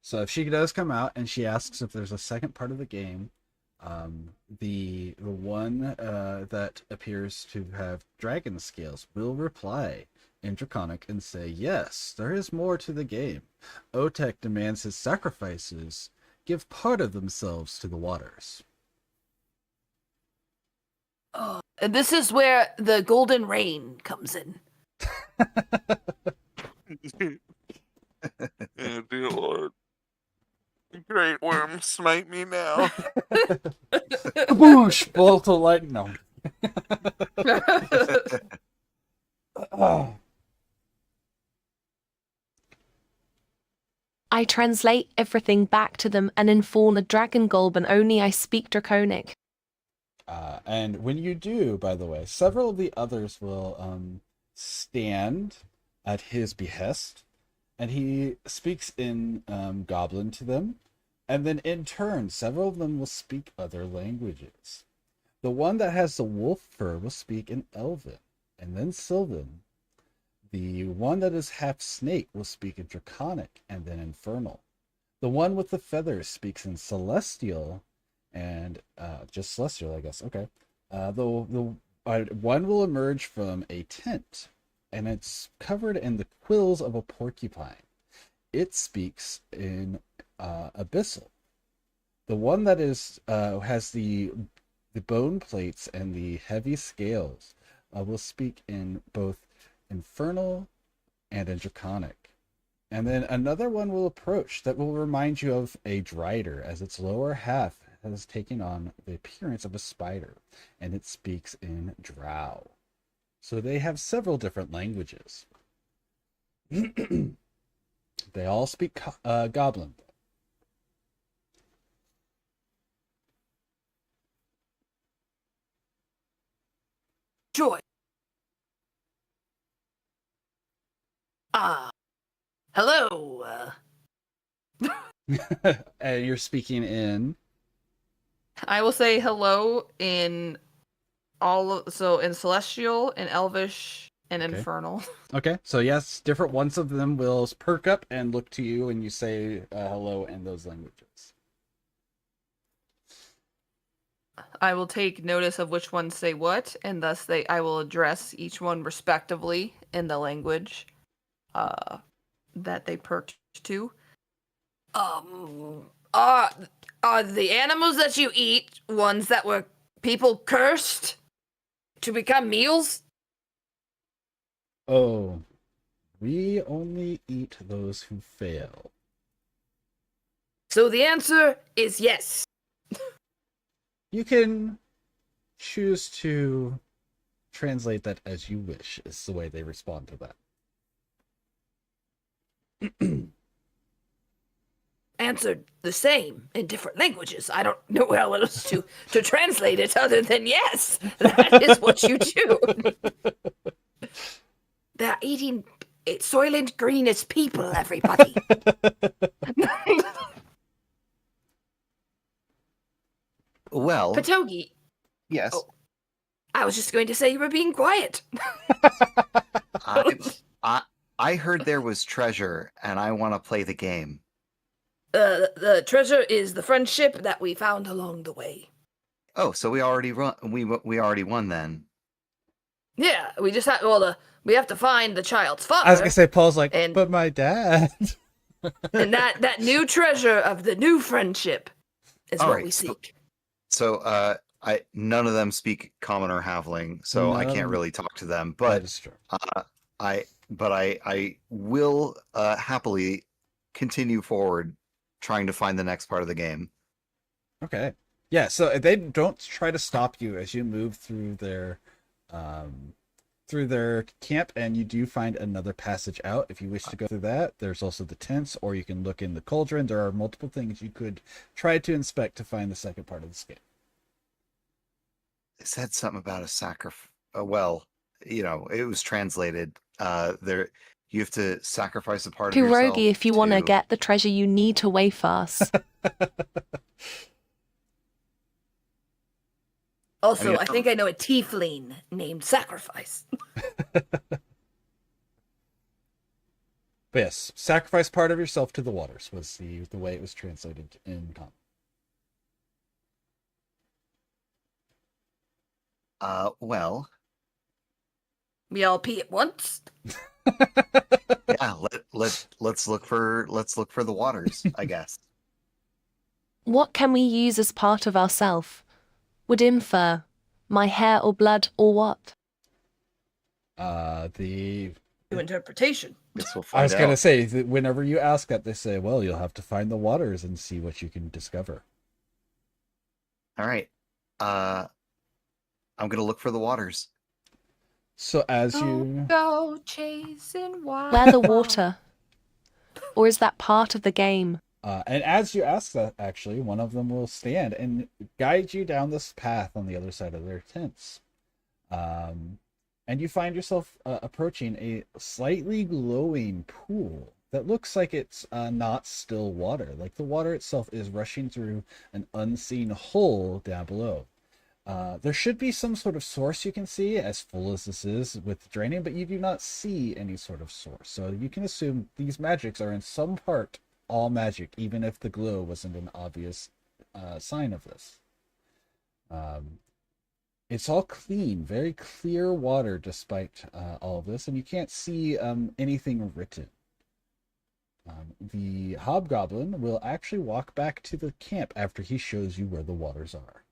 So if she does come out and she asks if there's a second part of the game, the one that appears to have dragon scales will reply in Draconic and say, "Yes, there is more to the game. Otek demands his sacrifices give part of themselves to the waters." Oh, and this is where the golden rain comes in. Oh, dear Lord. Great worm, smite me now. Kaboosh! Bolt of light. No. Oh. I translate everything back to them and inform the Dragon Golban only I speak Draconic. And when you do, by the way, several of the others will stand at his behest, and he speaks in Goblin to them, and then in turn, several of them will speak other languages. The one that has the wolf fur will speak in Elven, and then Sylvan. The one that is half snake will speak in Draconic, and then Infernal. The one with the feathers speaks in Celestial, and just Celestial, I guess. Okay. The one will emerge from a tent, and it's covered in the quills of a porcupine. It speaks in Abyssal. The one that is has the bone plates and the heavy scales will speak in both Infernal and in Draconic. And then another one will approach that will remind you of a Drider, as its lower half has taken on the appearance of a spider, and it speaks in Drow. So they have several different languages. They all speak Goblin. Hello. And you're speaking in. I will say hello in in Celestial, in Elvish, and Okay. Infernal. Okay, so yes, different ones of them will perk up and look to you, and you say hello in those languages. I will take notice of which ones say what, and thus I will address each one respectively in the language that they perked to. Are the animals that you eat ones that were people cursed to become meals? Oh, we only eat those who fail. So the answer is yes. You can choose to translate that as you wish, is the way they respond to that. Answered the same in different languages. I don't know how else to translate it other than yes. That is what you do. They're eating Soylent Green as people, everybody. Well, Patogi, yes. Oh. I was just going to say you were being quiet. I heard there was treasure, and I want to play the game. The treasure is the friendship that we found along the way. Oh, so we already won then. Yeah, we just have we have to find the child's father. I was gonna say, Paul's like, and, but my dad. And that new treasure of the new friendship is All what right, we seek. So none of them speak Common or Halfling, so I can't really talk to them. But That is true. I will happily continue forward, trying to find the next part of the game. Okay. Yeah, so they don't try to stop you as you move through their camp, and you do find another passage out if you wish to go through that. There's also the tents, or you can look in the cauldron. There are multiple things you could try to inspect to find the second part of the game. It said something about a sacrifice. Well, it was translated. There, you have to sacrifice a part of yourself. Pierogi, if you want to get the treasure, you need to weigh fast. Also, I think I know a tiefling named Sacrifice. But yes, sacrifice part of yourself to the waters was the way it was translated in common. Well, We all pee at once. yeah. Let's look for the waters, I guess. What can we use as part of ourself? Would infer my hair or blood or what? The To interpretation. Guess we'll I find was out. gonna say that whenever you ask that, they say, "Well, you'll have to find the waters and see what you can discover." All right. I'm gonna look for the waters. So as you Go chasing wild. Where the water? Or is that part of the game? and as you ask that, actually, one of them will stand and guide you down this path on the other side of their tents. And you find yourself approaching a slightly glowing pool that looks like it's not still water. Like the water itself is rushing through an unseen hole down below. There should be some sort of source you can see, as full as this is with draining, but you do not see any sort of source. So you can assume these magics are in some part all magic, even if the glow wasn't an obvious sign of this. It's all clean, very clear water despite all of this, and you can't see anything written. The hobgoblin will actually walk back to the camp after he shows you where the waters are.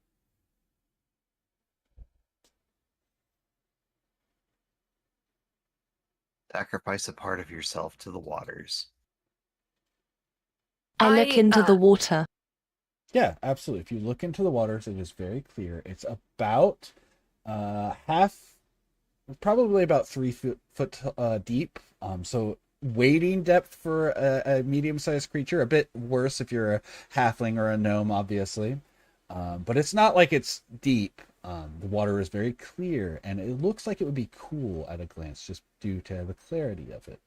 Sacrifice a part of yourself to the waters. I look into the water. Yeah, absolutely. If you look into the waters, it is very clear. It's about probably about 3 foot deep. So wading depth for a medium-sized creature. A bit worse if you're a halfling or a gnome, obviously. But it's not like it's deep. The water is very clear, and it looks like it would be cool at a glance, just due to the clarity of it.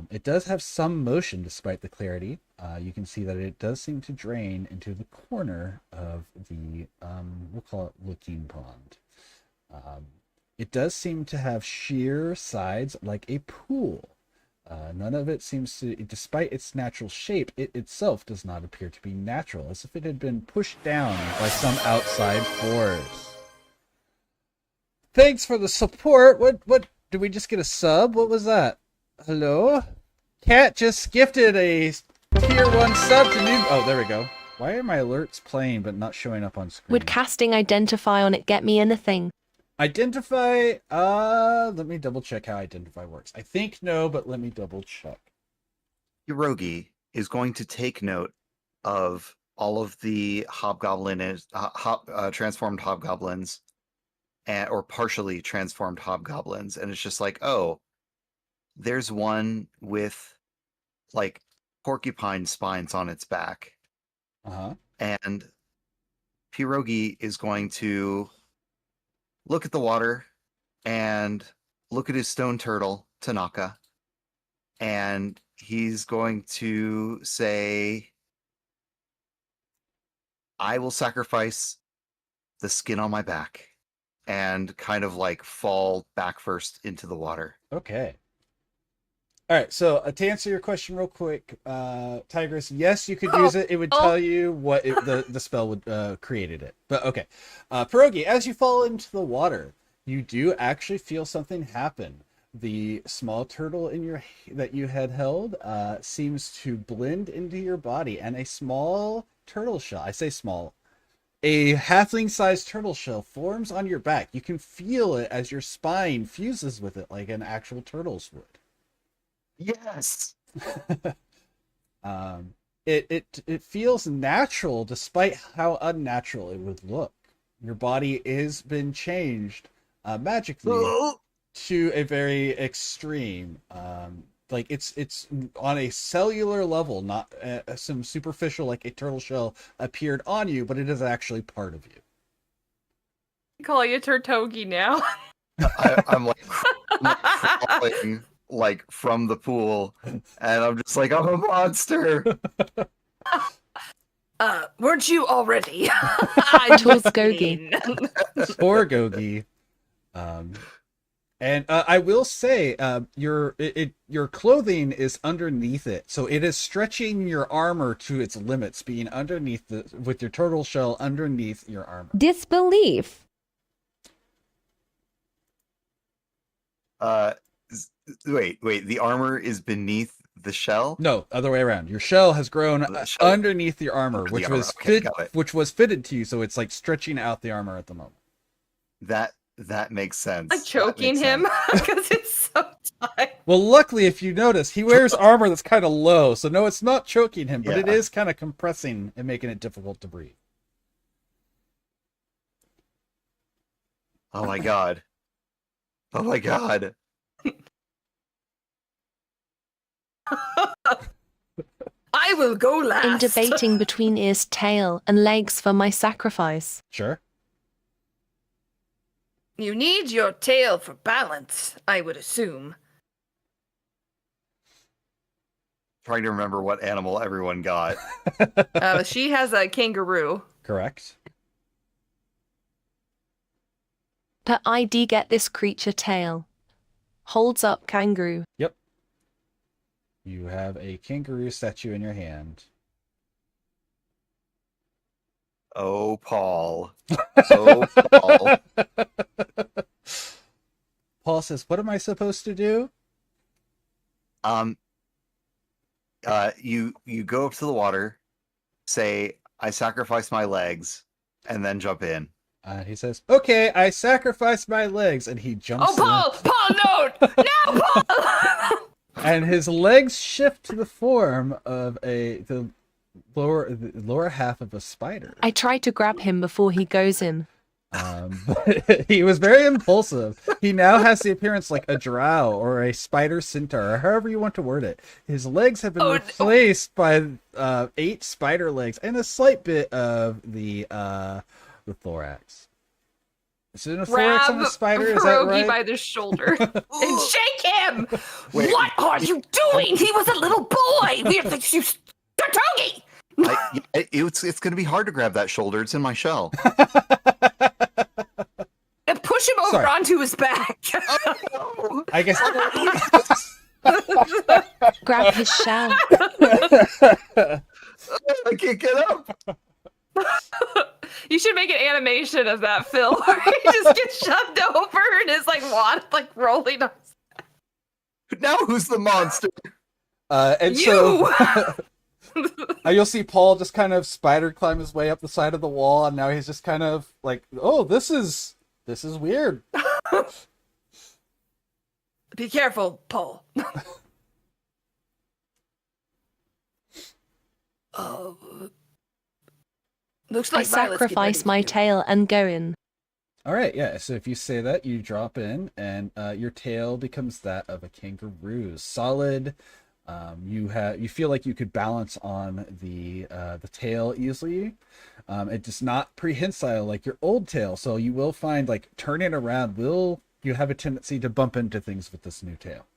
It does have some motion despite the clarity. You can see that it does seem to drain into the corner of the, we'll call it looking pond. It does seem to have sheer sides like a pool. None of it seems to, despite its natural shape, it itself does not appear to be natural, as if it had been pushed down by some outside force. Thanks for the support. What, did we just get a sub? What was that? Hello? Cat just gifted a tier 1 sub to new... Oh, there we go. Why are my alerts playing but not showing up on screen? Would casting identify on it get me anything? Identify, let me double check how identify works. I think no, but let me double check. Hirogi is going to take note of all of the transformed hobgoblins, or partially transformed hobgoblins, and it's just like, oh, there's one with like porcupine spines on its back. And Pierogi is going to look at the water and look at his stone turtle, Tanaka, and he's going to say, I will sacrifice the skin on my back, and kind of like fall back first into the water. Okay. All right, so to answer your question real quick, Tigress, yes, you could use it. It would tell you what the spell would created it. But okay, Pierogi, as you fall into the water, you do actually feel something happen. The small turtle that you had held seems to blend into your body, and a small turtle shell, I say small, a halfling-sized turtle shell forms on your back. You can feel it as your spine fuses with it like an actual turtle's would. Yes. It feels natural despite how unnatural it would look. Your body has been changed magically to a very extreme. Like it's on a cellular level, not some superficial like a turtle shell appeared on you, but it is actually part of you. Call you Turtogi now. I'm like crawling like from the pool, and I'm just like, I'm a monster. Weren't you already? I chose Gogi. Or Gogi. And I will say, your clothing is underneath it, so it is stretching your armor to its limits, being underneath with your turtle shell underneath your armor. Disbelief. Wait, the armor is beneath the shell? No, other way around. Your shell has grown underneath your armor, Under which the armor. was Okay, got it. which was fitted to you, so it's like stretching out the armor at the moment. That makes sense. Like choking That him makes because it's so tight. Well, luckily, if you notice, he wears armor that's kind of low, so no, it's not choking him, but it Yeah. is kind of compressing and making it difficult to breathe. Oh my god. Oh my god. I will go last. In debating between ears, tail, and legs for my sacrifice. Sure. You need your tail for balance, I would assume. Trying to remember what animal everyone got. She has a kangaroo. Correct. But I do get this creature tail. Holds up kangaroo. Yep. You have a kangaroo statue in your hand. Oh, Paul. Oh, Paul. Paul says, "What am I supposed to do?" You go up to the water, say, I sacrifice my legs, and then jump in. He says, "Okay, I sacrifice my legs," and he jumps in. Paul, no! No, Paul! And his legs shift to the form of the lower half of a spider. I try to grab him before he goes in. But he was very impulsive. He now has the appearance like a drow or a spider centaur, or however you want to word it. His legs have been replaced by 8 spider legs and a slight bit of the thorax. Is it a thorax on grab a spider? Is that Pierogi right? by the shoulder and shake him. Wait. What are you doing? He was a little boy. Togi! It's going to be hard to grab that shoulder. It's in my shell. And push him over Sorry. onto his back. I guess. Grab his shell. I can't get up. You should make an animation of that, Phil, where he just gets shoved over and is like rolling on. Now who's the monster? And so you'll see Paul just kind of spider climb his way up the side of the wall, and now he's just kind of like, "Oh, this is weird." Be careful, Paul. Looks I like Violet's getting ready sacrifice to my do it. tail and go in. All right, yeah. So if you say that, you drop in, and your tail becomes that of a kangaroo, solid. You feel like you could balance on the tail easily. It does not prehensile like your old tail, so you will find like turning around you have a tendency to bump into things with this new tail.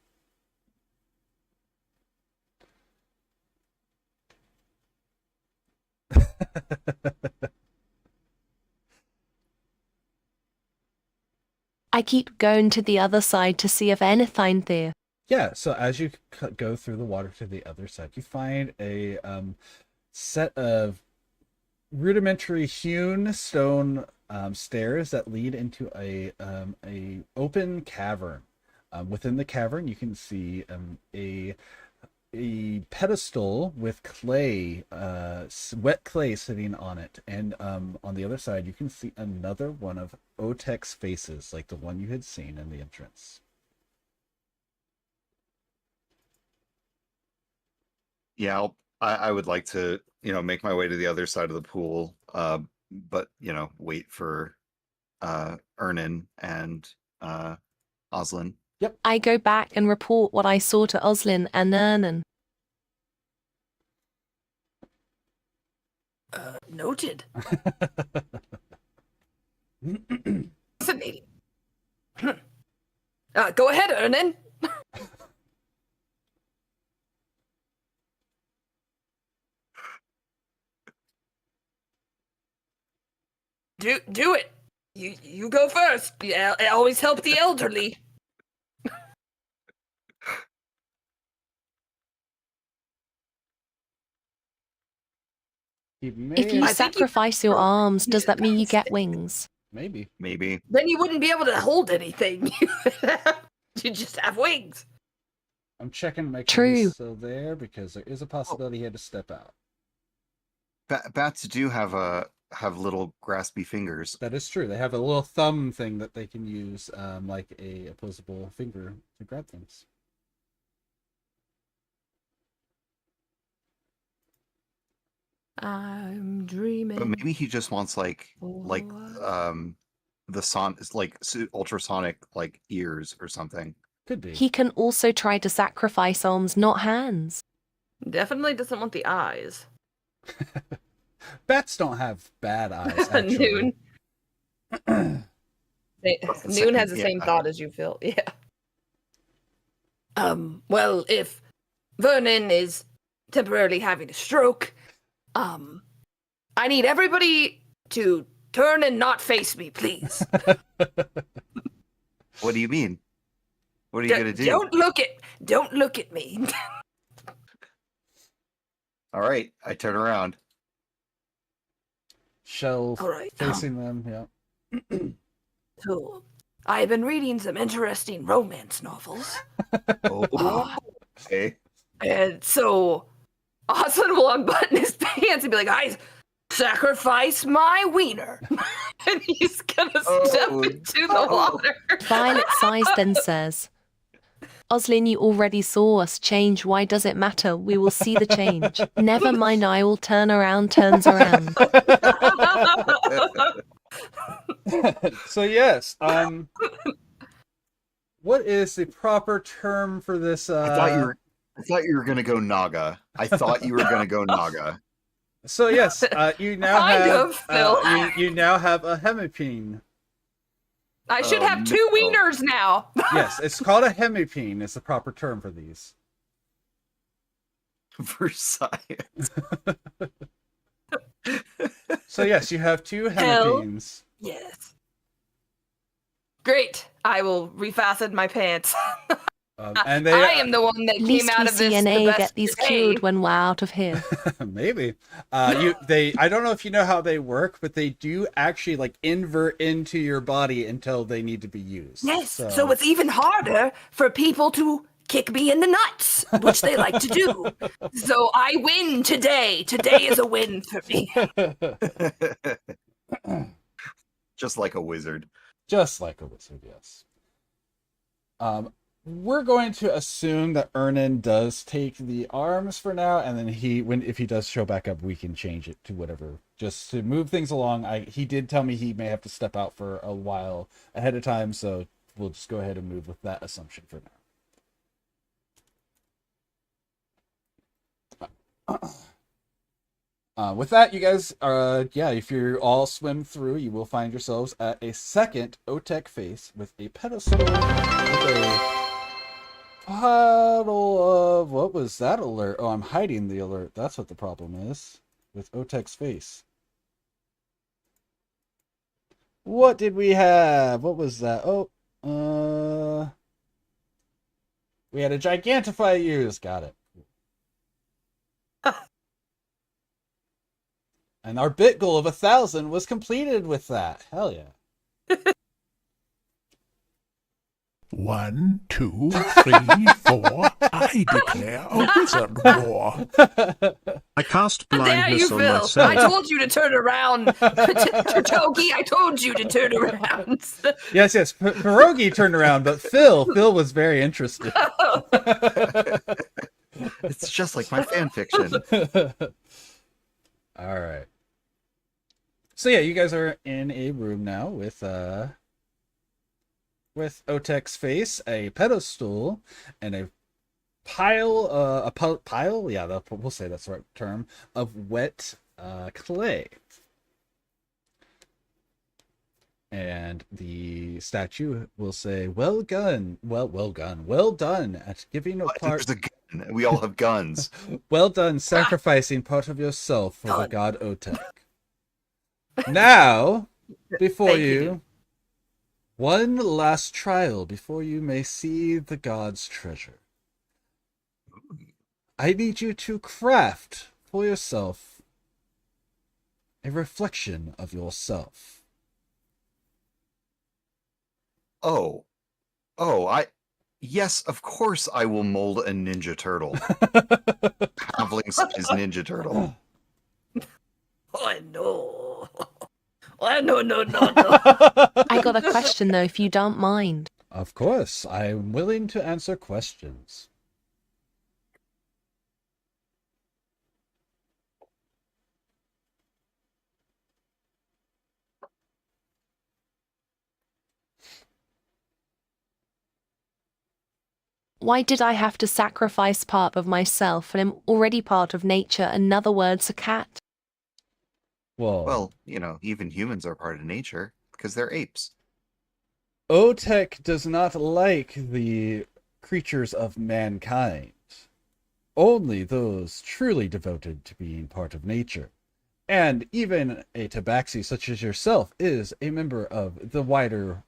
I keep going to the other side to see if anything there. Yeah, so as you go through the water to the other side, you find a set of rudimentary hewn stone stairs that lead into a open cavern. Within the cavern, you can see a pedestal with clay, wet clay sitting on it, and on the other side, you can see another one of Otek's faces, like the one you had seen in the entrance. Yeah, I would like to, make my way to the other side of the pool, but wait for Ernan and Oslin. I go back and report what I saw to Oslin and Ernan. Noted. Fascinating. Go ahead, Ernan. Do it. You go first. Yeah, always help the elderly. He may If you have- I think you- sacrifice your arms, does that mean you get wings? maybe. Then you wouldn't be able to hold anything. You just have wings. I'm checking to make sure True. he's still there because there is a possibility he had to step out. Bats do have little graspy fingers. That is true. They have a little thumb thing that they can use, like a opposable finger to grab things. I'm dreaming. But maybe he just wants the ultrasonic ears or something. Could be. He can also try to sacrifice arms, not hands. Definitely doesn't want the eyes. Bats don't have bad eyes, actually. Noon. Noon has the same yeah. thought as you, Phil. Yeah. Well, if Vernon is temporarily having a stroke, I need everybody to turn and not face me, please. What do you mean? What are you gonna do? Don't look at me. All right, I turn around. Shelf All right. facing them, yeah. So, I've been reading some interesting romance novels. Oh, okay. And so Oslin will unbutton his pants and be like, I sacrifice my wiener. And he's gonna step into the water. Violet sighs then says, Oslin, you already saw us change. Why does it matter? We will see the change. Never mind, I will turn around, turns around. So yes, what is the proper term for this? I thought you were gonna go Naga. So yes, you now Kind have of, Phil. you now have a hemipene. I should have two no. wieners now. Yes, it's called a hemipene. It's the proper term for these. For science. So yes, you have two Hell. hemipenes. Yes. Great. I will refasten my pants. And they I am the one that At came least out we of this the CNA best get these today. cured when we're out of here. maybe. I don't know if you know how they work, but they do actually like invert into your body until they need to be used. Yes, so it's even harder for people to kick me in the nuts, which they like to do. So I win today. Today is a win for me. Just like a wizard. Just like a wizard, yes. We're going to assume that Ernan does take the arms for now, and then if he does show back up, we can change it to whatever, just to move things along. He did tell me he may have to step out for a while ahead of time, so we'll just go ahead and move with that assumption for now. With that, you guys, if you all swim through, you will find yourselves at a second Otech face with a pedestal with a puddle of... What was that alert? Oh, I'm hiding the alert. That's what the problem is with Otech's face. What did we have? What was that? Oh, we had a Gigantify use. Got it. And our bit goal of 1,000 was completed with that. Hell yeah. 1, 2, 3, 4. I declare a wizard war. I cast How dare you, blindness on Phil? myself. I told you to turn around. Togi, I told you to turn around. Yes. Pierogi turned around, but Phil was very interested. It's just like my fan fiction. All right. So yeah, you guys are in a room now with Otech's face, a pedestal, and a pile. Pile. Yeah, we'll say that's the right term of wet clay. And the statue will say, well done at giving a part. There's a gun. We all have guns. Well done sacrificing part of yourself for the god Otech. Now, before Thank you, one last trial before you may see the god's treasure. I need you to craft for yourself a reflection of yourself. Yes, of course I will mold a ninja turtle. Halfling-sized ninja turtle. Oh, no. Oh, no. I got a question though, if you don't mind. Of course, I'm willing to answer questions. Why did I have to sacrifice part of myself when I'm already part of nature? In other words, a cat. Well, even humans are part of nature because they're apes. Otech does not like the creatures of mankind. Only those truly devoted to being part of nature. And even a tabaxi such as yourself is a member of the wider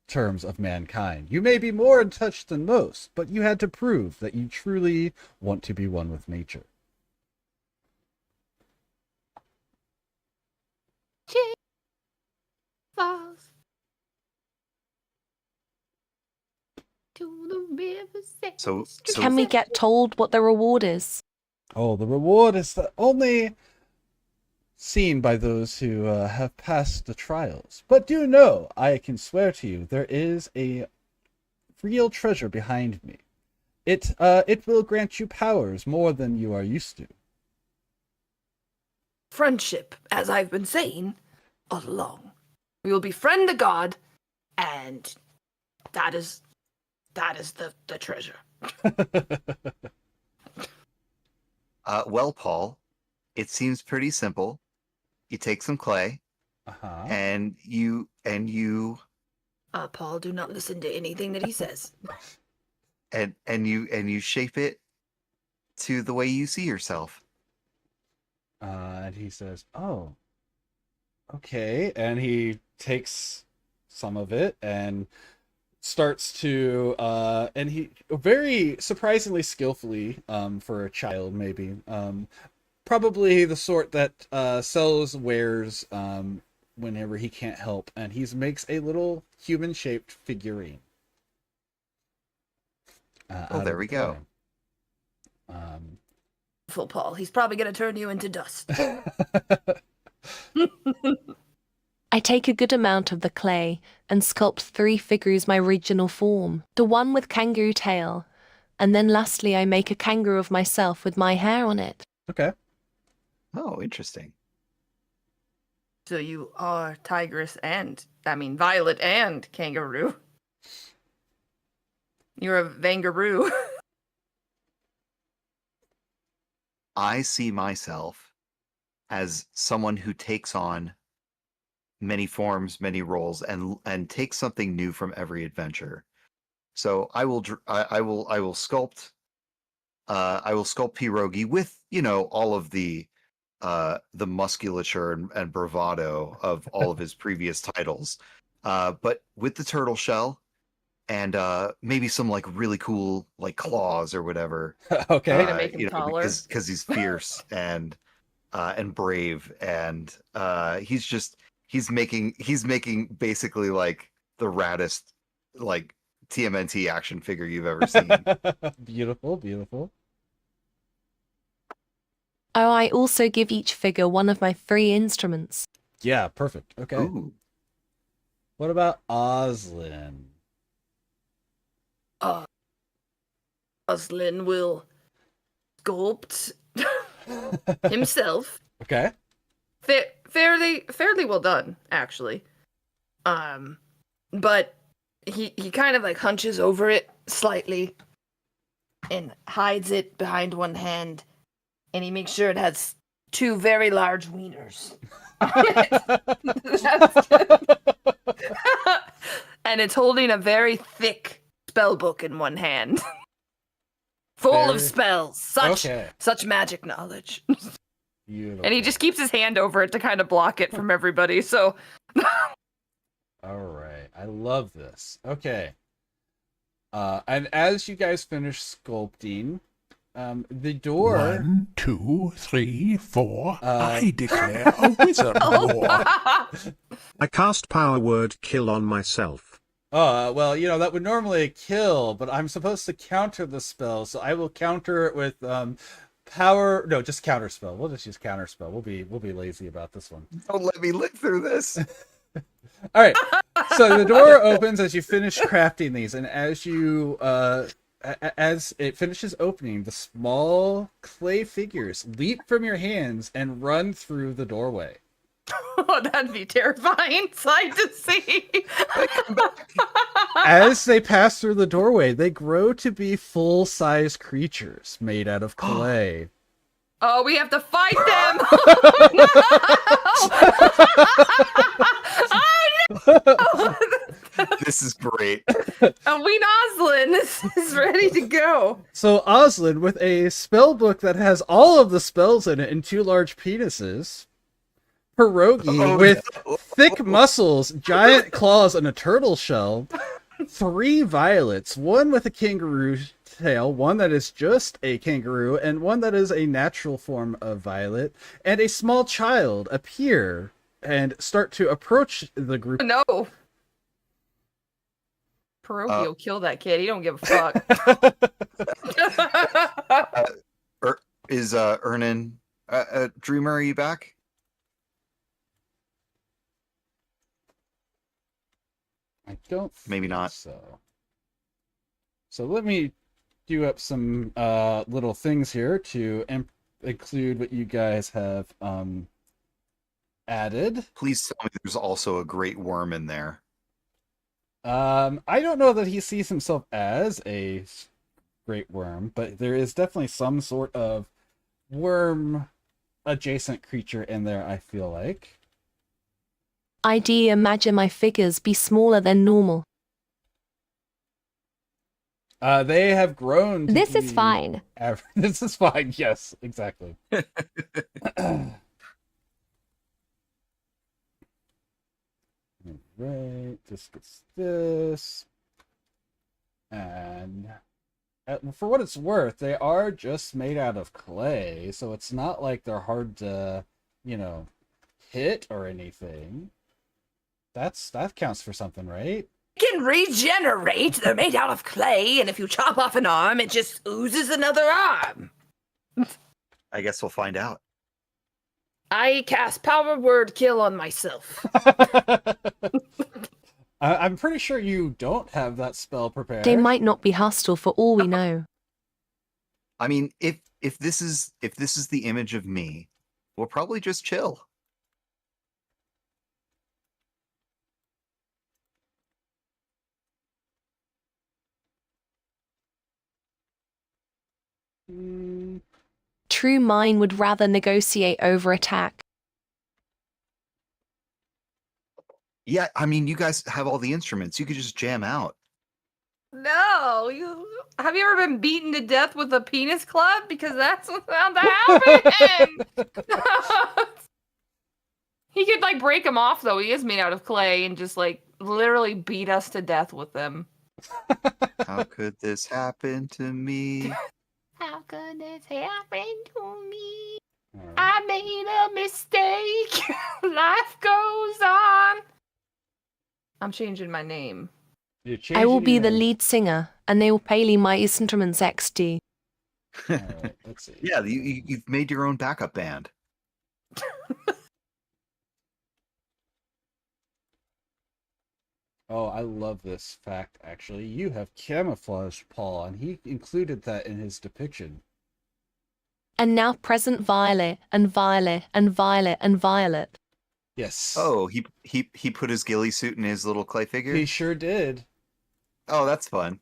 terms of mankind. You may be more in touch than most, but you had to prove that you truly want to be one with nature. Falls to the river. So Can we get told what the reward is? Oh, the reward is only seen by those who have passed the trials. But do know, I can swear to you, there is a real treasure behind me. It will grant you powers more than you are used to. Friendship, as I've been saying all along. We will befriend the god, and that is the treasure. Well, Paul, it seems pretty simple. You take some clay, and you Paul, do not listen to anything that he says. And you shape it to the way you see yourself. And he says, "Oh, okay." And he takes some of it and starts to and he very surprisingly skillfully for a child, maybe probably the sort that sells wares whenever he can't help, and he makes a little human shaped figurine. Oh, there we go. Full Paul, he's probably gonna turn you into dust. I take a good amount of the clay and sculpt 3 figures my original form, the one with kangaroo tail, and then lastly I make a kangaroo of myself with my hair on it. Okay. Oh, interesting. So you are Violet and kangaroo. You're a Vangaroo. I see myself as someone who takes on many forms, many roles, and takes something new from every adventure. So I will sculpt Pierogi with, all of the musculature and bravado of all of his previous titles, but with the turtle shell and maybe some like really cool like claws or whatever. Okay. Gonna make him taller. because he's fierce and brave, and he's making basically like the raddest like TMNT action figure you've ever seen. Beautiful, beautiful. Oh, I also give each figure one of my 3 instruments. Yeah, perfect. Okay. Ooh. What about Oslin? Oslin will sculpt himself. Okay. Fairly well done, actually. But he kind of like hunches over it slightly and hides it behind one hand, and he makes sure it has 2 very large wieners. And it's holding a very thick spell book in one hand. Full of spells. Such magic knowledge. Beautiful. And he just keeps his hand over it to kind of block it from everybody. So All right. I love this. Okay. And as you guys finish sculpting, the door... 1, 2, 3, 4. I declare a wizard war. I cast power word kill on myself. well, that would normally kill, but I'm supposed to counter the spell, so I will counter it with power. No, just counter spell. We'll just use counter spell. We'll be lazy about this one. Don't let me live through this. All right. So the door opens as you finish crafting these, and as you as it finishes opening, the small clay figures leap from your hands and run through the doorway. oh, that'd be terrifying sight to see. As they pass through the doorway, they grow to be full-size creatures made out of clay. Oh, we have to fight them. This is great. Ween Oslin is ready to go. So Oslin, with a spell book that has all of the spells in it and 2 large penises. Pierogi with thick muscles, giant claws, and a turtle shell. 3 violets, one with a kangaroo tail, one that is just a kangaroo, and one that is a natural form of violet, and a small child appear and start to approach the group. No. Pierogi will kill that kid. He don't give a fuck. Is Ernan Dreamer, are you back? I don't Maybe think not. So let me do up some little things here to include what you guys have added. Please tell me there's also a great worm in there. I don't know that he sees himself as a great worm, but there is definitely some sort of worm adjacent creature in there, I feel like. ID imagine my figures be smaller than normal. They have grown to This is be fine. This is fine. Yes, exactly. Right, this gets this. And for what it's worth, they are just made out of clay, so it's not like they're hard to, hit or anything. That counts for something, right? Can regenerate. They're made out of clay, and if you chop off an arm, it just oozes another arm. I guess we'll find out. I cast power word kill on myself. I'm pretty sure you don't have that spell prepared. They might not be hostile for all we know. I mean, if this is the image of me, we'll probably just chill. True mine would rather negotiate over attack. Yeah, I mean, you guys have all the instruments. You could just jam out. No, have you ever been beaten to death with a penis club? Because that's what's bound to happen. He could like break him off though. He is made out of clay and just like literally beat us to death with them. How could this happen to me? How could this happen to me? Alright. I made a mistake. Life goes on. I'm changing my name. I will be the lead singer, and they will play my instruments XD. Alright, let's see. Yeah, you've made your own backup band. Oh, I love this fact, actually. You have camouflaged Paul, and he included that in his depiction. And now present Violet, and Violet, and Violet, and Violet. Yes. Oh, he put his ghillie suit in his little clay figure? He sure did. Oh, that's fun.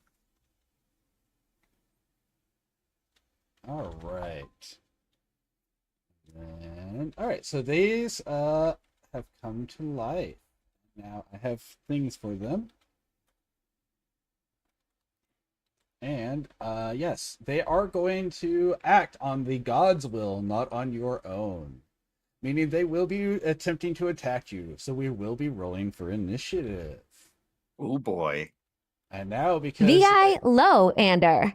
Alright. Alright, so these have come to life. Now I have things for them. And yes, they are going to act on the god's will, not on your own. Meaning they will be attempting to attack you, so we will be rolling for initiative. Oh boy. And now because VI low, Ander.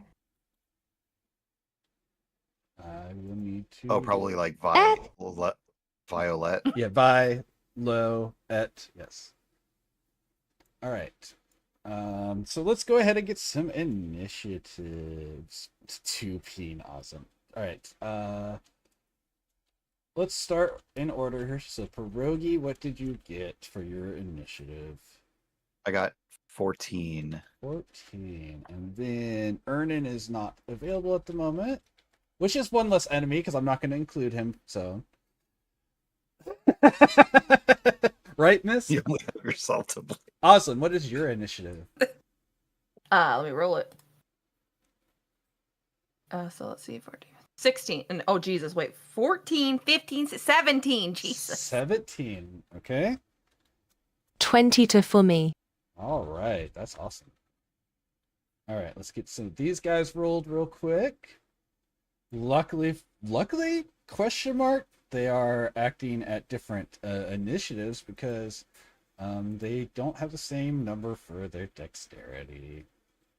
I will need to Oh, probably like Violet. Yeah, by low et yes. All right. So let's go ahead and get some initiatives. 2P awesome. All right. Let's start in order here. So Pierogi, what did you get for your initiative? I got 14. 14. And then Ernan is not available at the moment, which is one less enemy because I'm not going to include him. So, right, Miss? You only have yourself to blame. Awesome. What is your initiative? Let me roll it. So let's see, 14, 16, and oh Jesus, wait, 14, 15, 17, Jesus. 17. Okay. 20 for me. All right. That's awesome. All right. Let's get some of these guys rolled real quick. Luckily, question mark, they are acting at different initiatives because they don't have the same number for their dexterity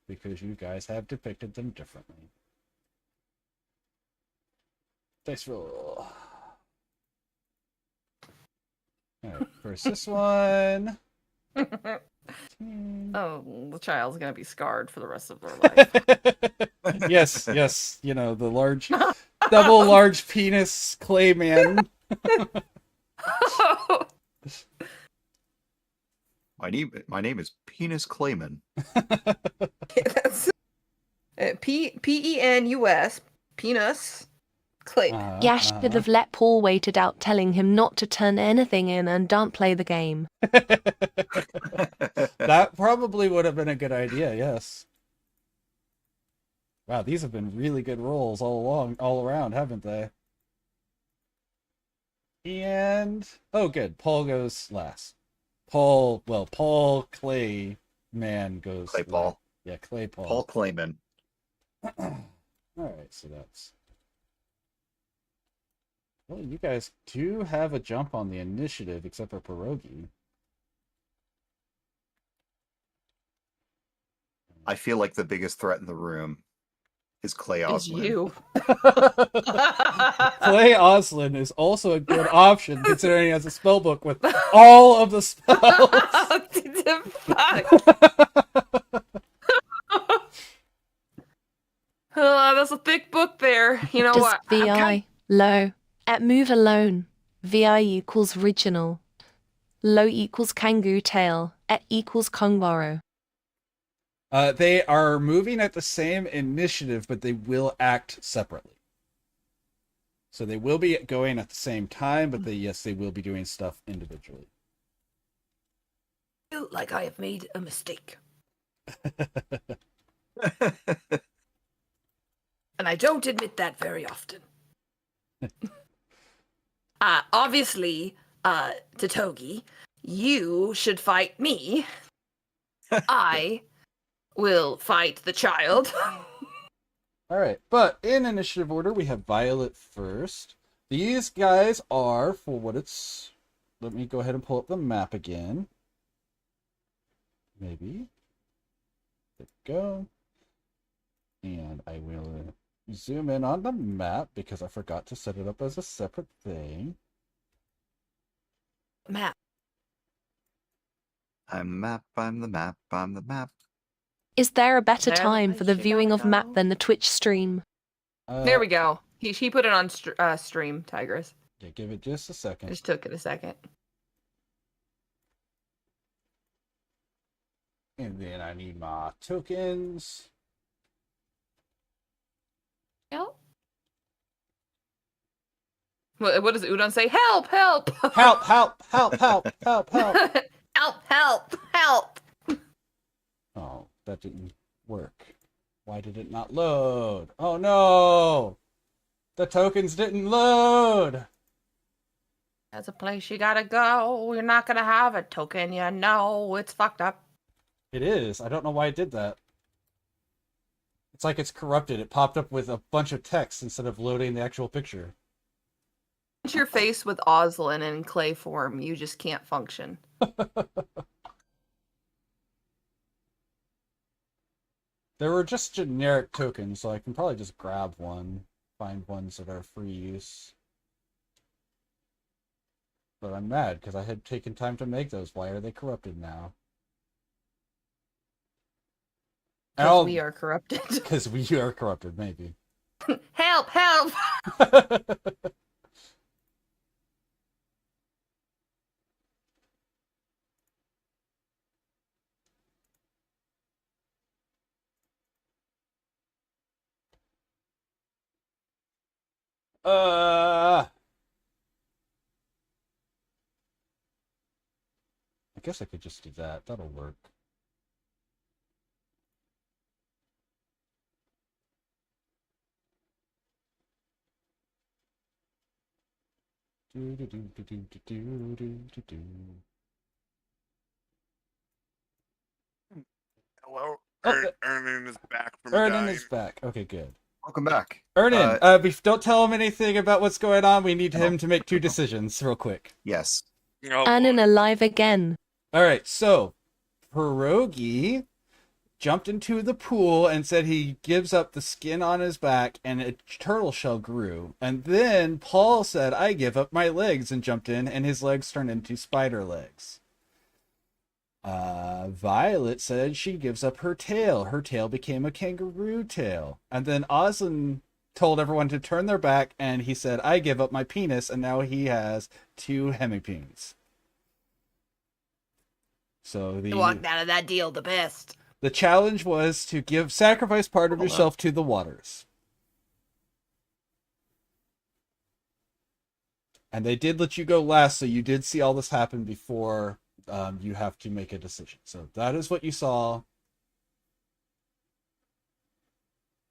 because you guys have depicted them differently. Dice roll. All right, first this one. Oh, the child's gonna be scarred for the rest of their life. Yes, you know, the large, double large penis clay man. My name is Penis Clayman. That's Penus, penis, clay. Yash should have let Paul waited out telling him not to turn anything in and don't play the game. That probably would have been a good idea, yes. Wow, these have been really good rolls all around, haven't they? And oh good, Paul goes last. Paul Clay Man goes. Clay Paul. Yeah, Clay Paul. Paul Clayman. All right, so that's. Well, you guys do have a jump on the initiative, except for Pierogi. I feel like the biggest threat in the room is Clay It's Oslin. you. Clay Oslin is also a good option, considering he has a spell book with all of the spells. That's a thick book there. You know Does what? VI low at move alone? VI equals original. Low equals kangaroo tail. At equals Kongwaro. They are moving at the same initiative, but they will act separately. So they will be going at the same time, but they will be doing stuff individually. I feel like I have made a mistake. And I don't admit that very often. Obviously, Totogi, you should fight me. I will fight the child. All right, but in initiative order, we have Violet first. These guys are, for what it's... Let me go ahead and pull up the map again. Maybe. There we go. And I will zoom in on the map because I forgot to set it up as a separate thing. Map. I'm the map. Is there a better There time for the she viewing gotta of map go. than the Twitch stream? There we go. He put it on stream, Tigress. Yeah, give it just a second. Just took it a second. And then I need my tokens. Help. What does Udon say? Help! Help! Help, help, help, help, help, help. Help! Help! Help! Oh, that didn't work. Why did it not load? Oh no! The tokens didn't load! That's a place you gotta go. You're not gonna have a token, you know. It's fucked up. It is. I don't know why it did that. It's like it's corrupted. It popped up with a bunch of text instead of loading the actual picture. Once you're faced with Oslin in clay form, you just can't function. There were just generic tokens, so I can probably just grab one. Find ones that are free use. But I'm mad because I had taken time to make those. Why are they corrupted now? Because we are corrupted. Because we are corrupted, maybe. Help! Help! I guess I could just do that. That'll work. Hello, Oh, Ernan is back from Ernan dying. is back. Okay, good. Welcome back. Ernan, don't tell him anything about what's going on. We need him to make two decisions real quick. Yes. Oh, Annan boy. alive again. All right, so Pierogi jumped into the pool and said he gives up the skin on his back and a turtle shell grew. And then Paul said, I give up my legs, and jumped in and his legs turned into spider legs. Violet said she gives up her tail. Her tail became a kangaroo tail. And then Oslin told everyone to turn their back, and he said, I give up my penis, and now he has two hemipenes. So You walked out of that deal the best. the challenge was to sacrifice part of yourself to the waters. And they did let you go last, so you did see all this happen before you have to make a decision. So that is what you saw.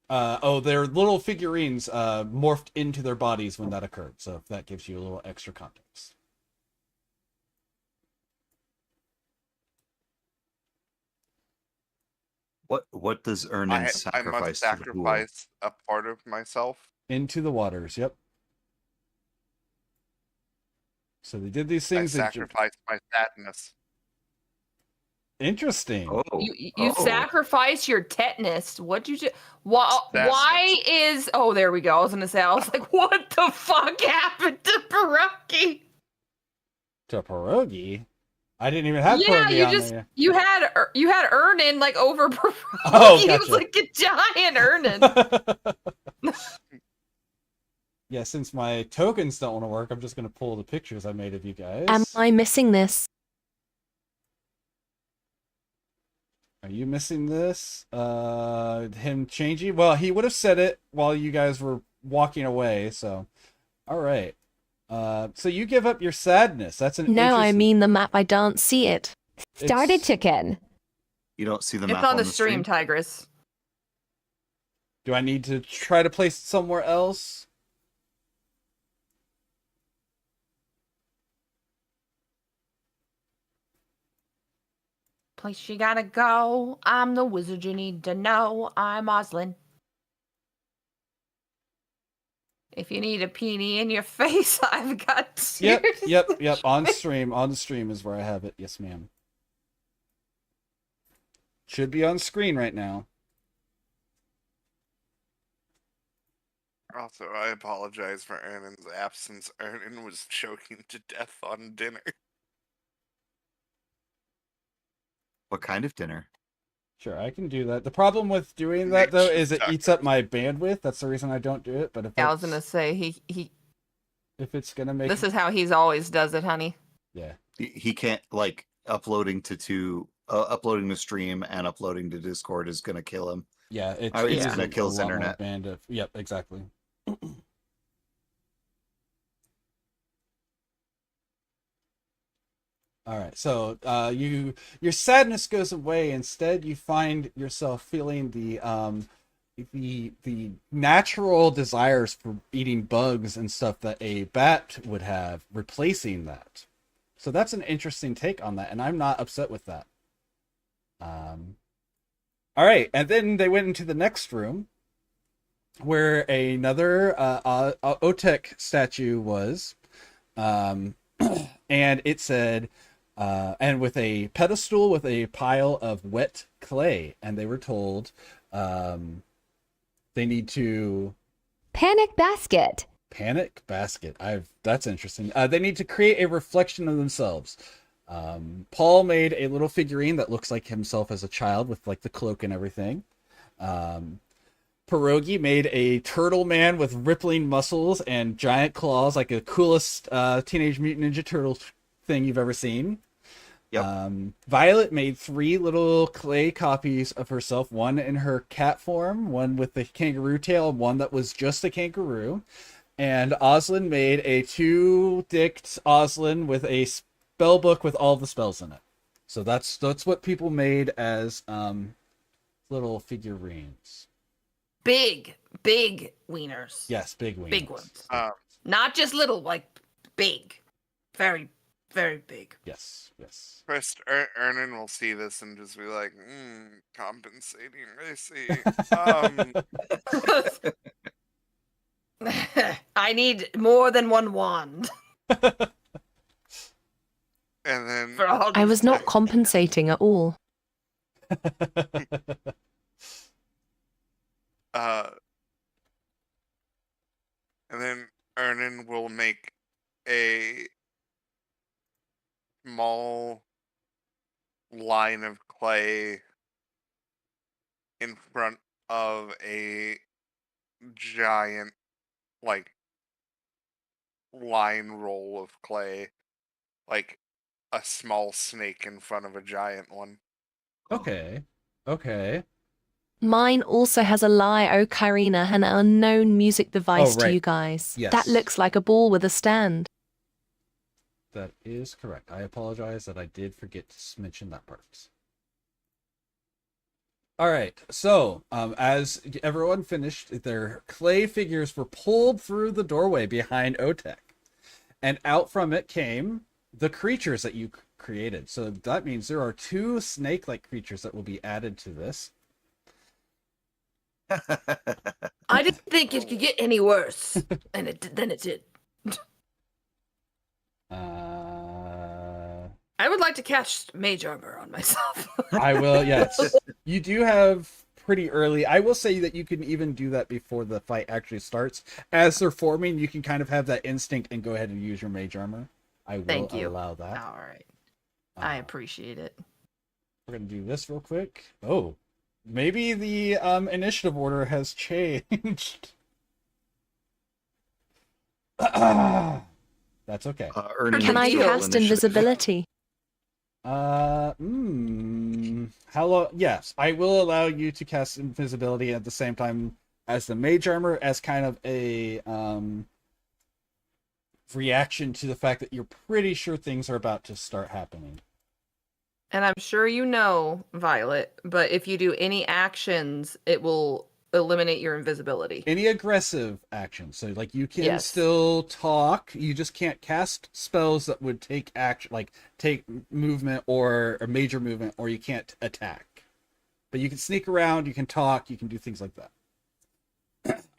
Their little figurines morphed into their bodies when that occurred. So if that gives you a little extra context. What does Ernan I sacrifice must to the pool? sacrifice a part of myself. Into the waters. Yep. So they did these I things. sacrifice my sadness. Interesting. Oh, You sacrifice your tetanus. What'd you do? Why is? Oh, there we go. I was gonna say. I was like, what the fuck happened to Pierogi? To pierogi? I didn't even have Yeah, pierogi on there. you had Ernan like over Pierogi. Oh, He was gotcha. like a giant Ernan. Yeah, since my tokens don't want to work, I'm just going to pull the pictures I made of you guys. Am I missing this? Are you missing this? Him changing? Well, he would have said it while you guys were walking away, so. All right. So you give up your sadness. That's an No, I interesting- mean the map. I don't see it. Started It's- chicken. you don't see the It's map on the stream, Tigress. Do I need to try to place it somewhere else? Place you gotta go. I'm the wizard you need to know. I'm Oslin. If you need a peenie in your face, I've got Yep, tears. yep. On stream. On the stream is where I have it. Yes, ma'am. Should be on screen right now. Also, I apologize for Ernan's absence. Ernan was choking to death on dinner. What kind of dinner? Sure, I can do that. The problem with doing that, though, is it eats up my bandwidth. That's the reason I don't do it. But if I was it's- gonna say he. if it's gonna make This is how he's always does it, honey. yeah. He can't like uploading to stream and uploading to Discord is gonna kill him. Yeah, it's It's it's gonna kill a his lot more internet. bandwidth. Yep, exactly. All right, so your sadness goes away. Instead, you find yourself feeling the natural desires for eating bugs and stuff that a bat would have, replacing that. So that's an interesting take on that, and I'm not upset with that. All right, and then they went into the next room where another Otek statue was, and it said, and with a pedestal with a pile of wet clay, and they were told they need to Panic basket. panic basket. That's interesting. They need to create a reflection of themselves. Paul made a little figurine that looks like himself as a child with like the cloak and everything. Pierogi made a turtle man with rippling muscles and giant claws, like the coolest Teenage Mutant Ninja Turtle thing you've ever seen. Yep. Violet made 3 little clay copies of herself, one in her cat form, one with the kangaroo tail, and one that was just a kangaroo. And Oslin made a 2-dicked Oslin with a spell book with all the spells in it. So that's what people made as little figurines. Big wieners. Yes, big wings. Big ones. Not just little, like big. Very, very big. Yes, yes. First, Ernan will see this and just be like, compensating, I see. I need more than one wand. And then For all I was these not things. compensating at all. and then Ernan will make a small line of clay in front of a giant, like, line roll of clay, like a small snake in front of a giant one. Okay. Mine also has a lie ocarina, an unknown music device to right. you guys. Yes. That looks like a ball with a stand. That is correct. I apologize that I did forget to mention that part. All right. So, as everyone finished, their clay figures were pulled through the doorway behind Otek, and out from it came the creatures that you created. So that means there are 2 snake-like creatures that will be added to this. I didn't think it could get any worse, and then it did. I would like to cast mage armor on myself. I will, yes. You do have pretty early. I will say that you can even do that before the fight actually starts. As they're forming, you can kind of have that instinct and go ahead and use your mage armor. I will Thank you. allow that. All right. I appreciate it. We're going to do this real quick. Oh, maybe the initiative order has changed. That's okay. Can I cast invisibility? How long? Yes, I will allow you to cast invisibility at the same time as the mage armor, as kind of a reaction to the fact that you're pretty sure things are about to start happening. And I'm sure you know, Violet, but if you do any actions, it will eliminate your invisibility. Any aggressive action, so like you can still talk, you just can't cast spells that would take action, like take movement or a major movement, or you can't attack. But you can sneak around, you can talk, you can do things like that.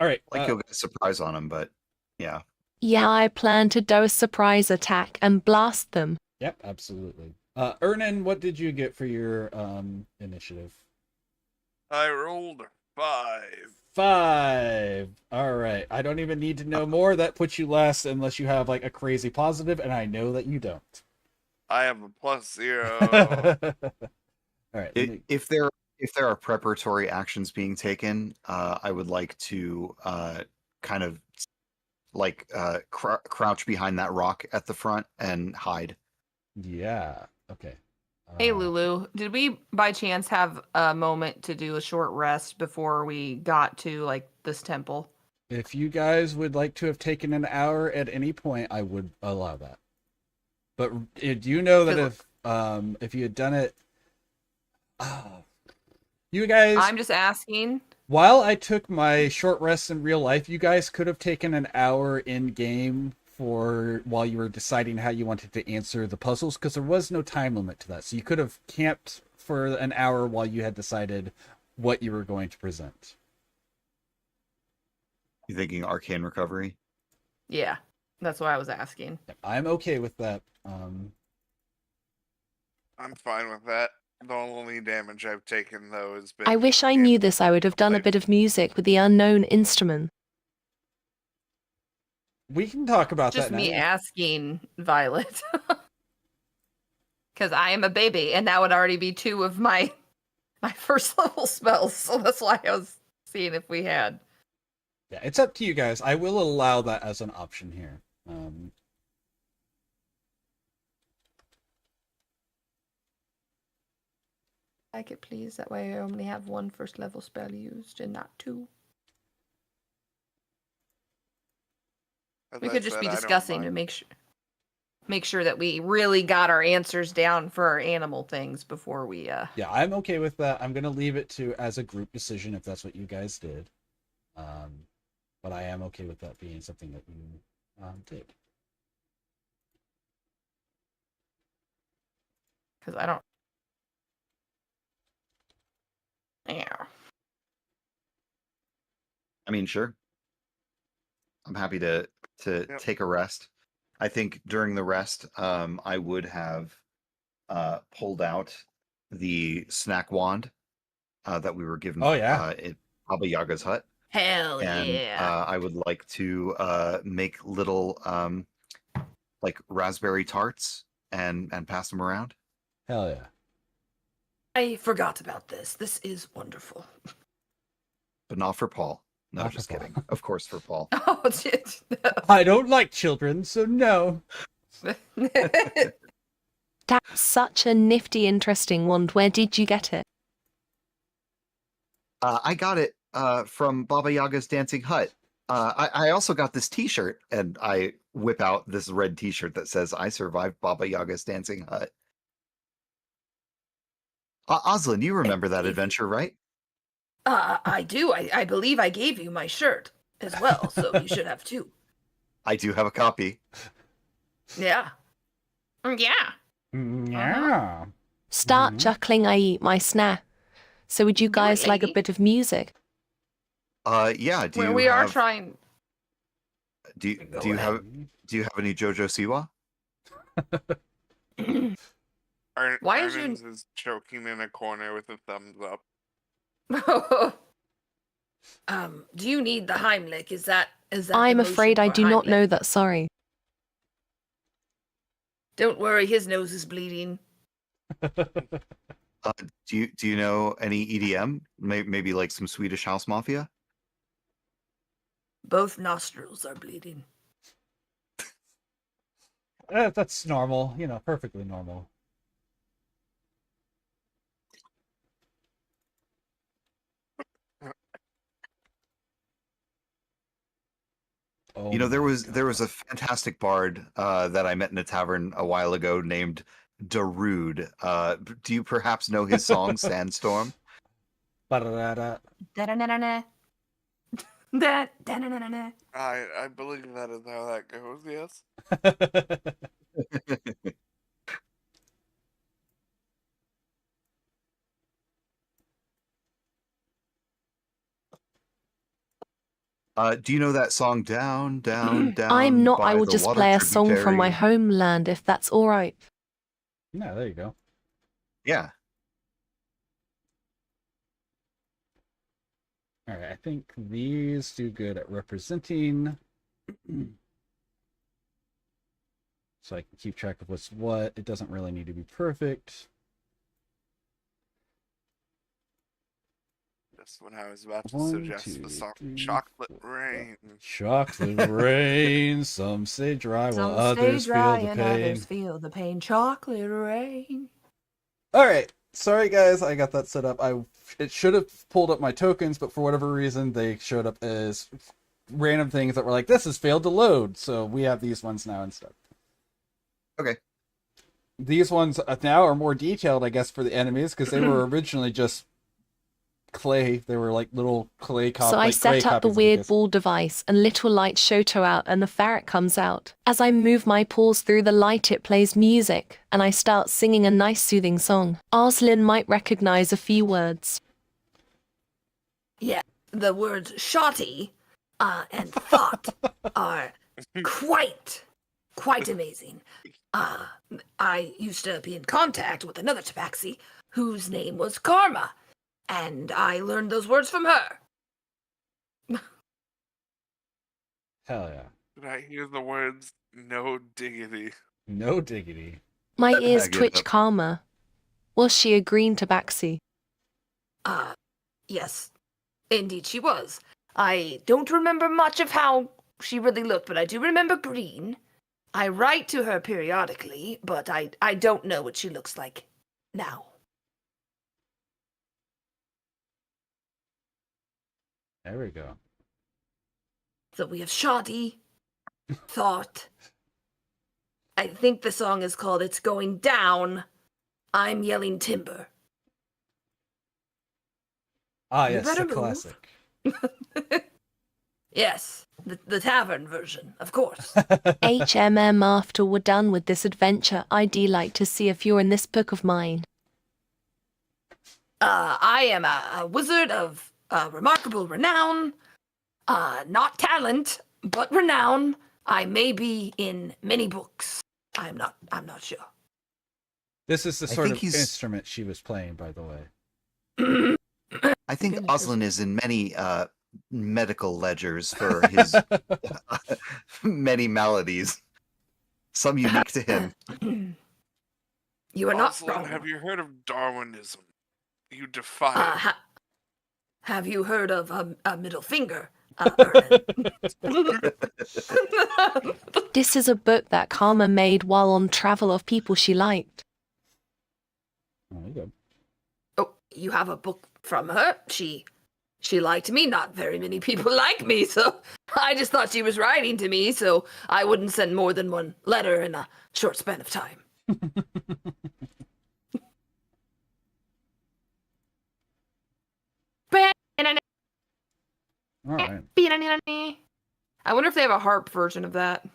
All right, like you'll get a surprise on them, but yeah. Yeah, I plan to do a surprise attack and blast them. Yep, absolutely. Ernan, what did you get for your initiative? I rolled 5. 5. All right. I don't even need to know more. That puts you last unless you have like a crazy positive, and I know that you don't. I have a +0. All right. If there are preparatory actions being taken, I would like to kind of like crouch behind that rock at the front and hide. Yeah. Okay. Hey, Lulu, did we by chance have a moment to do a short rest before we got to like this temple? If you guys would like to have taken an hour at any point, I would allow that. But do you know that if you had done it, you guys, I'm just asking. While I took my short rest in real life, you guys could have taken an hour in game while you were deciding how you wanted to answer the puzzles, because there was no time limit to that. So you could have camped for an hour while you had decided what you were going to present. You thinking arcane recovery? Yeah, that's what I was asking. I'm okay with that. I'm fine with that. The only damage I've taken, though, has been... I wish I knew this. I would have done a bit of music with the unknown instrument. We can talk about just that now. Just me asking, Violet. Because I am a baby, and that would already be 2 of my first level spells. So that's why I was seeing if we had. Yeah, it's up to you guys. I will allow that as an option here. Like it, please. That way I only have 1 first level spell used and not 2. We could just be discussing to make sure that we really got our answers down for our animal things before we Yeah, I'm okay with that. I'm gonna leave it to as a group decision if that's what you guys did. But I am okay with that being something that you did. Because I don't. Yeah. I mean, sure. I'm happy to take a rest. I think during the rest, I would have pulled out the snack wand that we were given. Oh yeah, at Baba Yaga's hut. Hell yeah! I would like to make little like raspberry tarts and pass them around. Hell yeah! I forgot about this. This is wonderful. But not for Paul. No, Not just for Paul. kidding. Of course, for Paul. Oh, shit. I don't like children, so no. That's such a nifty, interesting wand. Where did you get it? I got it from Baba Yaga's Dancing Hut. I also got this T-shirt, and I whip out this red T-shirt that says, "I survived Baba Yaga's Dancing Hut." Oslin, you remember that adventure, right? I do. I believe I gave you my shirt as well, so you should have 2. I do have a copy. Yeah. Yeah. Yeah. Start chuckling, I eat my snack. So would you guys like a bit of music? Yeah. Do Where you we are have trying. do you, Go do you ahead. have do you have any JoJo Siwa? Why is your- Armin's is choking in a corner with a thumbs up. Do you need the Heimlich? Is that the I'm motion afraid I for do not Heimlich? know that, sorry. Don't worry, his nose is bleeding. Do you know any EDM? Maybe like some Swedish House Mafia? Both nostrils are bleeding. That's normal, perfectly normal. Oh There my was a God. fantastic bard that I met in a tavern a while ago named Darude. Do you perhaps know his song Sandstorm? Ba-da-da-da. Da-da-na-na-na. Da-da-na-na-na. I believe that is how that goes. Yes. Do you know that song Down, Down, Down I'm not, I by will the just water play a song from my tributary? homeland if that's alright. Yeah, there you go. Yeah. All right, I think these do good at representing. So I can keep track of what's what. It doesn't really need to be perfect. That's what I was about to 1, suggest. 2, The song 3, Chocolate 4, 5. Rain. Chocolate rain. Some say dry while Some others stay dry feel the and pain. others feel the pain. Chocolate rain. All right. Sorry, guys. I got that set up. It should have pulled up my tokens, but for whatever reason, they showed up as random things that were like, this has failed to load. So we have these ones now instead. Okay. These ones now are more detailed, I guess, for the enemies, because they were originally just clay. They were like little clay copies. So I set up the weird ball device and little lights shoto out and the ferret comes out. As I move my paws through the light it plays music and I start singing a nice soothing song. Arslin might recognize a few words. Yeah, the words shoddy and thought are quite amazing. I used to be in contact with another tabaxi whose name was Karma, and I learned those words from her. Hell yeah. Did I hear the words "no diggity"? No diggity. My ears get twitch it. Karma. Was she a green tabaxi? Yes, indeed she was. I don't remember much of how she really looked, but I do remember green. I write to her periodically, but I don't know what she looks like now. There we go. So we have shoddy, thought. I think the song is called It's Going Down. I'm Yelling Timber. Ah, You yes, better the move. classic. Yes, the tavern version, of course. HMM after we're done with this adventure, I'd like to see if you're in this book of mine. I am a wizard of remarkable renown. Not talent, but renown. I may be in many books. I'm not sure. This is the I sort think of he's- instrument she was playing, by the way. I think Oslin is in many medical ledgers for his many maladies. Some unique to him. You are not Oslin, wrong. have you heard of Darwinism? You defy it. Have you heard of a middle finger? This is a book that Karma made while on travel of people she liked. Oh, you go. Oh, you have a book from her? She liked me. Not very many people like me, so I just thought she was writing to me, so I wouldn't send more than one letter in a short span of time. All right. I wonder if they have a harp version of that.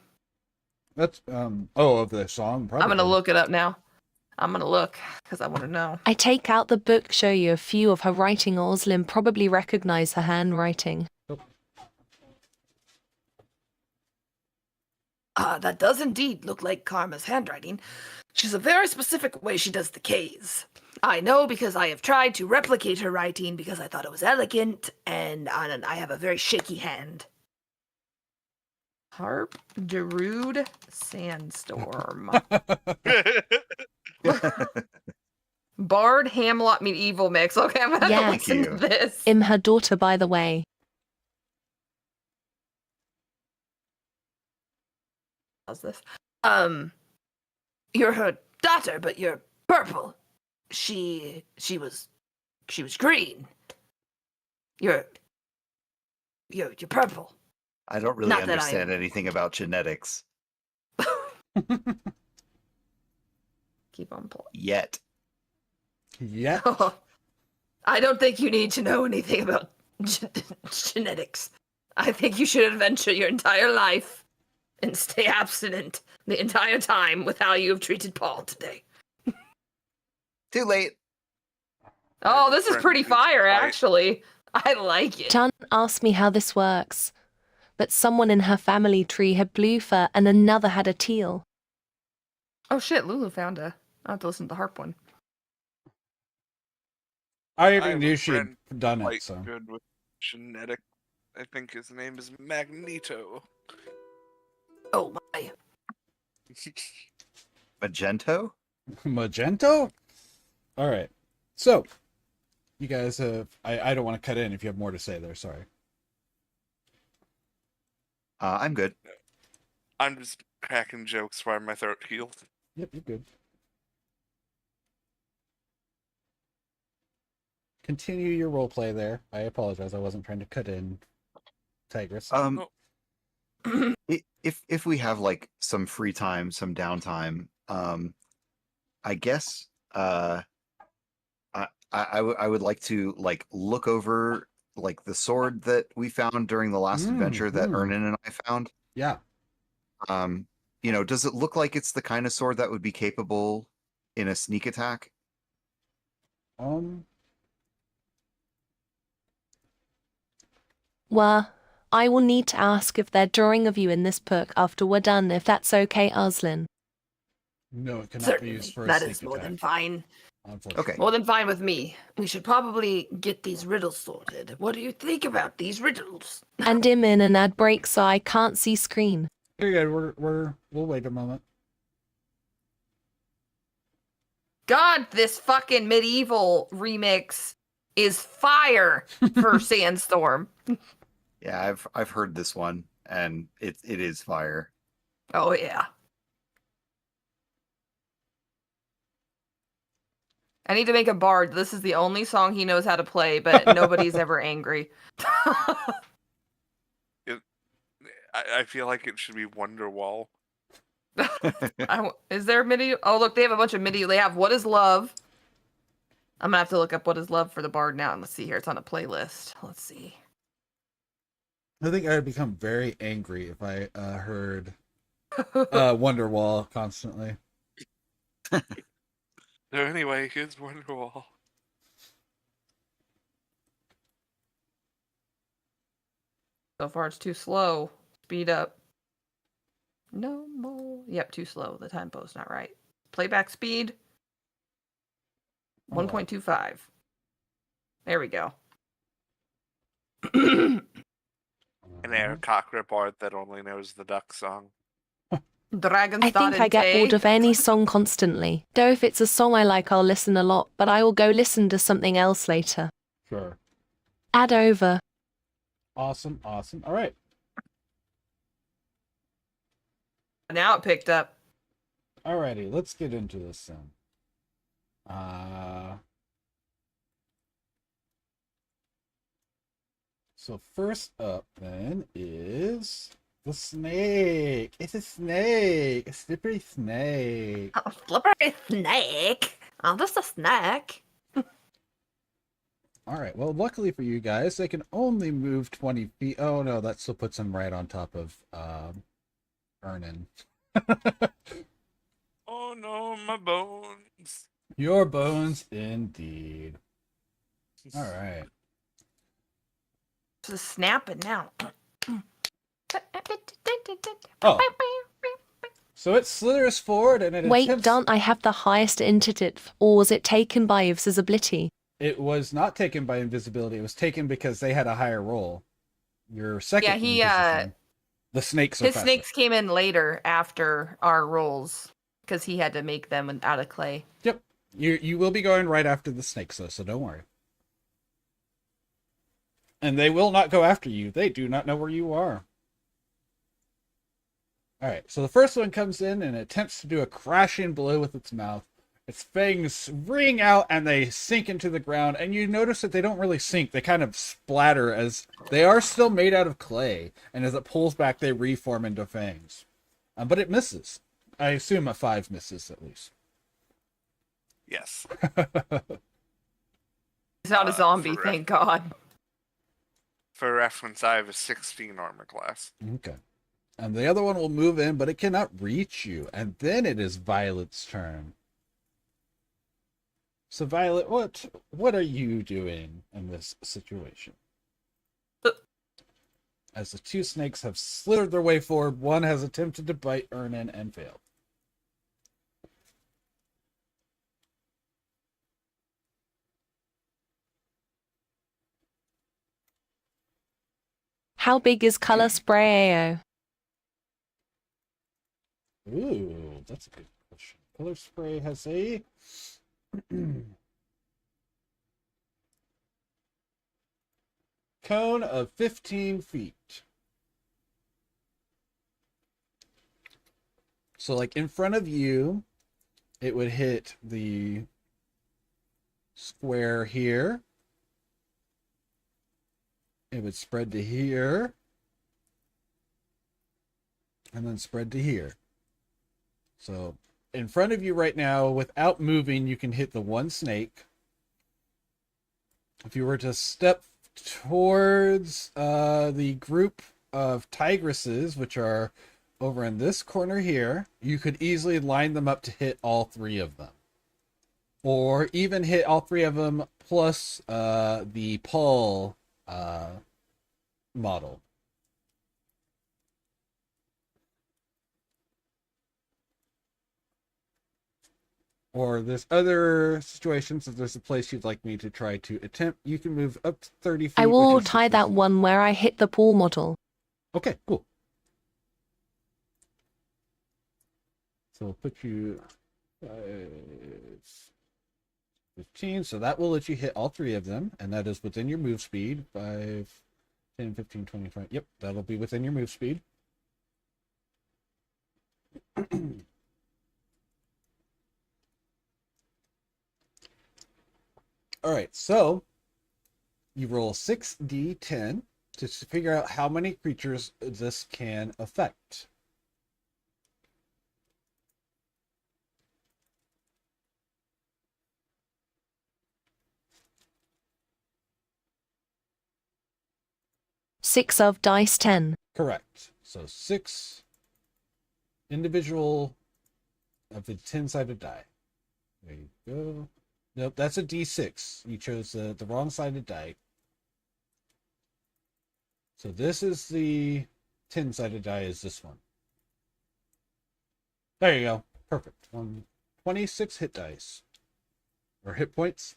That's of the song. Probably. I'm gonna look it up now. I'm gonna look because I want to know. I take out the book, show you a few of her writing. Oslin probably recognize her handwriting. That does indeed look like Karma's handwriting. She's a very specific way she does the K's. I know because I have tried to replicate her writing because I thought it was elegant, and I have a very shaky hand. Harp, Darude, Sandstorm. Bard, Hamlet, Medieval mix. Okay, I'm gonna have to Yeah. listen to you. this. I'm her daughter, by the way. How's this? You're her daughter, but you're purple. She was green. You're purple. I don't really Not that I understand am. anything about genetics Keep on pulling. yet. Yeah. I don't think you need to know anything about genetics. I think you should adventure your entire life and stay abstinent the entire time with how you have treated Paul today. Too late. Oh, this is pretty fire, Right. actually. I like it. Jan asked me how this works, but someone in her family tree had blue fur and another had a teal. Oh shit, Lulu found a. I'll have to listen to the harp one. I I already have knew a she'd friend done it, Quite so. good with genetic. I think his name is Magneto. Oh my. Magento? Magento? All right. So, you guys have. I don't want to cut in if you have more to say there. Sorry. I'm good. I'm just cracking jokes while my throat heals. Yep, you're good. Continue your role play there. I apologize. I wasn't trying to cut in. Tigress. If we have like some free time, some downtime, I guess I would like to like look over like the sword that we found during the last adventure that Ernan and I found. Yeah. Does it look like it's the kind of sword that would be capable in a sneak attack? Well, I will need to ask if they're drawing of you in this book after we're done, if that's okay, Aslin. No, it cannot Certainly. be used for a That sneak is more attack. than fine. Unfortunately. Okay. More than fine with me. We should probably get these riddles sorted. What do you think about these riddles? And I'm in an ad break, so I can't see screen. You're good. We'll wait a moment. God, this fucking medieval remix is fire for Sandstorm. Yeah, I've heard this one, and it is fire. Oh yeah. I need to make a bard. This is the only song he knows how to play, but nobody's ever angry. I feel like it should be Wonderwall. Is there MIDI? Oh, look, they have a bunch of MIDI. They have What is Love? I'm gonna have to look up What is Love for the bard now. And let's see here. It's on a playlist. Let's see. I think I would become very angry if I heard Wonderwall constantly. So anyway, here's Wonderwall. So far, it's too slow. Speed up. No more. Yep, too slow. The tempo's not right. Playback speed. 1.25. There we go. An air cockra bard that only knows the duck song. Dragon I think I get bored of any song constantly. Though if it's a song I like, I'll listen a lot, but I will go listen to something else later. Sure. Add over. Awesome. All right. Now it picked up. Alrighty, let's get into this then. So first up then is the snake. It's a snake. A slippery snake. Oh, slippery snake. I'm just a snack. Alright, well luckily for you guys, they can only move 20 feet. Oh no, that still puts them right on top of Ernan. Oh no, my bones. Your bones indeed. Alright. Just snapping now. Oh. So it slithers forward and it Wait, attempts... don't I have the highest initiative, or was it taken by invisibility? It was not taken by invisibility. It was taken because they had a higher roll. Your second he, in position. The snakes are His faster. snakes came in later after our rolls because he had to make them out of clay. Yep. You will be going right after the snakes, though, so don't worry. And they will not go after you. They do not know where you are. Alright, so the first one comes in and attempts to do a crashing blow with its mouth. Its fangs ring out and they sink into the ground, and you notice that they don't really sink. They kind of splatter as they are still made out of clay, and as it pulls back, they reform into fangs. But it misses. I assume a 5 misses at least. Yes. He's not a zombie, for thank God. For reference, I have a 16 armor class. Okay. And the other one will move in, but it cannot reach you. And then it is Violet's turn. So Violet, what are you doing in this situation? As the two snakes have slithered their way forward, one has attempted to bite Ernan and failed. How big is color spray? Ooh, that's a good question. Color Spray has a cone of 15 feet. So, like, in front of you, it would hit the square here. It would spread to here. And then spread to here. So, in front of you right now, without moving, you can hit the one snake. If you were to step towards the group of tigresses, which are over in this corner here, you could easily line them up to hit all 3 of them. Or even hit all 3 of them plus the Paul model. Or there's other situations, if there's a place you'd like me to try to attempt, you can move up to 30 feet. I will which is try that one where I hit the Paul model. Okay, cool. So we'll put you 15, so that will let you hit all 3 of them, and that is within your move speed. 5, 10, 15, 20, 20. Yep, that'll be within your move speed. All right, so you roll 6d10 to figure out how many creatures this can affect. Six of dice 10. Correct. So 6 individual of the 10-sided die. There you go. Nope, that's a d6. You chose the wrong-sided die. So this is the 10-sided die, is this one. There you go. Perfect. 26 hit dice. Or hit points.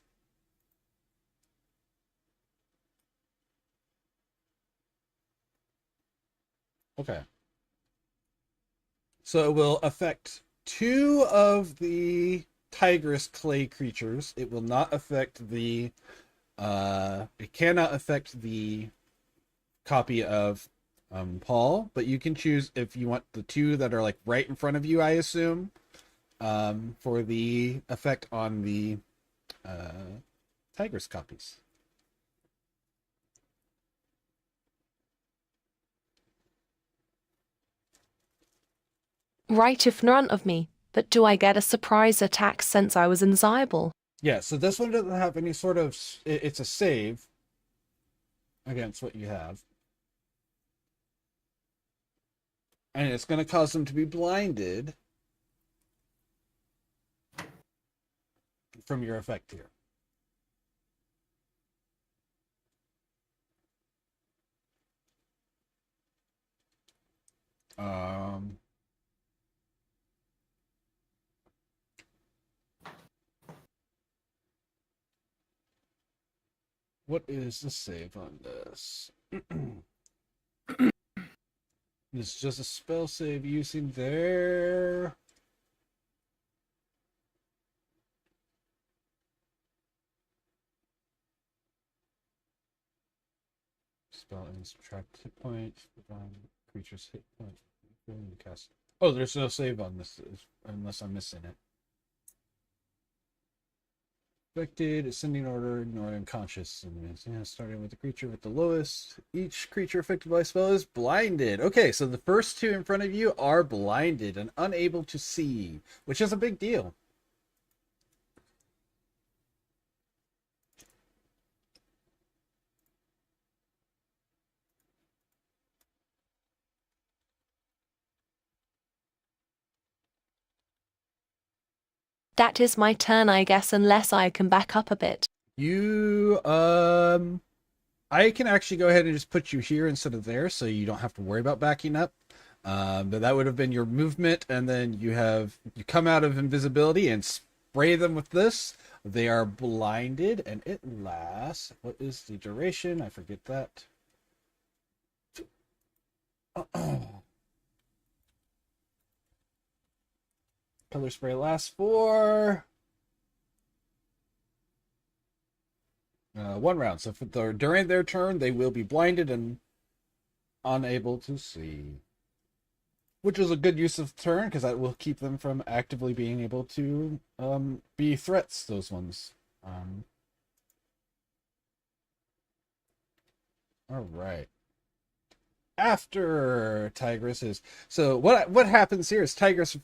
Okay. So it will affect 2 of the tigress clay creatures. It will not affect the it cannot affect the copy of Paul, but you can choose if you want the 2 that are like right in front of you, I assume, for the effect on the tigress copies. Right in front of me, but do I get a surprise attack since I was invisible? Yeah, so this one doesn't have any sort of... It's a save against what you have. And it's going to cause them to be blinded from your effect here. What is the save on this? It's just a spell save using their... Spell and subtract hit points, creature's hit point. Cast. Oh, there's no save on this, unless I'm missing it. Affected, ascending order, ignoring unconscious. Yeah, starting with the creature with the lowest. Each creature affected by a spell is blinded. Okay, so the first two in front of you are blinded and unable to see, which is a big deal. That is my turn, I guess, unless I can back up a bit. You, I can actually go ahead and just put you here instead of there, so you don't have to worry about backing up. But that would have been your movement, and then you come out of invisibility and spray them with this. They are blinded, and it lasts. What is the duration? I forget that. Color spray lasts for 1 round. So during their turn, they will be blinded and unable to see. Which is a good use of turn, because that will keep them from actively being able to be threats, those ones. Alright. After Tigress is... So what happens here is Tigress...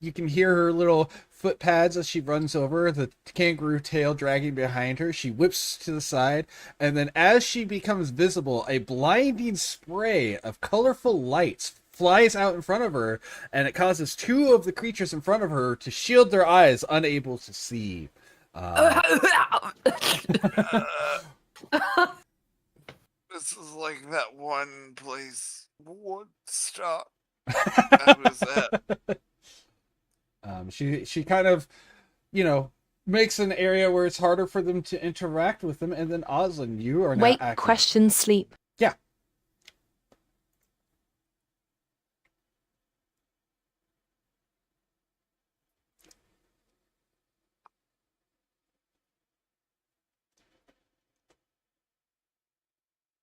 You can hear her little foot pads as she runs over, the kangaroo tail dragging behind her. She whips to the side, and then as she becomes visible, a blinding spray of colorful lights flies out in front of her, and it causes 2 of the creatures in front of her to shield their eyes, unable to see. This is like that one place, Woodstock. That was that. She kind of, makes an area where it's harder for them to interact with them, and then Oslin, you are now Wait, active. question sleep. Yeah.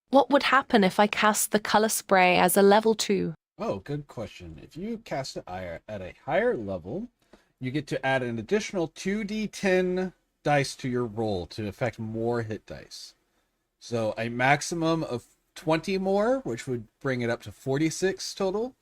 What would happen if I cast the color spray as a level 2? Oh, good question. If you cast it at a higher level, you get to add an additional 2d10 dice to your roll to affect more hit dice. So a maximum of 20 more, which would bring it up to 46 total.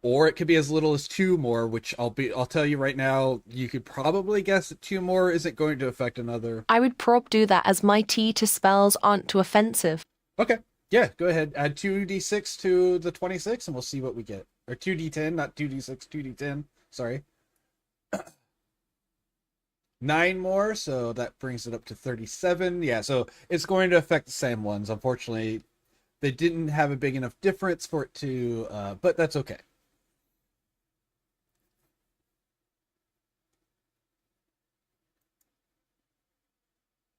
Or it could be as little as 2 more, which I'll tell you right now, you could probably guess that 2 more isn't going to affect another. I would do that, as my T to spells aren't too offensive. Okay. Yeah, go ahead. Add 2d6 to the 26, and we'll see what we get. Or 2d10, not 2d6, 2d10. Sorry. 9 more, so that brings it up to 37. Yeah, so it's going to affect the same ones. Unfortunately, they didn't have a big enough difference for it to... but that's okay.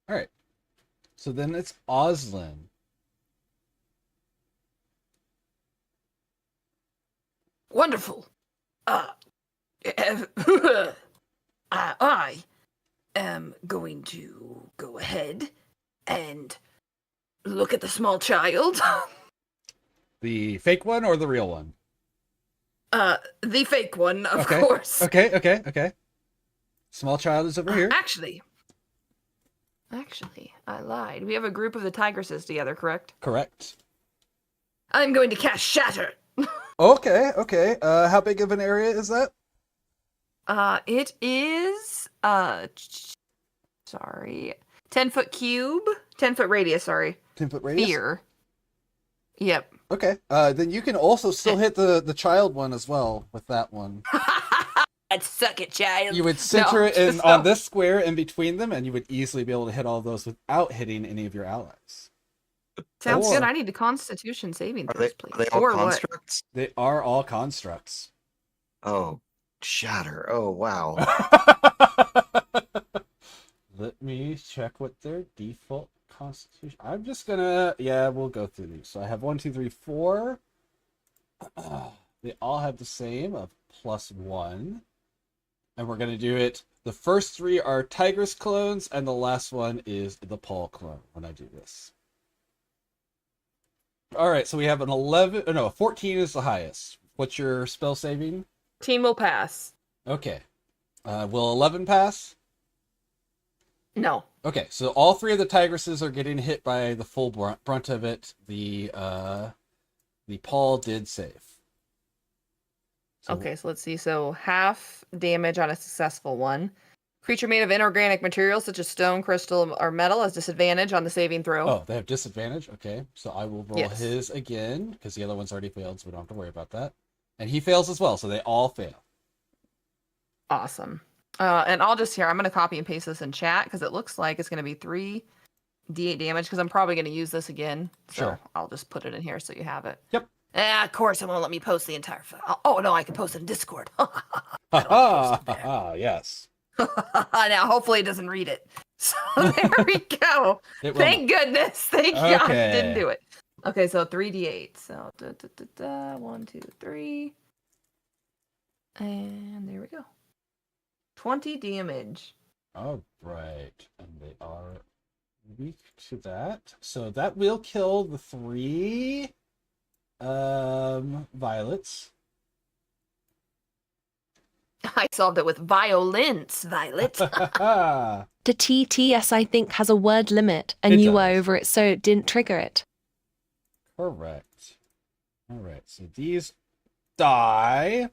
Alright. So then it's Oslin. Wonderful. I am going to go ahead and look at the small child. The fake one or the real one? The fake one, of course. Okay. Small child is over here. Actually, I lied. We have a group of the tigresses together, correct? Correct. I'm going to cast Shatter. Okay. How big of an area is that? It is 10-foot cube, 10-foot radius. 10-foot radius. Sphere. Yep. Okay. Then you can also still hit the child one as well with that one. I'd suck it, child. You would center it on this square in between them, and you would easily be able to hit all those without hitting any of your allies. Sounds good. I need a Constitution saving throws, please. Are they all constructs? What? They are all constructs. Oh, Shatter. Oh, wow. Let me check what their default constitution. I'm just gonna, yeah, we'll go through these. So I have 1, 2, 3, 4. They all have the same of +1. And we're gonna do it. The first 3 are Tigress clones, and the last one is the Paul clone when I do this. Alright, so we have an 11, oh no, 14 is the highest. What's your spell saving? Team will pass. Okay. Will 11 pass? No. Okay, so all 3 of the Tigresses are getting hit by the full brunt of it. The Paul did save. So, Okay, so let's see. So half damage on a successful one. Creature made of inorganic materials such as stone, crystal, or metal has disadvantage on the saving throw. Oh, they have disadvantage? Okay, so I will roll Yes. his again, because the other one's already failed, so we don't have to worry about that. And he fails as well, so they all fail. Awesome. And I'll just I'm going to copy and paste this in chat because it looks like it's going to be 3d8 damage because I'm probably going to use this again. So Sure. I'll just put it in here so you have it. Yep. Of course, it won't let me post the entire file. Oh, no, I can post it in Discord. Yes. Now, hopefully it doesn't read it. So there we go. It will Thank goodness. Thank God it didn't Okay. do it. Okay, so 3d8. So 1, 2, 3. And there we go. 20 damage. All right, and they are weak to that. So that will kill the 3 violets. I solved it with violence, Violet. The TTS, I think, has a word limit, and It you were does. over it, so it didn't trigger it. Correct. All right, so these die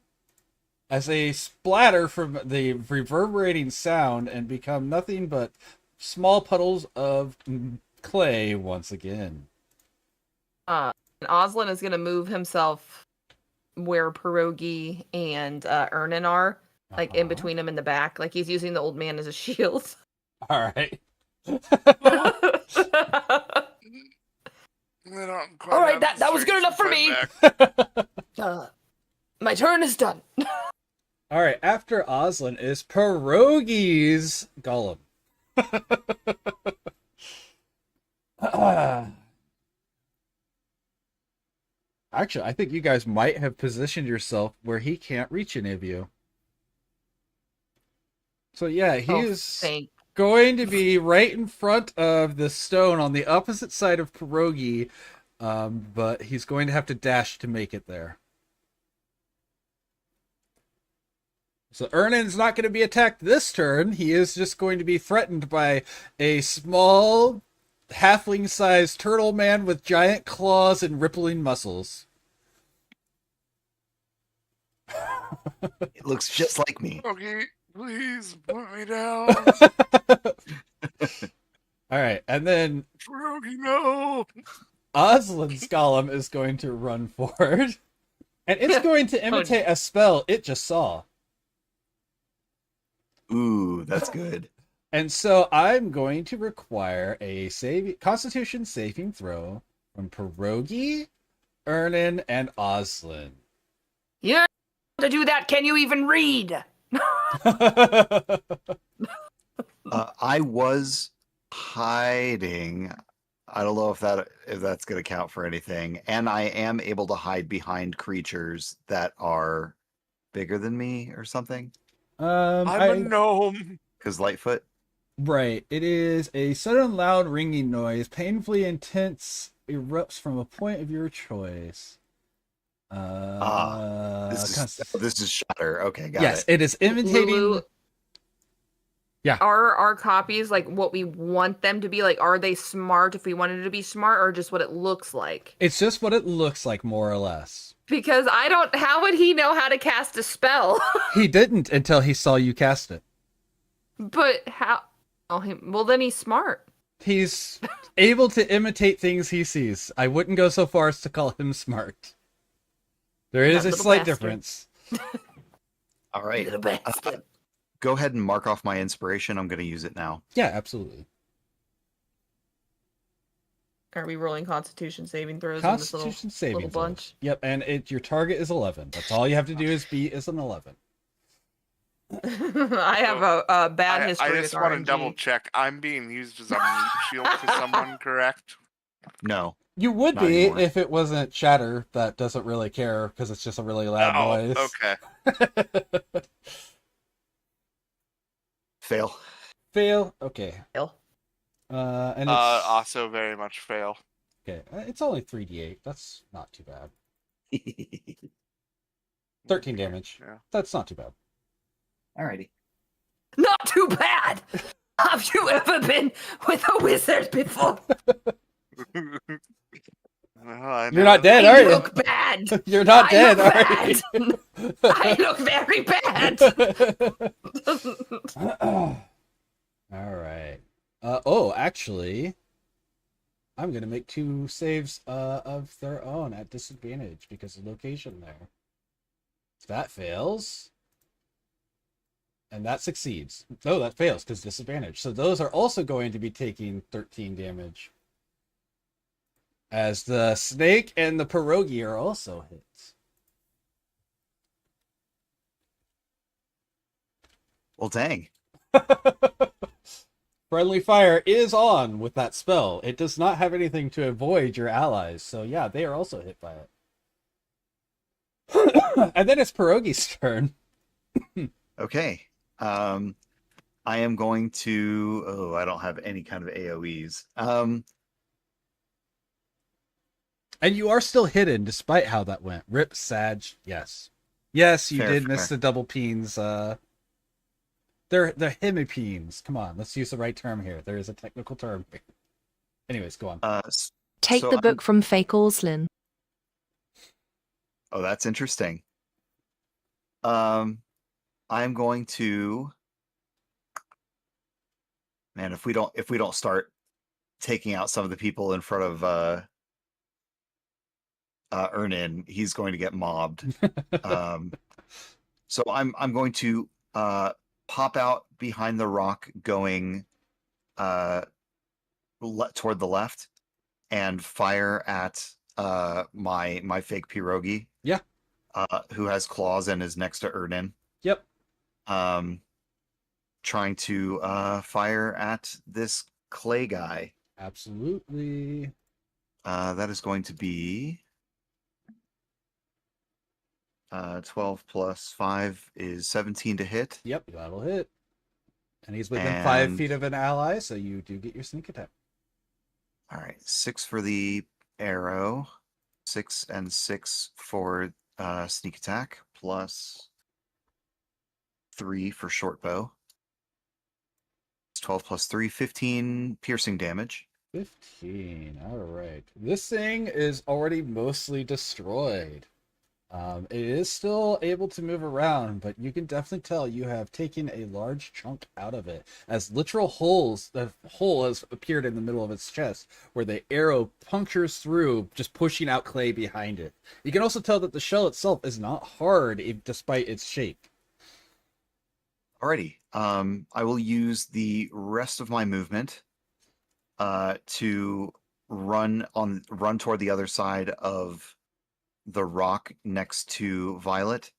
as they splatter from the reverberating sound and become nothing but small puddles of clay once again. And Oslin is going to move himself where Pierogi and Ernan are, like in between him in the back. Like he's using the old man as a shield. All right. All right, that was good enough for me. My turn is done. All right, after Oslin is Pierogi's golem. Actually, I think you guys might have positioned yourself where he can't reach any of you. So yeah, he is going to be right in front of the stone on the opposite side of Pierogi, but he's going to have to dash to make it there. So Ernan's not going to be attacked this turn. He is just going to be threatened by a small, halfling-sized turtle man with giant claws and rippling muscles. It looks just like me. Okay, please put me down. All right, and then Pierogi, no. Oslin's golem is going to run forward, and it's going to imitate a spell it just saw. Ooh, that's good. And so I'm going to require a Constitution saving throw from Pierogi, Ernan, and Oslin. You don't have to do that. Can you even read? I was hiding. I don't know if that's going to count for anything. And I am able to hide behind creatures that are bigger than me or something. I'm a gnome. Because Lightfoot. Right. It is a sudden loud ringing noise, painfully intense, erupts from a point of your choice. This is Shatter. Okay, got it. Yes, it is imitating. Lulu, yeah. Are our copies like what we want them to be? Like, are they smart if we wanted it to be smart, or just what it looks like? It's just what it looks like, more or less. Because how would he know how to cast a spell? He didn't until he saw you cast it. But how? Oh, well, then he's smart. He's able to imitate things he sees. I wouldn't go so far as to call him smart. There is a slight difference. All right. Go ahead and mark off my inspiration. I'm going to use it now. Yeah, absolutely. Are we rolling Constitution saving throws Constitution in this saving little bunch? Yep, and your target is 11. That's all you have to do is beat is an 11. I have a bad I history just with want to RNG. double check. I'm being used as a meat shield for someone, correct? No. You would Not be anymore. if it wasn't chatter that doesn't really care because it's just a really loud Oh, noise. okay. Fail. Fail. Okay. Fail. And it's Also very much fail. okay. It's only 3d8. That's not too bad. 13 damage. Yeah. That's not too bad. Alrighty. Not too bad. Have you ever been with a wizard before? Well, You're not dead, I are you? look bad. You're not I dead, look are bad. you? I look very bad. All right. Actually, I'm gonna make 2 saves of their own at disadvantage because of location there. So that fails, and that succeeds. No, that fails because disadvantage. So those are also going to be taking 13 damage, as the snake and the pierogi are also hits. Well, dang. Friendly fire is on with that spell. It does not have anything to avoid your allies. So yeah, they are also hit by it. And then it's Pierogi's turn. Okay. I am going to. Oh, I don't have any kind of AoEs. And you are still hidden despite how that went. Rip, Sag, yes. Yes, you Fair, did miss fair. the double peens. They're hemipenes. Come on, let's use the right term here. There is a technical term here. Anyways, go on. Take So the I'm- book from Fake Orslin. Oh, that's interesting. I'm going to. Man, if we don't start taking out some of the people in front of Ernin, he's going to get mobbed. So I'm going to pop out behind the rock, going toward the left, and fire at my fake pierogi. Yeah. Who has claws and is next to Ernin. Yep. Trying to fire at this clay guy. Absolutely. That is going to be 12 plus 5 is 17 to hit. Yep, that'll hit. And he's within 5 And- feet of an ally, so you do get your sneak attack. All right, 6 for the arrow, 6 and 6 for sneak attack, plus 3 for short bow. It's 12 plus 3, 15 piercing damage. 15. All right. This thing is already mostly destroyed. It is still able to move around, but you can definitely tell you have taken a large chunk out of it, as literal holes. The hole has appeared in the middle of its chest, where the arrow punctures through, just pushing out clay behind it. You can also tell that the shell itself is not hard, despite its shape. Alrighty. I will use the rest of my movement to run toward the other side of the rock next to Violet,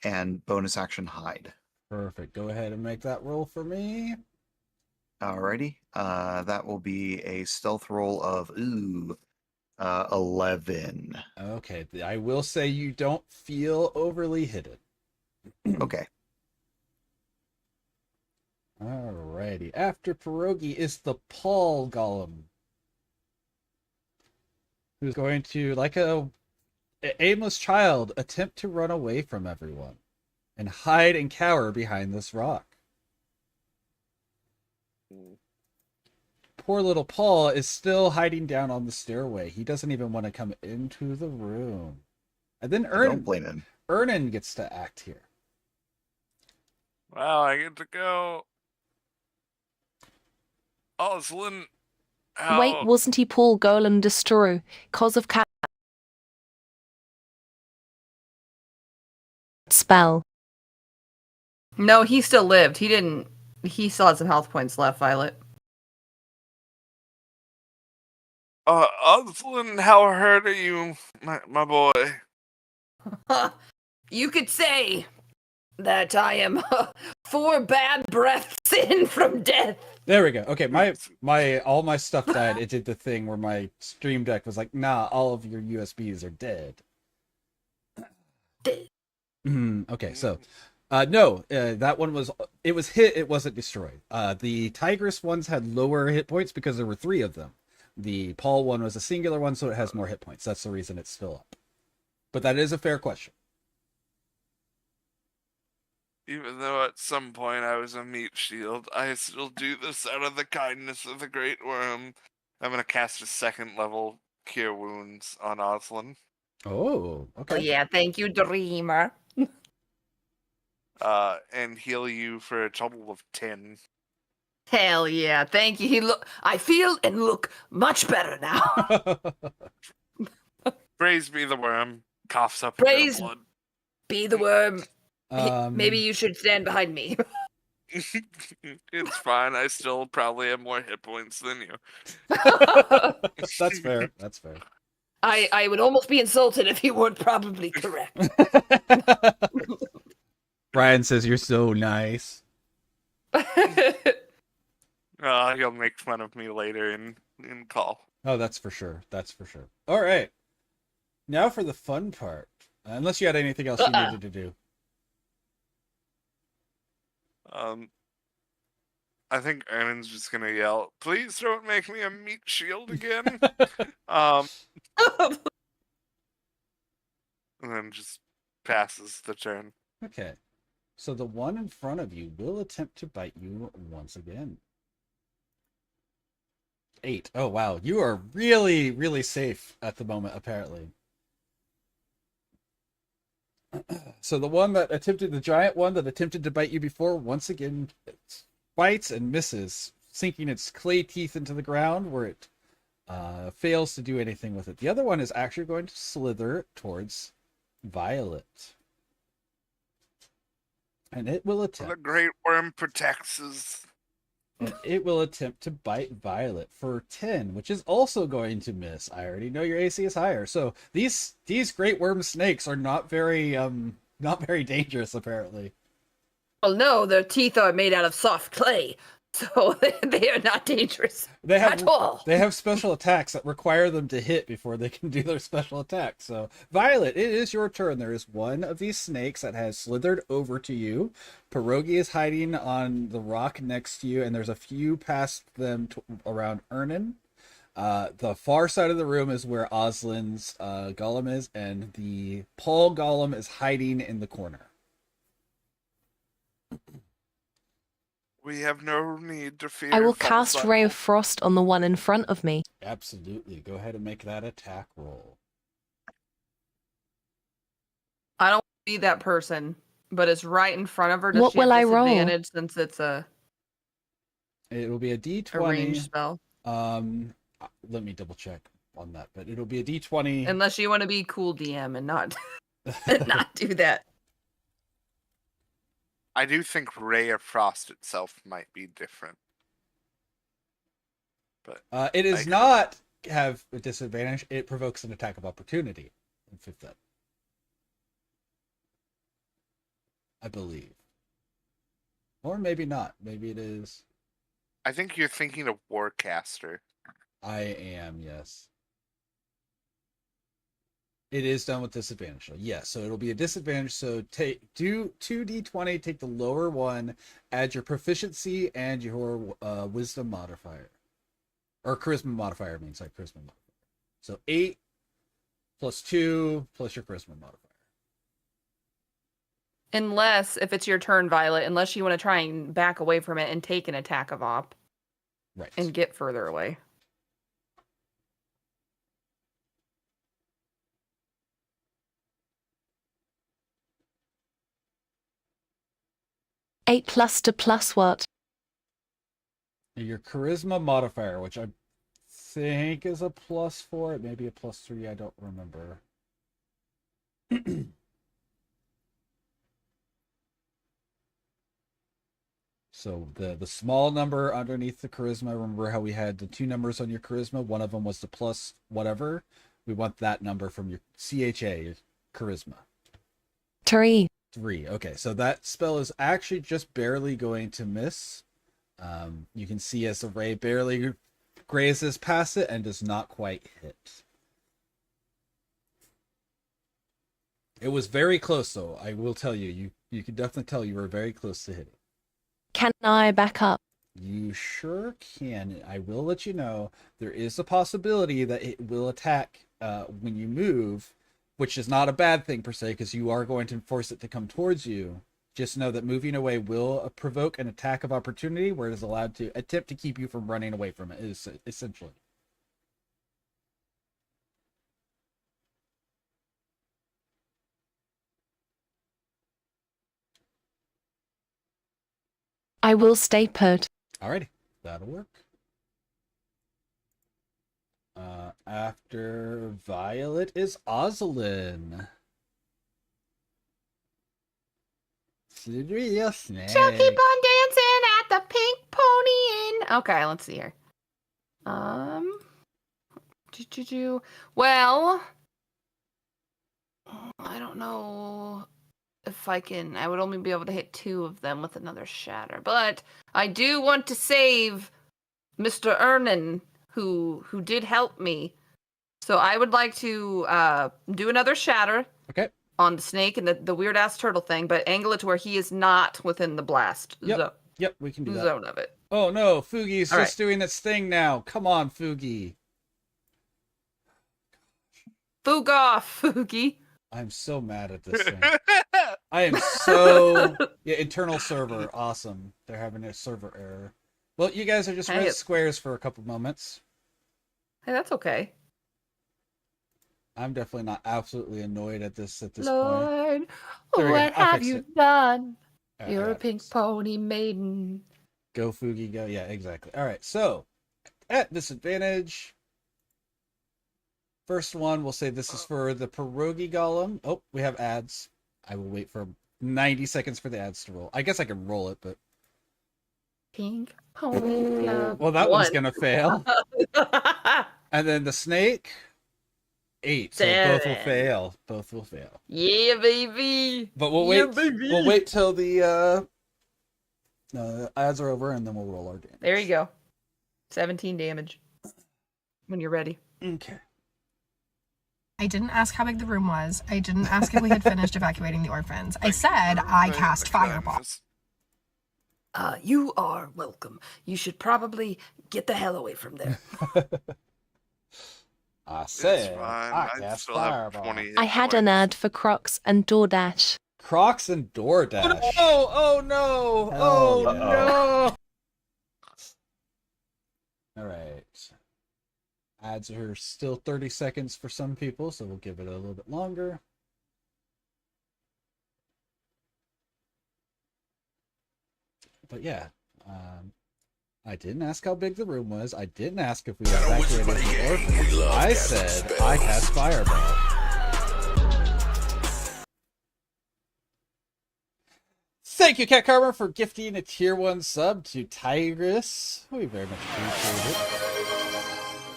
and bonus action hide. Perfect. Go ahead and make that roll for me. Alrighty. That will be a stealth roll of 11. Okay. I will say you don't feel overly hidden. Okay. Alrighty. After Pierogi is the Paul Golem, who's going to, like a aimless child, attempt to run away from everyone and hide and cower behind this rock. Poor little Paul is still hiding down on the stairway. He doesn't even want to come into the room. And then I don't blame him. Ernin gets to act here. Well, I get to go. Oslin. Wait, wasn't he Paul Golem Destroy? Cause of cat spell. No, he still lived. He didn't. He still had some health points left, Violet. Oslin, how hurt are you, my boy? You could say that I am 4 bad breaths in from death. There we go. Okay, all my stuff died. It did the thing where my Stream Deck was like, nah, all of your USBs are dead. Dead. Okay, so no, that one was hit, it wasn't destroyed. The Tigress ones had lower hit points because there were 3 of them. The Paul one was a singular one, so it has more hit points. That's the reason it's still up. But that is a fair question. Even though at some point I was a meat shield, I still do this out of the kindness of the Great Worm. I'm gonna cast a 2nd level Cure Wounds on Oslin. Oh, okay. Oh yeah, thank you, Dreamer. And heal you for a total of 10. Hell yeah, thank you. I feel and look much better now. Praise be the worm. Coughs up Praise a bit of be the worm. Um, Maybe you should stand behind me. blood. It's fine. I still probably have more hit points than you. That's fair. That's fair. I would almost be insulted if you weren't probably correct. Brian says you're so nice. You'll make fun of me later in call. Oh, that's for sure. That's for sure. All right. Now for the fun part. Unless you had anything else you needed to do. I think Ernan's just gonna yell, "Please don't make me a meat shield again." And then just passes the turn. Okay. So the one in front of you will attempt to bite you once again. 8. Oh, wow. You are really, really safe at the moment, apparently. So the giant one that attempted to bite you before, once again, it bites and misses, sinking its clay teeth into the ground where it fails to do anything with it. The other one is actually going to slither towards Violet. And it will attempt. The Great Worm protects us. And it will attempt to bite Violet for 10, which is also going to miss. I already know your AC is higher. So these great worm snakes are not very dangerous, apparently. Well, no, their teeth are made out of soft clay, so they are not dangerous at all. They have special attacks that require them to hit before they can do their special attack. So, Violet, it is your turn. There is one of these snakes that has slithered over to you. Pierogi is hiding on the rock next to you, and there's a few past them around Ernan. The far side of the room is where Oslin's golem is, and the Paul golem is hiding in the corner. We have no need to fear. I will cast Ray of Frost on the one in front of me. Absolutely. Go ahead and make that attack roll. I don't see that person, but it's right in front of her. Does What she have will I roll? disadvantage since it's a It will be a D20. range spell? Let me double check on that, but it'll be a D20. Unless you want to be cool DM and not not do that. I do think Ray of Frost itself might be different. But It does not have a disadvantage. It provokes an attack of opportunity in 5th ed. I believe. Or maybe not. Maybe it is. I think you're thinking of Warcaster. I am, yes. It is done with disadvantage. So yes, so it'll be a disadvantage. So do 2d20, take the lower one, add your proficiency and your wisdom modifier. Or charisma modifier means like charisma modifier. So 8 plus 2 plus your charisma modifier. Unless, if it's your turn, Violet, unless you want to try and back away from it and take an attack of op. Right. And get further away. Eight plus to plus what? Your charisma modifier, which I think is a +4. It may be a +3. I don't remember. So the small number underneath the charisma, remember how we had the 2 numbers on your charisma? One of them was the plus whatever. We want that number from your CHA, your charisma. 3. 3. Okay, so that spell is actually just barely going to miss. You can see as the ray barely grazes past it and does not quite hit. It was very close, though. I will tell you. You can definitely tell you were very close to hitting. Can I back up? You sure can. I will let you know there is a possibility that it will attack when you move, which is not a bad thing per se, because you are going to force it to come towards you. Just know that moving away will provoke an attack of opportunity where it is allowed to attempt to keep you from running away from it, essentially. I will stay put. Alrighty, that'll work. After Violet is Oslin. Slippery snake. She'll keep on dancing at the Pink Pony Inn. Okay, let's see here. Well, I don't know if I can. I would only be able to hit 2 of them with another shatter, but I do want to save Mr. Ernan, who did help me. So I would like to do another shatter. Okay. On the snake and the weird ass turtle thing, but angle it to where he is not within the blast zone. Yep, we can do that. Zone of it. Oh no, Fugi's All just doing its thing now. Come on, Fugi. Foog off, Fugi. I'm so mad at this thing. I am so... Yeah, internal server. Awesome. They're having a server error. Well, you guys are just red squares for a couple moments. Hey, that's okay. I'm definitely not absolutely annoyed at this point. Lord, what have you done? You're a pink pony maiden. Go, Fugi, go. Yeah, exactly. All right, so at disadvantage, first one, we'll say this is for the pierogi golem. Oh, we have ads. I will wait for 90 seconds for the ads to roll. I guess I can roll it, but... Pink pony club. Well, that one's going to fail. And then the snake... 8, so 7. both will fail. Both will fail. Yeah, baby. But we'll wait. We'll wait till the ads are over, and then we'll roll our damage. There you go. 17 damage. When you're ready. Okay. I didn't ask how big the room was. I didn't ask if we had finished evacuating the orphans. I said I cast fireball. You are welcome. You should probably get the hell away from there. I said I cast fireball. I had an ad for Crocs and DoorDash. Crocs and DoorDash. Oh no! No! All right. Ads are still 30 seconds for some people, so we'll give it a little bit longer. But yeah, I didn't ask how big the room was. I didn't ask if we evacuated the orphanage. I said I cast fireball. Thank you, Cat Karma, for gifting a tier 1 sub to Tigress. We very much appreciate it.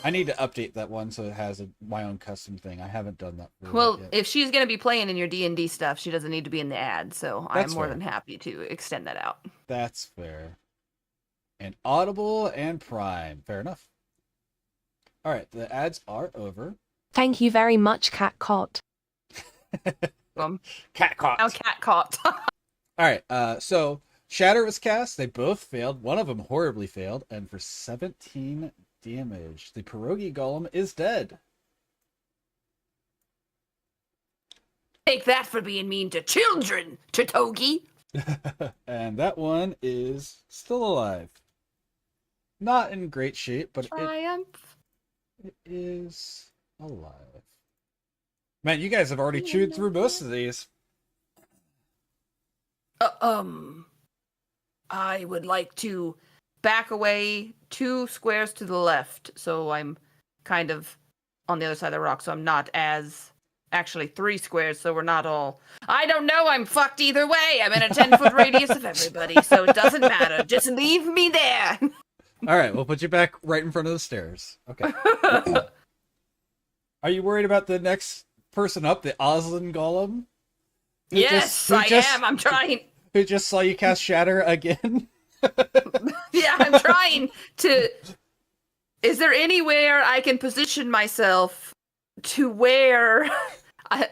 I need to update that one so it has my own custom thing. I haven't done that. Well, if she's going to be playing in your D&D stuff, she doesn't need to be in the ad, so That's I'm more fair. than happy to extend that out. That's fair. And Audible and Prime. Fair enough. All right, the ads are over. Thank you very much, Catcot. Catcot. Now Catcot. All right, so Shatter was cast. They both failed. One of them horribly failed. And for 17 damage, the pierogi golem is dead. Take that for being mean to children, Chitogi. And that one is still alive. Not in great shape, but it is alive. Man, you guys have already chewed through most of these. I would like to back away 2 squares to the left, so I'm kind of on the other side of the rock, so I'm not as... Actually, 3 squares, so we're not all... I don't know, I'm fucked either way! I'm in a 10-foot radius of everybody, so it doesn't matter. Just leave me there! Alright, we'll put you back right in front of the stairs. Okay. Are you worried about the next person up, the Oslin Golem? Yes, I am. I'm trying. Who just saw you cast Shatter again? Yeah, I'm trying to. Is there anywhere I can position myself to where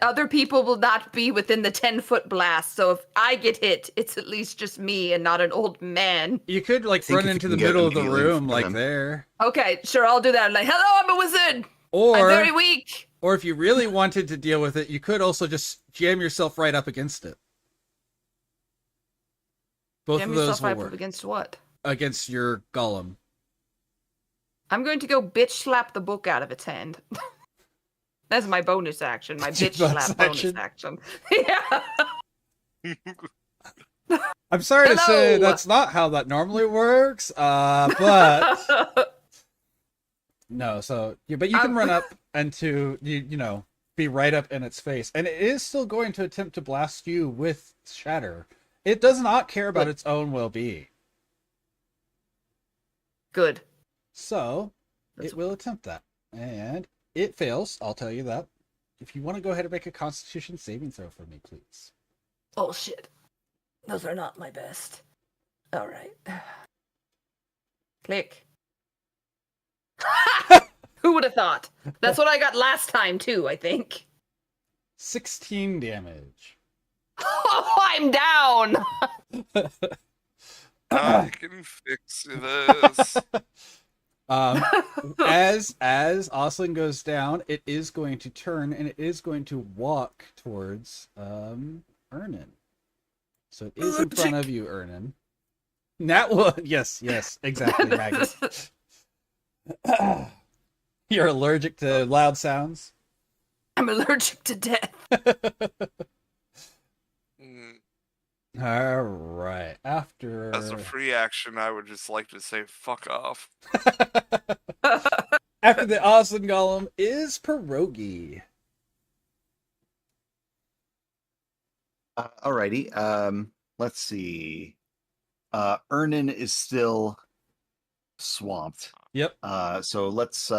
other people will not be within the 10-foot blast? So if I get hit, it's at least just me and not an old man. You could like run into the middle of the room, like there. Okay, sure, I'll do that. Like, hello, I'm a wizard. Or I'm very weak. Or if you really wanted to deal with it, you could also just jam yourself right up against it. Both Jam of those yourself will right work. up against what? Against your golem. I'm going to go bitch slap the book out of its hand. That's my bonus action. My bitch slap bonus action. Yeah. I'm sorry to say that's not how that normally works, but no. So, yeah, but you can run up and you know, be right up in its face, and it is still going to attempt to blast you with Shatter. It does not care about its own well-being. Good. So, it will attempt that. And it fails, I'll tell you that. If you want to go ahead and make a Constitution saving throw for me, please. Oh, shit. Those are not my best. All right. Click. Who would have thought? That's what I got last time, too, I think. 16 damage. Oh, I'm down! I can fix this. As Oslin goes down, it is going to turn and it is going to walk towards Ernan. So it is in front of you, Ernan. That one, yes, exactly, Maggie. You're allergic to loud sounds? I'm allergic to death. All right. After As a free action, I would just like to say fuck off. After the Oslin Golem is Pierogi. Alrighty. Let's see. Ernan is still swamped. Yep. So let's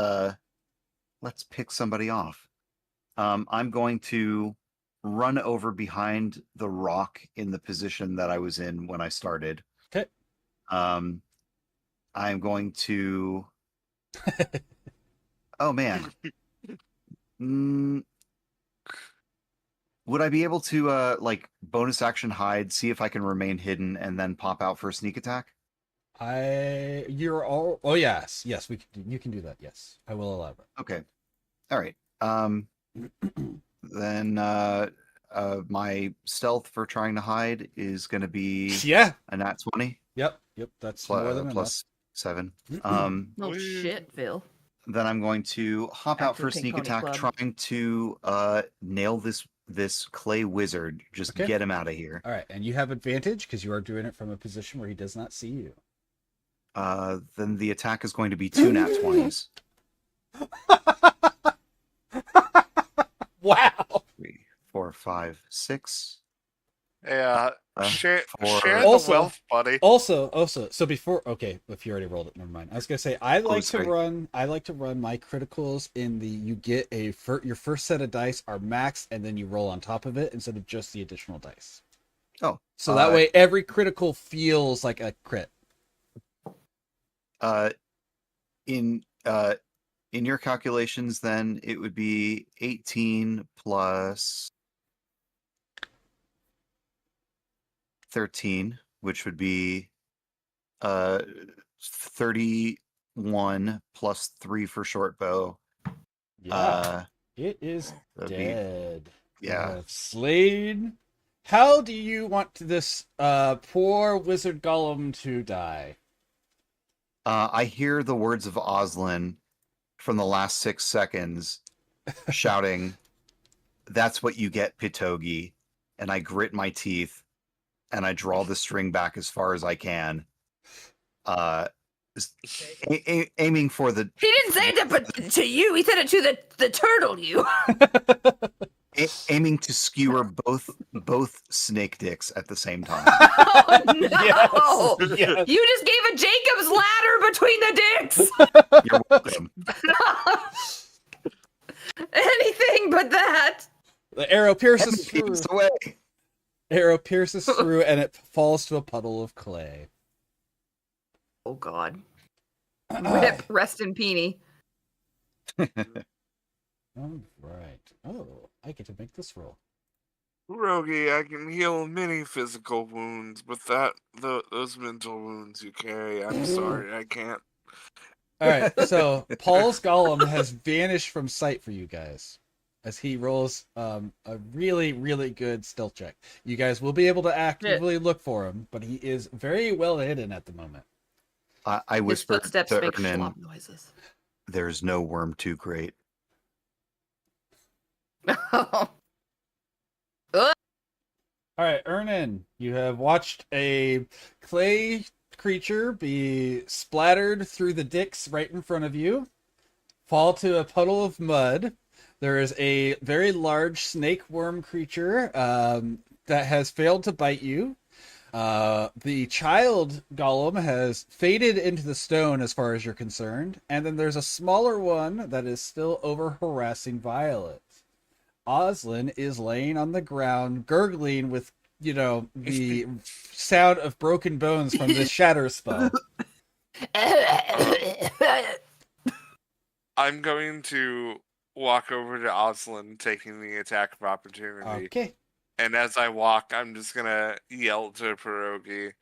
pick somebody off. I'm going to run over behind the rock in the position that I was in when I started. Okay. I'm going to. Oh man. Would I be able to like bonus action hide, see if I can remain hidden, and then pop out for a sneak attack? You're all. Oh yes, we can. You can do that. Yes, I will allow that. Okay. All right. Then my stealth for trying to hide is going to be a nat 20. Yep. That's more than plus 7. Oh shit, Phil. Then I'm going to hop out for a sneak attack, trying to nail this clay wizard. Just get him out of here. All right, and you have advantage because you are doing it from a position where he does not see you. Then the attack is going to be 2 nat 20s. Wow. 3, 4, 5, 6. Yeah. Share Also- the wealth, buddy. Also, so before, okay, if you already rolled it, never mind. I was gonna say I like to run my criticals in the you get your first set of dice are maxed and then you roll on top of it instead of just the additional dice. Oh, so that way every critical feels like a crit. In your calculations, then it would be 18 plus 13, which would be 31 plus 3 for short bow. Yeah, it is dead. Yeah, slain. How do you want this poor wizard golem to die? I hear the words of Oslin from the last 6 seconds shouting, "That's what you get, Pitogi," and I grit my teeth. And I draw the string back as far as I can, aiming for the. He didn't say it to you. He said it to the turtle. You. Aiming to skewer both snake dicks at the same time. Oh no! Yes. You just gave a Jacob's ladder between the dicks. You're welcome. Anything but that. The arrow pierces Keep through. us away. Arrow pierces through and it falls to a puddle of clay. Oh God. Rip, rest in peony. All right. Oh, I get to make this roll. Rogi, I can heal many physical wounds, but those mental wounds you carry, I'm sorry, I can't. All right, so Paul's golem has vanished from sight for you guys as he rolls a really, really good stealth check. You guys will be able to actively look for him, but he is very well hidden at the moment. I His whispered footsteps to make Ernan, slop noises. "There's no worm too great." All right, Ernan, you have watched a clay creature be splattered through the dicks right in front of you, fall to a puddle of mud. There is a very large snake worm creature that has failed to bite you. The child golem has faded into the stone as far as you're concerned, and then there's a smaller one that is still over harassing Violet. Oslin is laying on the ground, gurgling with, the sound of broken bones from the shatter spell. I'm going to walk over to Oslin, taking the attack of opportunity. Okay. And as I walk, I'm just gonna yell to Pierogi,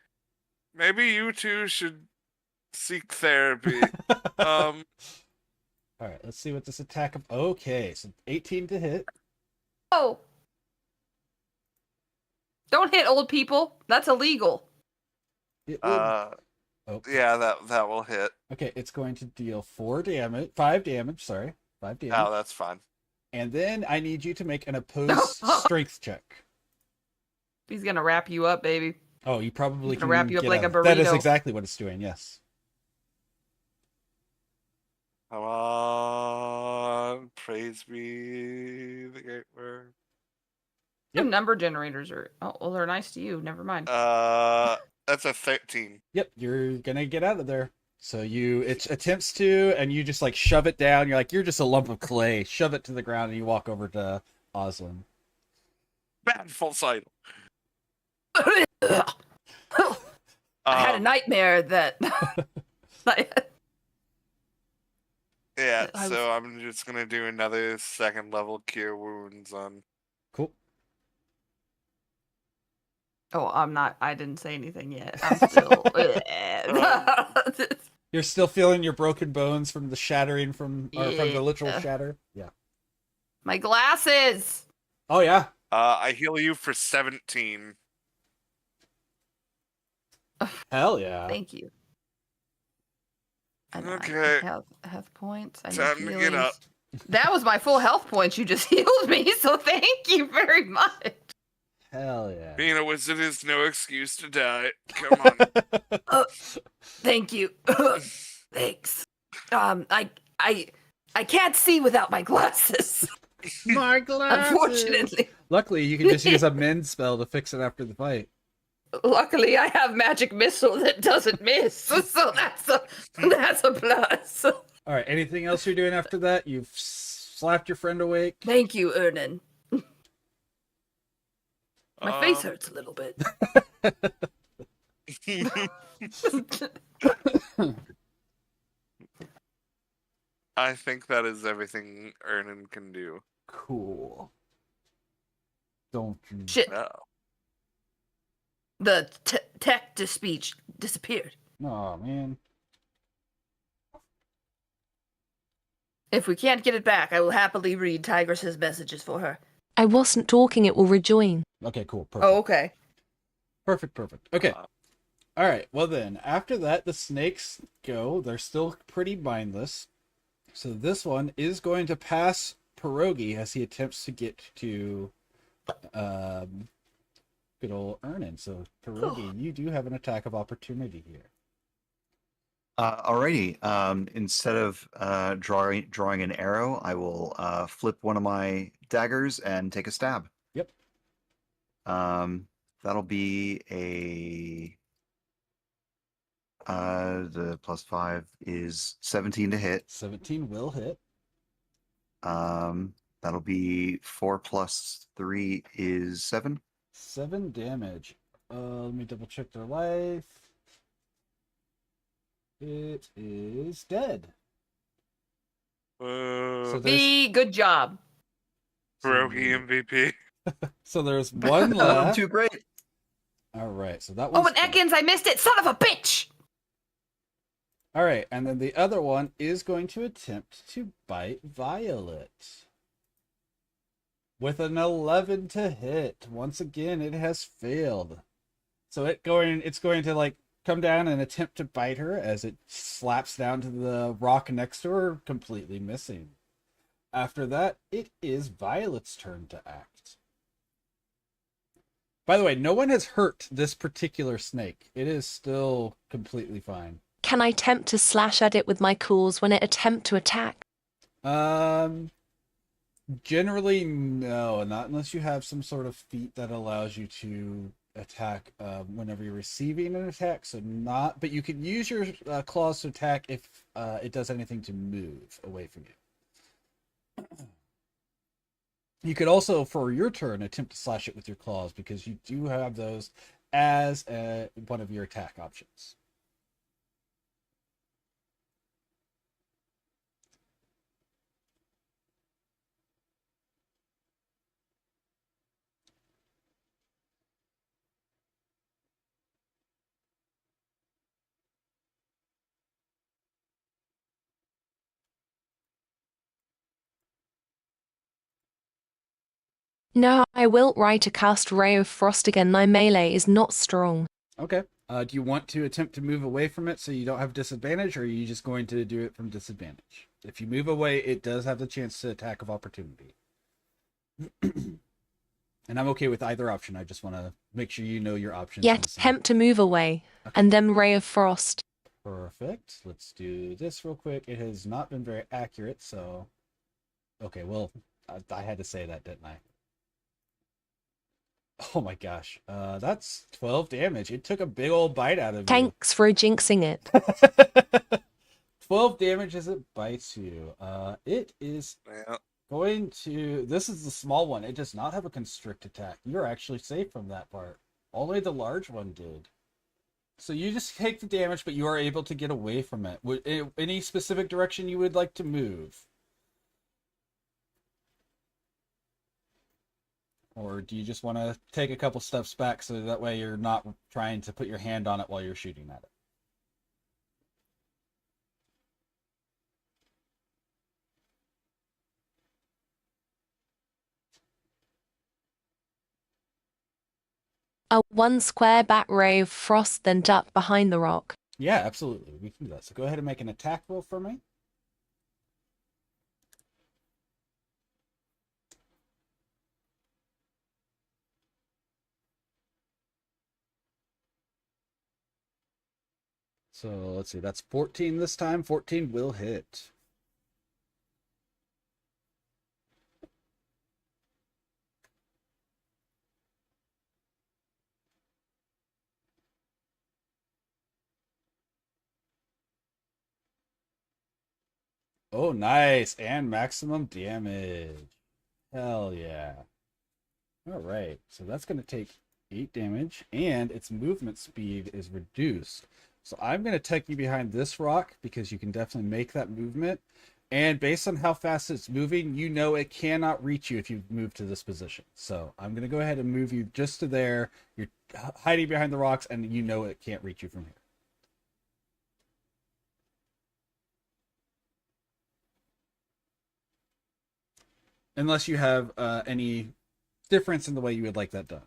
maybe you two should seek therapy. All right, let's see what this attack of... Okay, so 18 to hit. Oh. Don't hit old people. That's illegal. Yeah, that will hit. Okay, it's going to deal 5 damage. 5 damage. Oh, that's fine. And then I need you to make an opposed strength check. He's gonna wrap you up, baby. Oh, you probably can wrap you up get like a That is burrito. exactly what it's doing, yes. Come on, praise be the great word. Yep. Number generators are they're nice to you. Never mind. That's a 13. Yep, you're gonna get out of there. So it attempts to, and you just like shove it down. You're like, you're just a lump of clay. Shove it to the ground, and you walk over to Oslin. Bad full sight. I had a nightmare that. Yeah, so I'm just gonna do another second level cure wounds on. Cool. Oh, I didn't say anything yet. I'm still. You're still feeling your broken bones from the shattering from the literal shatter. Yeah. My glasses. Oh yeah. I heal you for 17. Hell yeah. Thank you. Okay. Health points. Time to get up. That was my full health points. You just healed me, so thank you very much. Hell yeah. Being a wizard is no excuse to die. Come on. Thank you. Thanks. I can't see without my glasses. My glasses. Unfortunately. Luckily, you can just use a mend spell to fix it after the fight. Luckily, I have magic missile that doesn't miss, so that's a plus. All right. Anything else you're doing after that? You've slapped your friend awake. Thank you, Ernan. My face hurts a little bit. I think that is everything Ernan can do. Cool. Don't you? Shit. No. The tech to speech disappeared. Oh man. If we can't get it back, I will happily read Tigress's messages for her. I wasn't talking, it will rejoin. Okay, cool. Perfect. Oh, okay. Perfect. Okay. All right. Well then, after that, the snakes go. They're still pretty mindless. So this one is going to pass Pierogi as he attempts to get to good old Ernan. So Pierogi, you do have an attack of opportunity here. Alrighty. Instead of drawing an arrow, I will flip one of my daggers and take a stab. Yep. That'll be the +5 is 17 to hit. 17 will hit. That'll be 4 + 3 is 7. 7 damage. Let me double check their life. It is dead. So B, good job. Rookie MVP. So there's one left. Too great. All right, so that Oh, one's and Ekans, I missed it. Son of a bitch. all right, and then the other one is going to attempt to bite Violet with an 11 to hit. Once again, it has failed. So it's going to like come down and attempt to bite her as it slaps down to the rock next to her, completely missing. After that, it is Violet's turn to act. By the way, no one has hurt this particular snake. It is still completely fine. Can I attempt to slash at it with my claws when it attempt to attack? Generally, no, not unless you have some sort of feat that allows you to attack whenever you're receiving an attack. So not, but you can use your claws to attack if it does anything to move away from you. You could also, for your turn, attempt to slash it with your claws because you do have those as one of your attack options. No, I will try to cast Ray of Frost again. My melee is not strong. Okay. Do you want to attempt to move away from it so you don't have disadvantage, or are you just going to do it from disadvantage? If you move away, it does have the chance to attack of opportunity. And I'm okay with either option. I just want to make sure you know your options. Yet attempt to move away, and then Ray of Frost. Perfect. Let's do this real quick. It has not been very accurate, so... Okay, well, I had to say that, didn't I? Oh my gosh. That's 12 damage. It took a big old bite out of you. Thanks for jinxing it. 12 damage as it bites you. It is going to... This is the small one. It does not have a constrict attack. You're actually safe from that part. Only the large one did. So you just take the damage, but you are able to get away from it. Any specific direction you would like to move? Or do you just want to take a couple steps back so that way you're not trying to put your hand on it while you're shooting at it? A 1 square bat Ray of Frost, then duck behind the rock. Yeah, absolutely. We can do that. So go ahead and make an attack roll for me. So let's see, that's 14 this time. 14 will hit. Oh, nice. And maximum damage. Hell yeah. All right. So that's going to take 8 damage, and its movement speed is reduced. So I'm going to tuck you behind this rock because you can definitely make that movement. And based on how fast it's moving, you know it cannot reach you if you move to this position. So I'm going to go ahead and move you just to there. You're hiding behind the rocks, and you know it can't reach you from here. Unless you have any difference in the way you would like that done.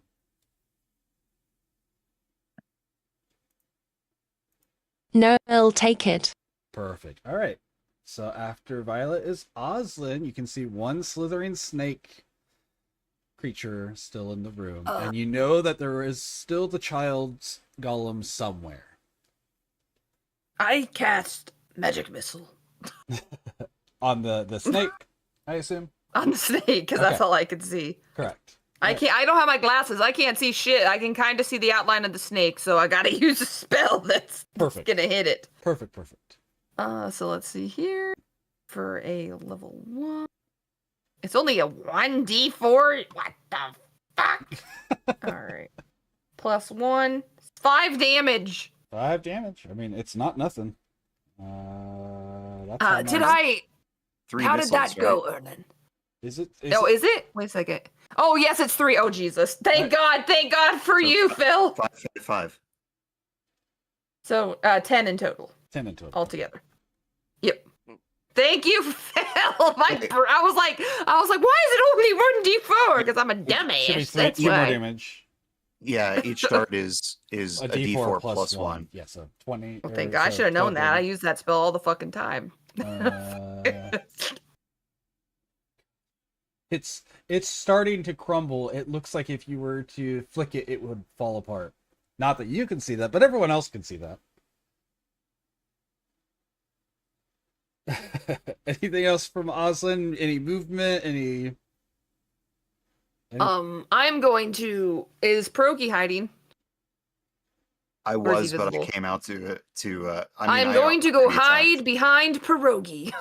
No, I'll take it. Perfect. All right. So after Violet is Oslin. You can see one slithering snake creature still in the room. And you know that there is still the child's golem somewhere. I cast magic missile. On the snake, I assume? On the snake, because that's all I could see. Correct. I don't have my glasses. I can't see shit. I can kind of see the outline of the snake, so I gotta use a spell that's gonna hit it. Perfect. So let's see here. For a level 1. It's only a 1d4? What the All right. +1. 5 damage. 5 damage. I mean, it's not nothing. That's Did I? 3 How missiles, did that right? go, Ernan? Is it? Is it? Wait a second. Oh, yes, it's 3. Oh, Jesus. Thank God for you, Phil. 5. So, 10 in total. 10 in total. Altogether. Yep. Thank you, Phil. I was like, why is it only 1d4? Because I'm a dumbass. Should be That's three more why. Yeah, damage. each start is a D4 plus 1. Yeah, so 20. Well, thank God. I should have known that. I use that spell all the fucking time. It's starting to crumble. It looks like if you were to flick it, it would fall apart. Not that you can see that, but everyone else can see that. Anything else from Oslin? Any movement? Any? I'm going to. Is Pierogi hiding? I Or is was, he but I visible? came out to. I'm going to go hide behind Pierogi.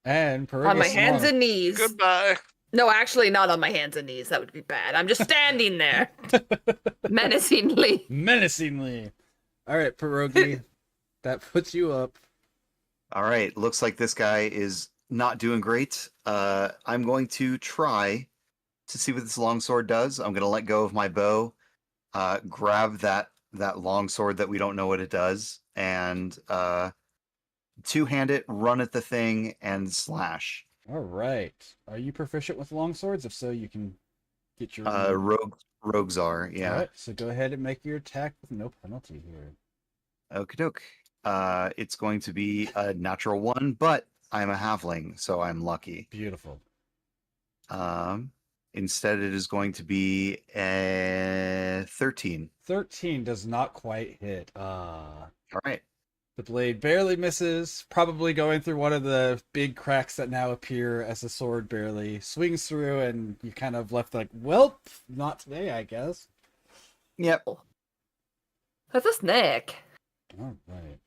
And Pierogi on my hands and knees. Goodbye. No, actually, not on my hands and knees. That would be bad. I'm just standing there, menacingly. Menacingly. All right, Pierogi, that puts you up. All right, looks like this guy is not doing great. I'm going to try to see what this longsword does. I'm going to let go of my bow, grab that longsword that we don't know what it does, and two-hand it, run at the thing, and slash. All right. Are you proficient with longswords? If so, you can get your rogues are, yeah. All right, so go ahead and make your attack with no penalty here. Okie doke. It's going to be a natural 1, but I'm a halfling, so I'm lucky. Beautiful. Instead, it is going to be a 13. 13 does not quite hit. All right. The blade barely misses, probably going through one of the big cracks that now appear as the sword barely swings through, and you kind of left like, well, not today, I guess. Yep. That's a snake. All right.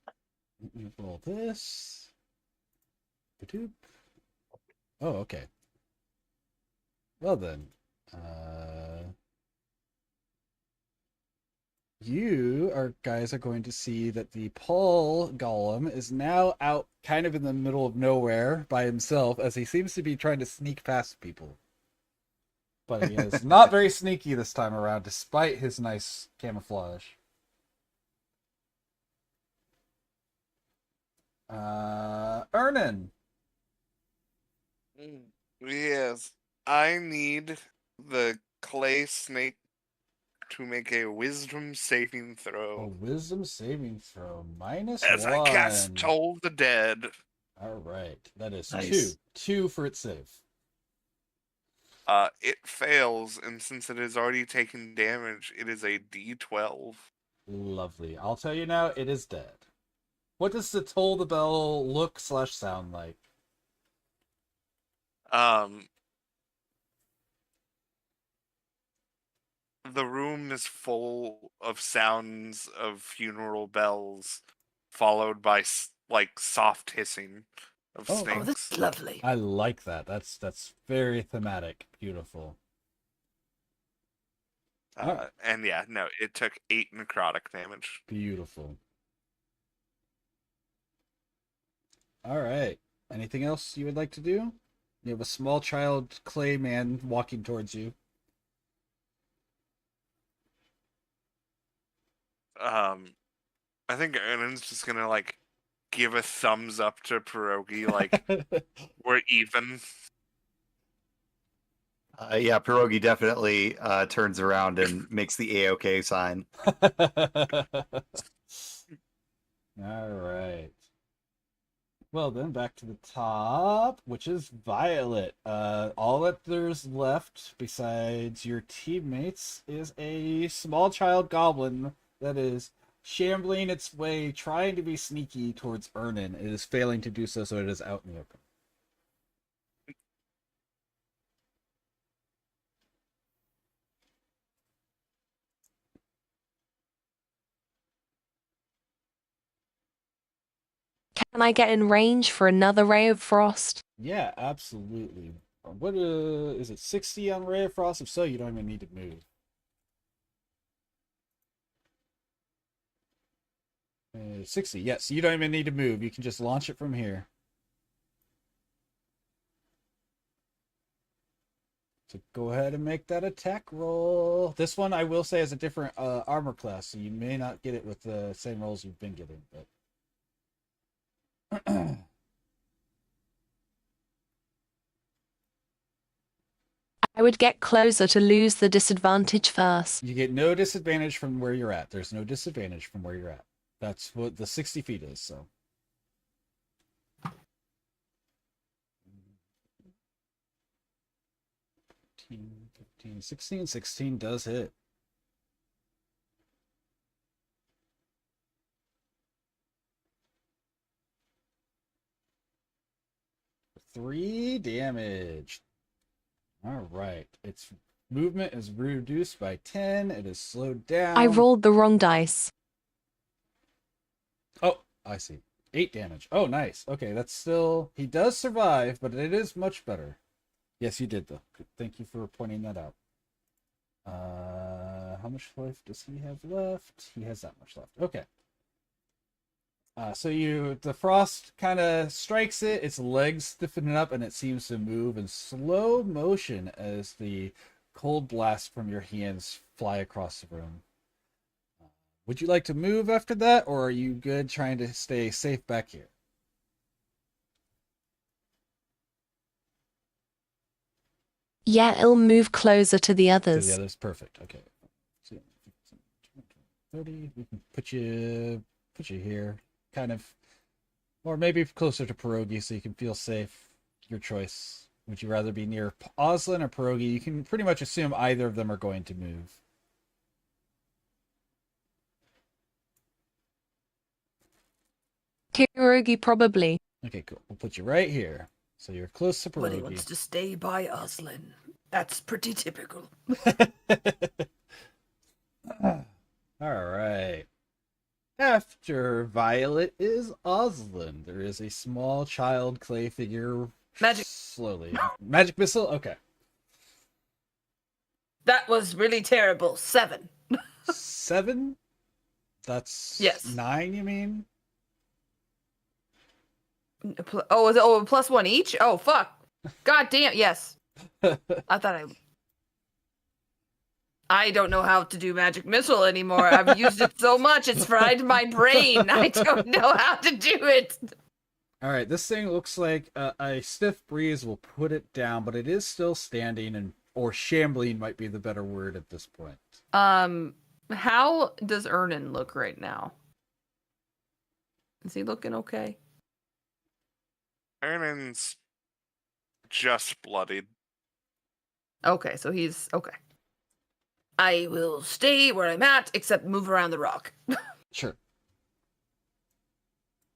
Let me roll this. Ba-doop. Oh, okay. Well then, you guys are going to see that the Paul Golem is now out kind of in the middle of nowhere by himself, as he seems to be trying to sneak past people. But he is not very sneaky this time around, despite his nice camouflage. Ernan. Yes. I need the clay snake to make a wisdom saving A throw. wisdom saving throw. -1. As I cast Toll the Dead. All right. That is Nice. 2 for its save. It fails, and since it has already taken damage, it is a D12. Lovely. I'll tell you now, it is dead. What does the toll the bell look/sound like? The room is full of sounds of funeral bells, followed by like soft hissing of snakes. Oh, that's lovely. I like that. That's very thematic. Beautiful. And yeah, no, it took 8 necrotic damage. Beautiful. All right. Anything else you would like to do? You have a small child clay man walking towards you. I think Ernan's just gonna like give a thumbs up to Pierogi, like we're even. Yeah, Pierogi definitely turns around and makes the A-OK sign. All right. Well, then back to the top, which is Violet. All that there's left, besides your teammates, is a small child goblin that is shambling its way, trying to be sneaky towards Ernan. It is failing to do so, so it is out in the open. Can I get in range for another ray of frost? Yeah, absolutely. What is it? 60 on Ray of Frost? If so, you don't even need to move. 60. Yes, you don't even need to move. You can just launch it from here. So go ahead and make that attack roll. This one, I will say, is a different armor class, so you may not get it with the same rolls you've been getting. But I would get closer to lose the disadvantage first. you get no disadvantage from where you're at. There's no disadvantage from where you're at. That's what the 60 feet is, so. 15, 16, 16 does hit. 3 damage. All right. Its movement is reduced by 10. It is slowed down. I rolled the wrong dice. Oh, I see. 8 damage. Oh, nice. Okay, that's still... He does survive, but it is much better. Yes, you did, though. Thank you for pointing that out. How much life does he have left? He has that much left. Okay. So the frost kind of strikes it, its legs stiffen up, and it seems to move in slow motion as the cold blast from your hands fly across the room. Would you like to move after that, or are you good trying to stay safe back here? Yeah, it'll move closer to the others. To the others, perfect. Okay. 30. We can put you here, kind of, or maybe closer to Pierogi, so you can feel safe. Your choice. Would you rather be near Oslin or Pierogi? You can pretty much assume either of them are going to move. Pierogi, probably. Okay, cool. We'll put you right here, so you're close to Pierogi. But he wants to stay by Oslin. That's pretty typical. All right. After Violet is Oslin. There is a small child clay figure. Magic. Slowly. Magic missile? Okay. That was really terrible. 7. 7? That's yes. 9, you mean? Oh, is it +1 each? Oh, fuck. God damn. Yes. I thought I don't know how to do magic missile anymore. I've used it so much, it's fried my brain. I don't know how to do it. All right, this thing looks like a stiff breeze will put it down, but it is still standing, or shambling might be the better word at this point. How does Ernan look right now? Is he looking okay? Ernan's just bloodied. Okay, so he's okay. I will stay where I'm at, except move around the rock. Sure.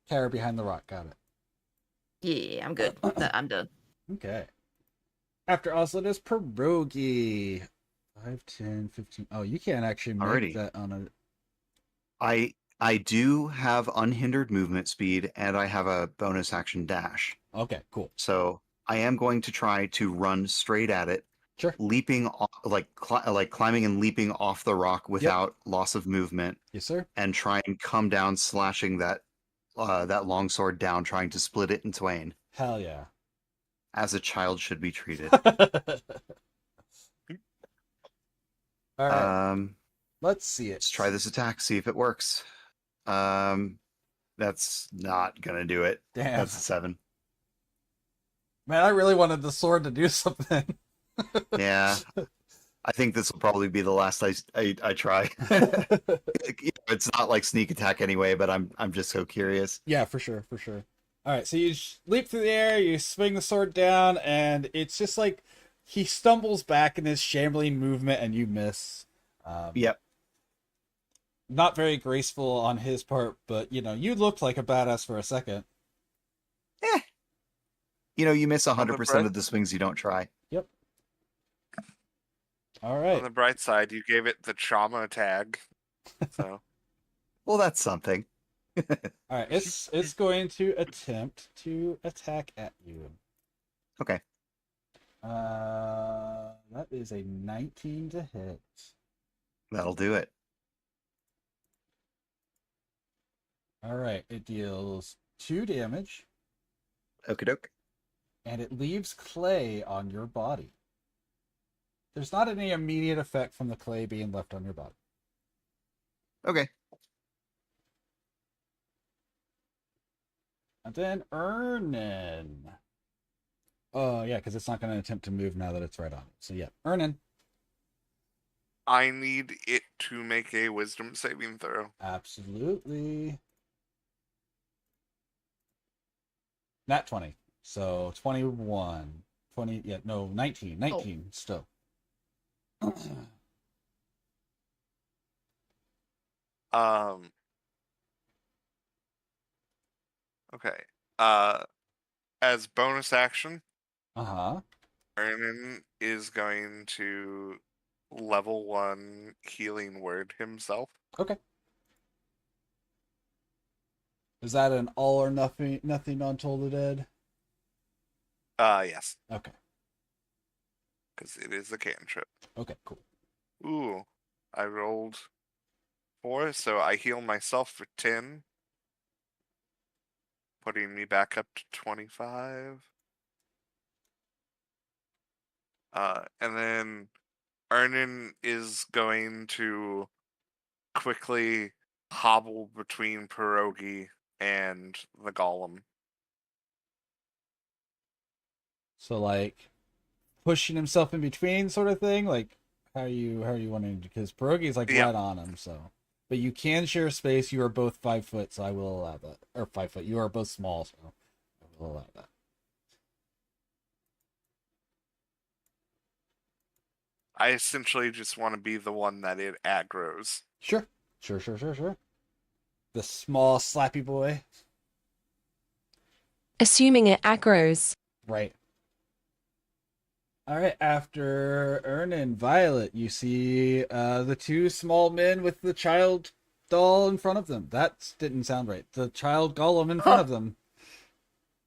Kara behind the rock, got it. Yeah, I'm good. I'm done. Okay. After Oslin is Pierogi. 5, 10, 15. Oh, you can't actually make that on a... I do have unhindered movement speed, and I have a bonus action dash. Okay, cool. So I am going to try to run straight at it. Sure. Leaping, like climbing and leaping off the rock without loss of movement. Yes, sir. And try and come down, slashing that longsword down, trying to split it in twain. Hell yeah. As a child should be treated. All right. Let's see it. Let's try this attack, see if it works. That's not gonna do it. Damn. That's a 7. Man, I really wanted the sword to do something. Yeah. I think this will probably be the last I try. It's not like sneak attack anyway, but I'm just so curious. Yeah, for sure. All right, so you leap through the air, you swing the sword down, and it's just like he stumbles back in his shambling movement, and you miss. Yep. Not very graceful on his part, but you looked like a badass for a second. You miss 100% of the swings you don't try. Yep. All right. On the bright side, you gave it the trauma tag. So. Well, that's something. All right, it's going to attempt to attack at you. Okay. That is a 19 to hit. That'll do it. All right, it deals 2 damage. Okie doke. And it leaves clay on your body. There's not any immediate effect from the clay being left on your body. Okay. And then Ernan. Oh, yeah, because it's not going to attempt to move now that it's right on it. So, yeah, Ernan. I need it to make a wisdom saving throw. Absolutely. Nat 20. So, 21. 20, yeah, no, 19. 19 still. Okay. As bonus action, Uh-huh. Ernan is going to level 1 healing word himself. Okay. Is that an all or nothing on Toll the Dead? Yes. Okay. Because it is a cantrip. Okay, cool. Ooh, I rolled 4, so I heal myself for 10. Putting me back up to 25. And then Ernan is going to quickly hobble between Pierogi and the golem. So, like, pushing himself in between sort of thing? Like, how are you wanting to... Because Pierogi's, like, right on him, so... But you can share space. You are both 5 foot, so I will allow that. Or 5 foot. You are both small, so I will allow that. I essentially just want to be the one that it aggroes. Sure. Sure. The small, slappy boy. Assuming it aggroes. Right. All right, after Ernan, Violet, you see the 2 small men with the child doll in front of them. That didn't sound right. The child golem in front of them.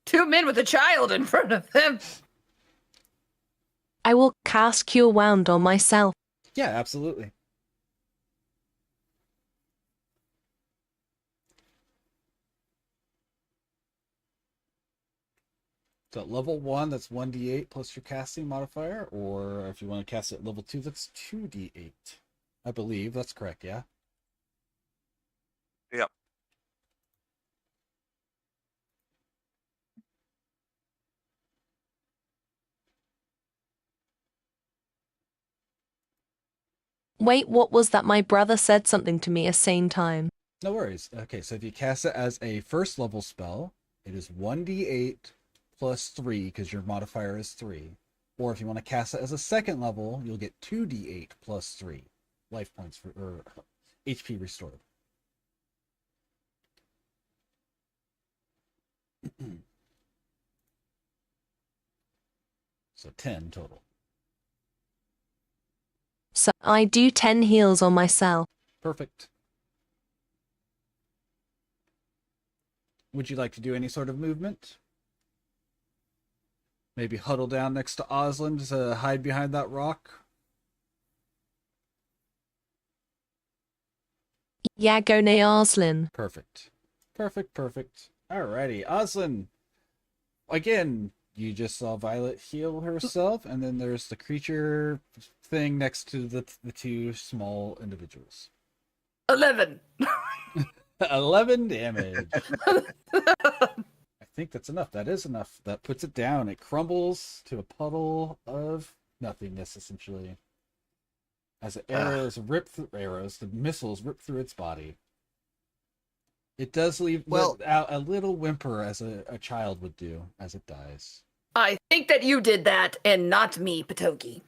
2 men with a child in front of them. I will cast Cure Wound on myself. Yeah, absolutely. So at level 1, that's 1d8 plus your casting modifier, or if you want to cast it at level 2, that's 2d8. I believe that's correct, yeah? Yep. Wait, what was that? My brother said something to me a sane time. No worries. Okay, so if you cast it as a first level spell, it is 1d8 plus 3, because your modifier is 3. Or if you want to cast it as a second level, you'll get 2d8 plus 3 life points or HP restored. So 10 total. So I do 10 heals on myself. Perfect. Would you like to do any sort of movement? Maybe huddle down next to Oslin to hide behind that rock? Yeah, go near Arslin. Perfect. Alrighty, Oslin. Again, you just saw Violet heal herself, and then there's the creature thing next to the 2 small individuals. 11. 11 damage. I think that's enough. That is enough. That puts it down. It crumbles to a puddle of nothingness, essentially. As the the missiles rip through its body. It does leave out a little whimper, as a child would do, as it dies. I think that you did that, and not me, Patoki.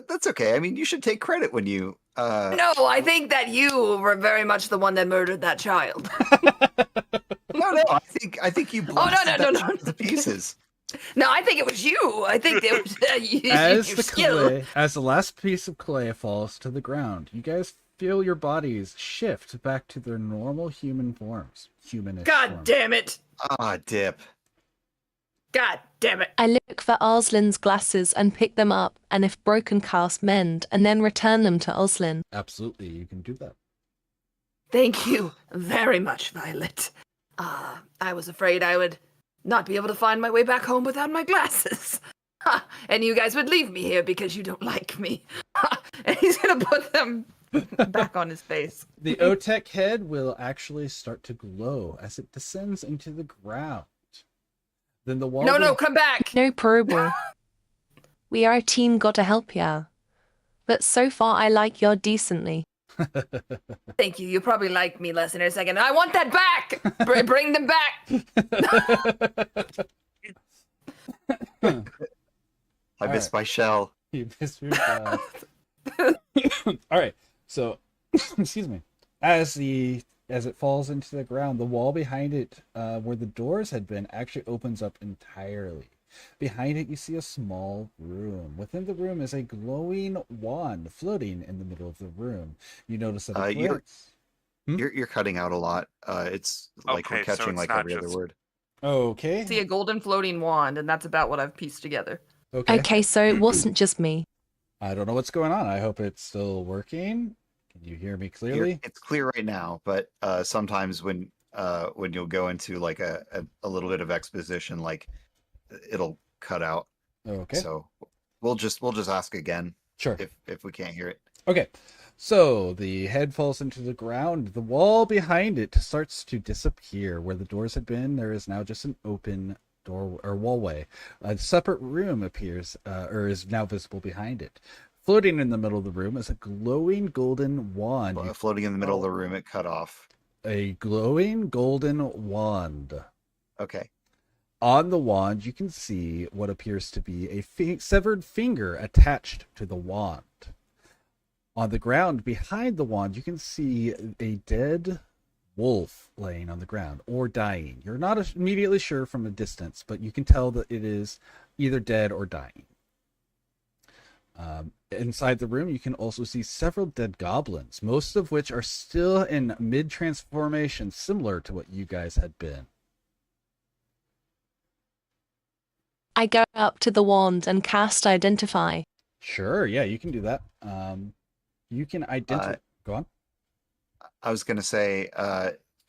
That's okay. I mean, you should take credit when you... No, I think that you were very much the one that murdered that child. No, I think you blasted that to pieces. No, I think it was you. I think it was As the last piece of clay falls to the ground, you guys feel your bodies shift back to their normal human forms. Humanish God forms. damn it! Ah, dip. God damn it! I look for Arslan's glasses and pick them up, and if broken, cast mend, and then return them to Arslan. Absolutely, you can do that. Thank you very much, Violet. I was afraid I would not be able to find my way back home without my glasses. And you guys would leave me here because you don't like me. And he's gonna put them back on his face. The Otech head will actually start to glow as it descends into the ground. Then the wall. No, come back! No problem. We are a team, gotta help ya. But so far I like ya decently. Thank you. You'll probably like me less in a second. I want that back! Bring them back! I missed my shell. You missed your shell. All right. So, excuse me. As it falls into the ground, the wall behind it, where the doors had been, actually opens up entirely. Behind it, you see a small room. Within the room is a glowing wand floating in the middle of the room. You notice that You're cutting out a lot. It's like Okay, we're catching so it's like not every other just- word. Okay. See a golden floating wand, and that's about what I've pieced together. Okay, so it wasn't just me. I don't know what's going on. I hope it's still working. Can you hear me clearly? It's clear right now, but sometimes when you'll go into like a little bit of exposition, like it'll cut out. Okay. So we'll just ask again. Sure. If we can't hear it. Okay. So the head falls into the ground. The wall behind it starts to disappear. Where the doors had been, there is now just an open door or wallway. A separate room appears, or is now visible behind it. Floating in the middle of the room is a glowing golden wand. Floating in the middle of the room, it cut off. A glowing golden wand. Okay. On the wand, you can see what appears to be a severed finger attached to the wand. On the ground behind the wand, you can see a dead wolf laying on the ground or dying. You're not immediately sure from a distance, but you can tell that it is either dead or dying. Inside the room, you can also see several dead goblins, most of which are still in mid-transformation, similar to what you guys had been. I go up to the wand and cast Identify. Sure, yeah, you can do that. You can identify. Go on. I was gonna say,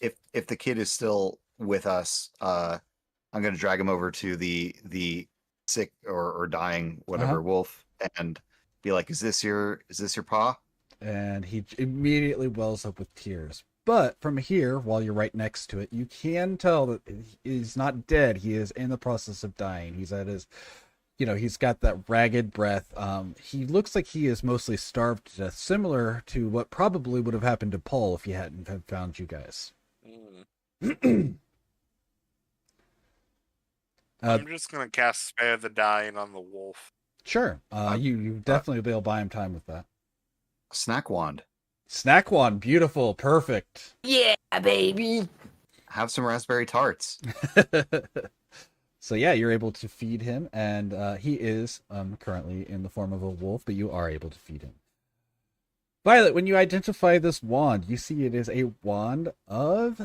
if the kid is still with us, I'm gonna drag him over to the sick or dying whatever wolf and be like, "Is this your paw?" And he immediately wells up with tears. But from here, while you're right next to it, you can tell that he's not dead. He is in the process of dying. He's at his, he's got that ragged breath. He looks like he is mostly starved to death, similar to what probably would have happened to Paul if he hadn't have found you guys. I'm just gonna cast Spare the Dying on the wolf. Sure. You definitely will be able to buy him time with that. Snack wand. Snack wand, beautiful, perfect. Yeah, baby. Have some raspberry tarts. So yeah, you're able to feed him, and he is currently in the form of a wolf, but you are able to feed him. Violet, when you identify this wand, you see it is a wand of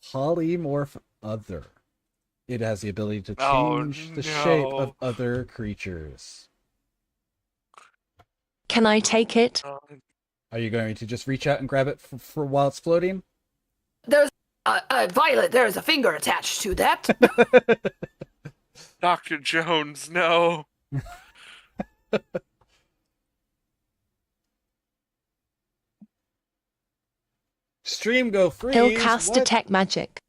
polymorph other. It has the ability to change the shape of other creatures. Can I take it? Are you going to just reach out and grab it for while it's floating? There's Violet. There is a finger attached to that. Dr. Jones, no. Stream go freeze. He'll cast Detect Magic.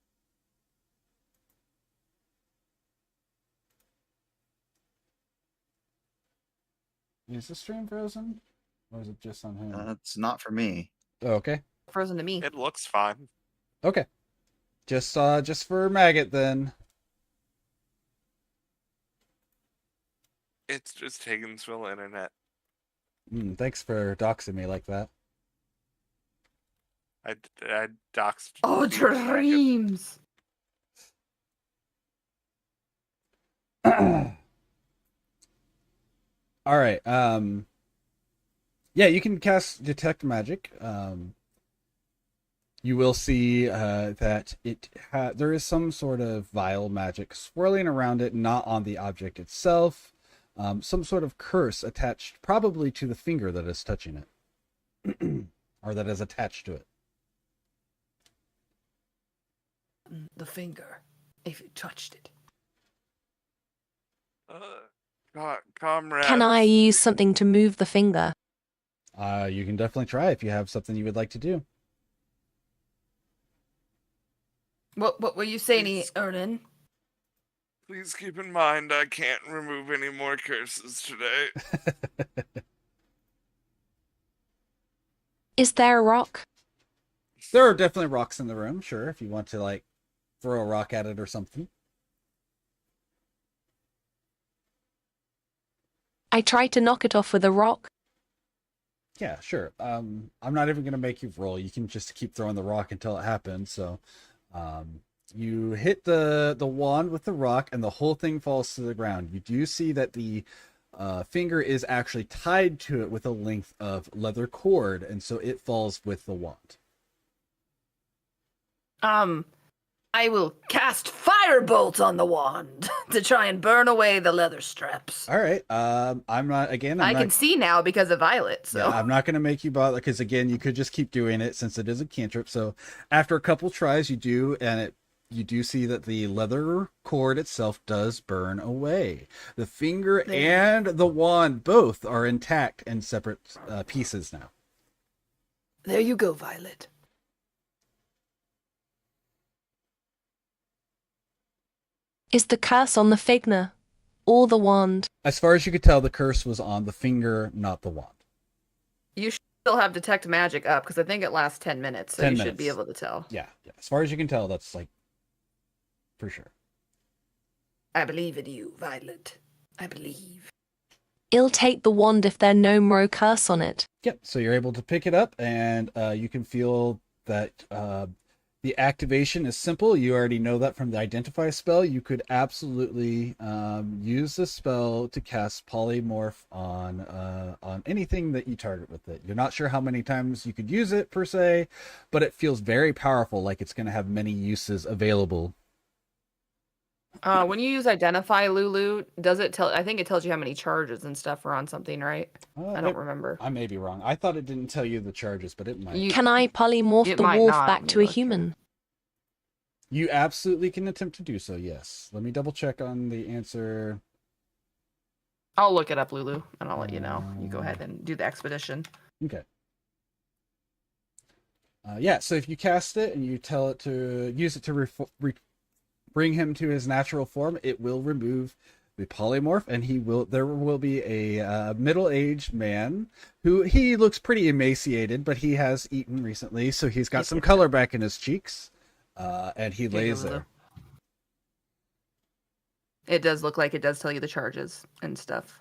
Is the stream frozen? Or is it just on him? It's not for me. Oh, okay. Frozen to me. It looks fine. Okay. Just for Maggot then. It's just Higginsville internet. Thanks for doxing me like that. I doxed. Oh, dreams. All right. Yeah, you can cast Detect Magic. You will see that there is some sort of vile magic swirling around it, not on the object itself. Some sort of curse attached probably to the finger that is touching it, or that is attached to it. The finger, if it touched it. Comrades. Can I use something to move the finger? You can definitely try if you have something you would like to do. What were you saying, Ernan? Please keep in mind I can't remove any more curses today. Is there a rock? There are definitely rocks in the room, sure, if you want to, like, throw a rock at it or something. I try to knock it off with a rock. Yeah, sure. I'm not even going to make you roll. You can just keep throwing the rock until it happens. So you hit the wand with the rock, and the whole thing falls to the ground. You do see that the finger is actually tied to it with a length of leather cord, and so it falls with the wand. I will cast Firebolt on the wand to try and burn away the leather straps. All right. I'm not, again, I can see now because of Violet, so. Yeah, I'm not going to make you bother, because, again, you could just keep doing it since it is a cantrip. So after a couple tries, you do see that the leather cord itself does burn away. The finger and the wand both are intact and separate pieces now. There you go, Violet. Is the curse on the finger or the wand? As far as you could tell, the curse was on the finger, not the wand. You should still have Detect Magic up, because I think it lasts 10 minutes, so 10 you minutes. should be able to tell. Yeah. As far as you can tell, that's, like, for sure. I believe in you, Violet. I believe. It'll take the wand if there's no more curse on it. Yep, so you're able to pick it up, and you can feel that the activation is simple. You already know that from the Identify spell. You could absolutely use the spell to cast Polymorph on anything that you target with it. You're not sure how many times you could use it, per se, but it feels very powerful, like it's going to have many uses available. When you use Identify, Lulu, does it tell? I think it tells you how many charges and stuff are on something, right? I don't remember. I may be wrong. I thought it didn't tell you the charges, but it might. Can I polymorph the wolf back to a human? You absolutely can attempt to do so, yes. Let me double check on the answer. I'll look it up, Lulu, and I'll let you know. You go ahead and do the expedition. Okay. Yeah, so if you cast it and you tell it to use it to bring him to his natural form, it will remove the polymorph, and there will be a middle-aged man who he looks pretty emaciated, but he has eaten recently, so he's got some color back in his cheeks, and he lays there. It does look like it does tell you the charges and stuff.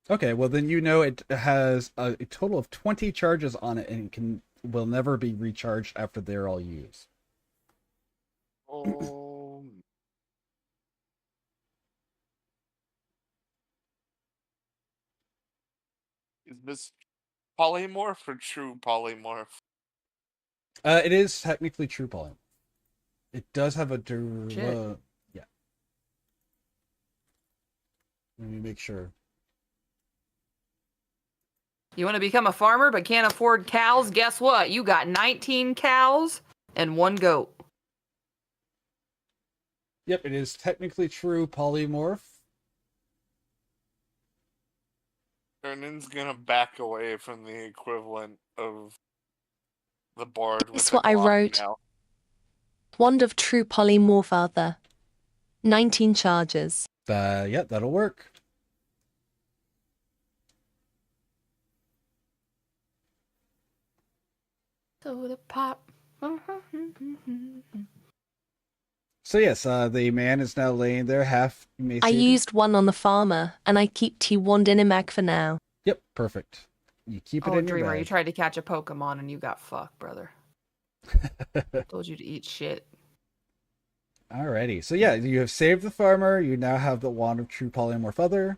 Okay, well then you know it has a total of 20 charges on it, and will never be recharged after they're all used. Is this polymorph or true polymorph? It is technically true polymorph. It does have a yeah. Let me make sure. You want to become a farmer but can't afford cows? Guess what? You got 19 cows and 1 goat. Yep, it is technically true polymorph. Vernon's gonna back away from the equivalent of the bard. That's what I wrote. Now. Wand of true polymorph other. 19 charges. Yeah, that'll work. Soda pop. So yes, the man is now laying there half emaciated. I used one on the farmer, and I keep T1 in a mag for now. Yep, perfect. You keep it in your Dreamer, bag. you tried to catch a Pokemon and you got fucked, brother. Told you to eat shit. Alrighty, so yeah, you have saved the farmer. You now have the Wand of True Polymorph Other.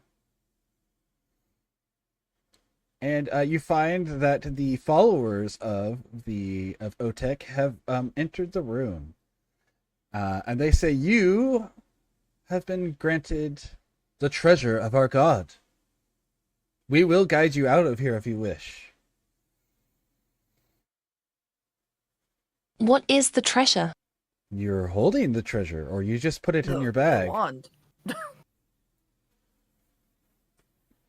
And you find that the followers of Otek have entered the room, and they say you have been granted the treasure of our god. We will guide you out of here if you wish. What is the treasure? You're holding the treasure, or you just put it in your bag. The wand.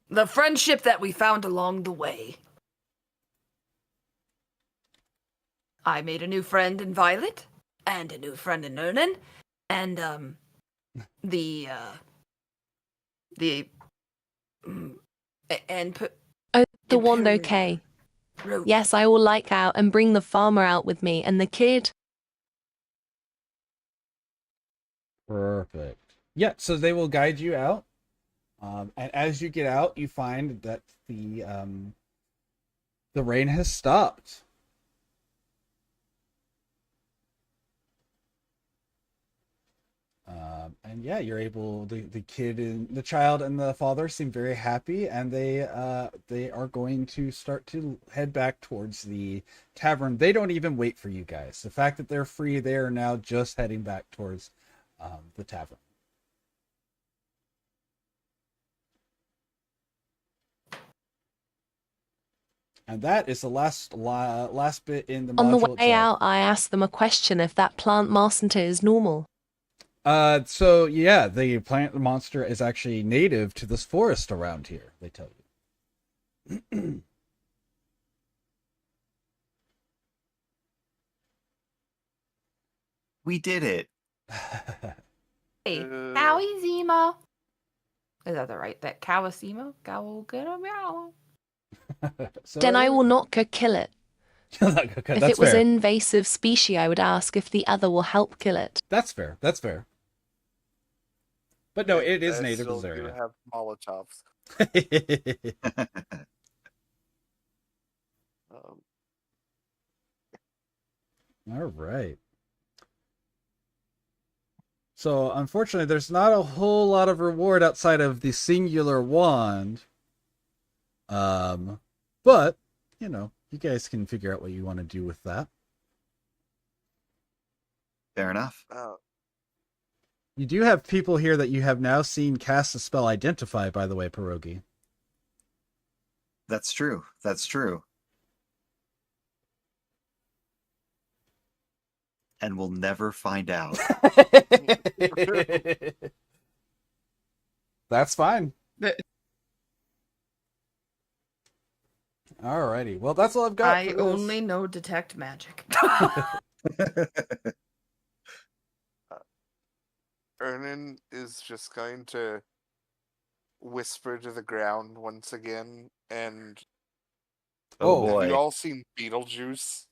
The friendship that we found along the way. I made a new friend in Violet, and a new friend in Ernan, and Oh, the wand, okay. Yes, I will like out and bring the farmer out with me and the kid. Perfect. Yeah, so they will guide you out. And as you get out, you find that the rain has stopped. And yeah, you're able. The kid and the child and the father seem very happy, and they are going to start to head back towards the tavern. They don't even wait for you guys. The fact that they're free, they are now just heading back towards the tavern. And that is the last bit in the module. On the way itself. out, I asked them a question if that plant monster is normal. So yeah, the plant monster is actually native to this forest around here, they tell you. We did it. Hey, Cowizimo. Is that the right? That Cowizimo? Meow. Then I will not go kill it. If if it was an invasive species, I would ask if the other will help kill it. That's fair. That's fair. But no, it is native to still this do area. have Molotovs. All right. So unfortunately, there's not a whole lot of reward outside of the singular wand. But you know, you guys can figure out what you want to do with that. Fair enough. You do have people here that you have now seen cast the spell Identify, by the way, Pierogi. That's true. That's true. And we'll never find out. That's fine. Alrighty. Well, that's all I've got. I only know detect magic. Ernan is just going to whisper to the ground once again, and Oh have boy. you all seen Beetlejuice?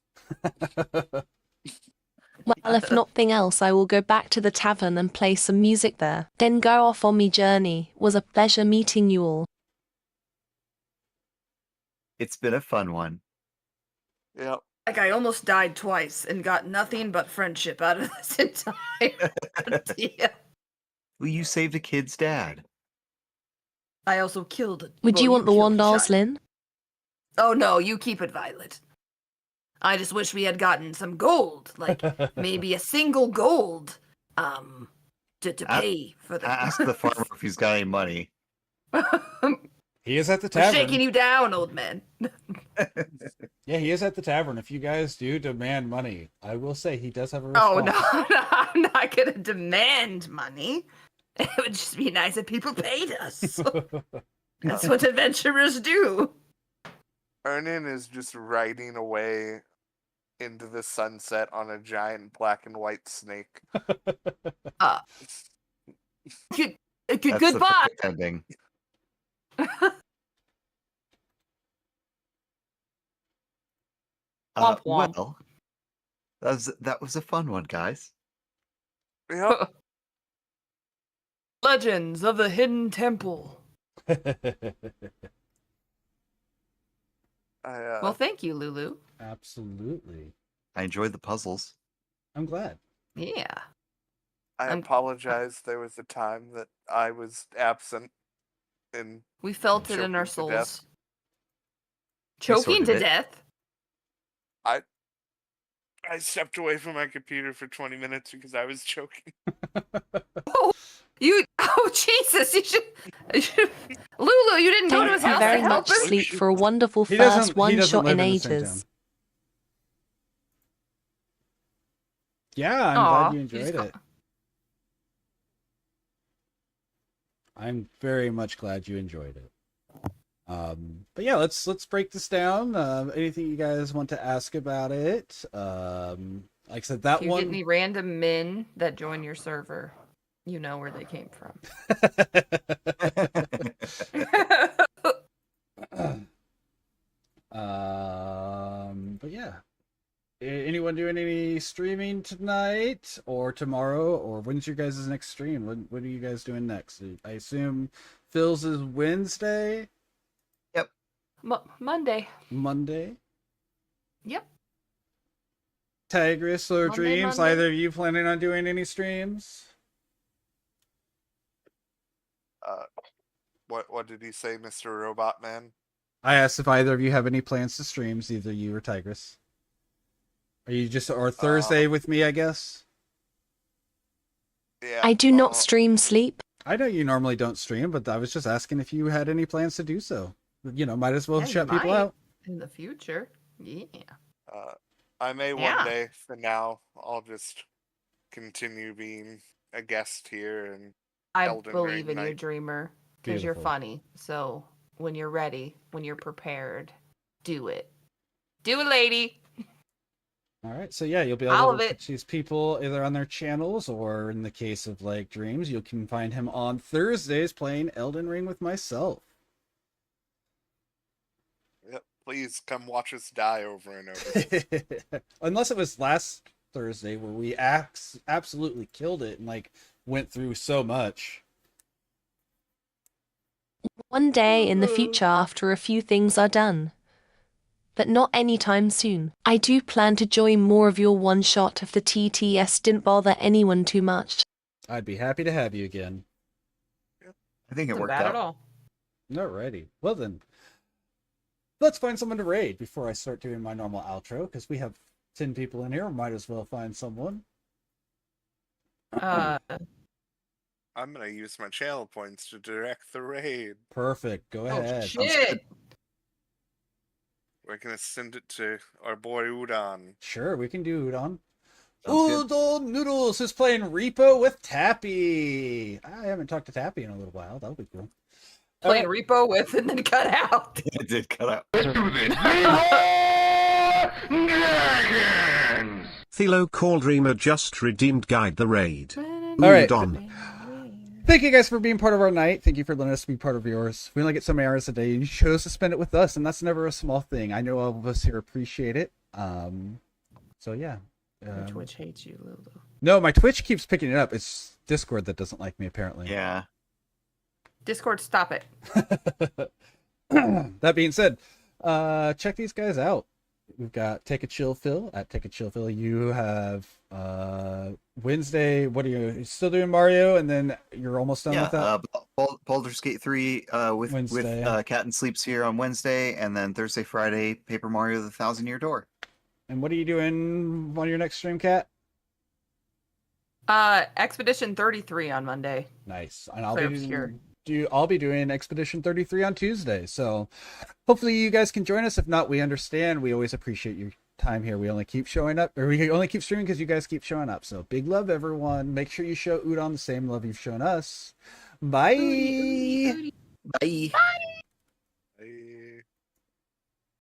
Well, if nothing else, I will go back to the tavern and play some music there. Then go off on me journey. Was a pleasure meeting you all. It's been a fun one. Yep. Like I almost died twice and got nothing but friendship out of this entire idea. Well, you saved a kid's dad. I also killed it. Would you want the wand, Arslin? Oh no, you keep it, Violet. I just wish we had gotten some gold, like maybe a single gold, to pay for the. Ask the farmer if he's got any money. He is at the We're tavern. shaking you down, old man. Yeah, he is at the tavern. If you guys do demand money, I will say he does have a Oh response. no, I'm not gonna demand money. It would just be nice if people paid us. That's what adventurers do. Ernan is just riding away into the sunset on a giant black and white snake. That's Goodbye. the perfect ending. Womp womp. Well, that was a fun one, guys. Yep. Legends of the Hidden Temple. Well, thank you, Lulu. Absolutely. I enjoyed the puzzles. I'm glad. Yeah. I apologize. There was a time that I was absent, and We felt it in choking our to death. souls. Choking sorted to it. death? I stepped away from my computer for 20 minutes because I was choking. Oh, Jesus. Lulu, you didn't go Thank to his you house very to help much, him? Sleep, for a wonderful He first doesn't one shot live in in the same ages. town. Yeah, I'm Aw, glad you you just enjoyed got- it. I'm very much glad you enjoyed it. But yeah, let's break this down. Anything you guys want to ask about it? Like I said, that If you one. get any random men that join your server, you know where they came from. But yeah. Anyone doing any streaming tonight or tomorrow, or when's your guys' next stream? What are you guys doing next? I assume Phil's is Wednesday. Yep. Monday. Monday. Yep. Tigress or Monday, Dreams, Monday. either of you planning on doing any streams? What did he say, Mr. Robot Man? I asked if either of you have any plans to streams, either you or Tigress. Are you just, or Thursday with me, I guess? Yeah. I do not stream Sleep. I know you normally don't stream, but I was just asking if you had any plans to do so. You know, might as well Yeah, you shut people might out. in the future. Yeah. I may Yeah. one day. For now, I'll just continue being a guest here and I Elden believe Ring in you, night. Dreamer, because you're Beautiful. funny. So when you're ready, when you're prepared, do it. Do it, lady. All right, so yeah, you'll be All able of to it. catch these people either on their channels, or in the case of like Dreams, you can find him on Thursdays playing Elden Ring with myself. Yep. Please come watch us die over and over. Unless it was last Thursday where we absolutely killed it and like went through so much. One day in the future after a few things are done. But not anytime soon. I do plan to join more of your one shot if the TTS didn't bother anyone too much. I'd be happy to have you again. I think it Isn't worked bad out. at all. Alrighty. Well then, let's find someone to raid before I start doing my normal outro, because we have 10 people in here. Might as well find someone. Uh, I'm gonna use my channel points to direct the raid. Perfect. Go ahead. shit. We're gonna send it to our boy Udon. Sure, we can do Udon. Sounds good. Udon Noodles is playing Repo with Tappy. I haven't talked to Tappy in a little while. That'll be cool. Playing Repo with and then cut out. It did cut out. Thilo Caldreamer just redeemed Guide the Raid. right. Udon. Thank you guys for being part of our night. Thank you for letting us be part of yours. We only get so many hours a day, and you chose to spend it with us, and that's never a small thing. I know all of us here appreciate it. So yeah. Twitch hates you, Lulu. No, my Twitch keeps picking it up. It's Discord that doesn't like me, apparently. Yeah. Discord, stop it. That being said, check these guys out. We've got Take a Chill Phil at Take a Chill Phil. You have Wednesday. What are you still doing, Mario? And then you're almost done with that. Baldur's Gate 3 with Wednesday. Cat and Sleeps here on Wednesday, and then Thursday, Friday, Paper Mario: The Thousand Year Door. And what are you doing on your next stream, Cat? Expedition 33 on Monday. Nice. And I'll Clear be Obscure. I'll be doing Expedition 33 on Tuesday. So hopefully you guys can join us. If not, we understand. We always appreciate your time here. We only keep showing up, or we only keep streaming because you guys keep showing up. So big love, everyone. Make sure you show Udon the same love you've shown us. Bye. Bye. Bye.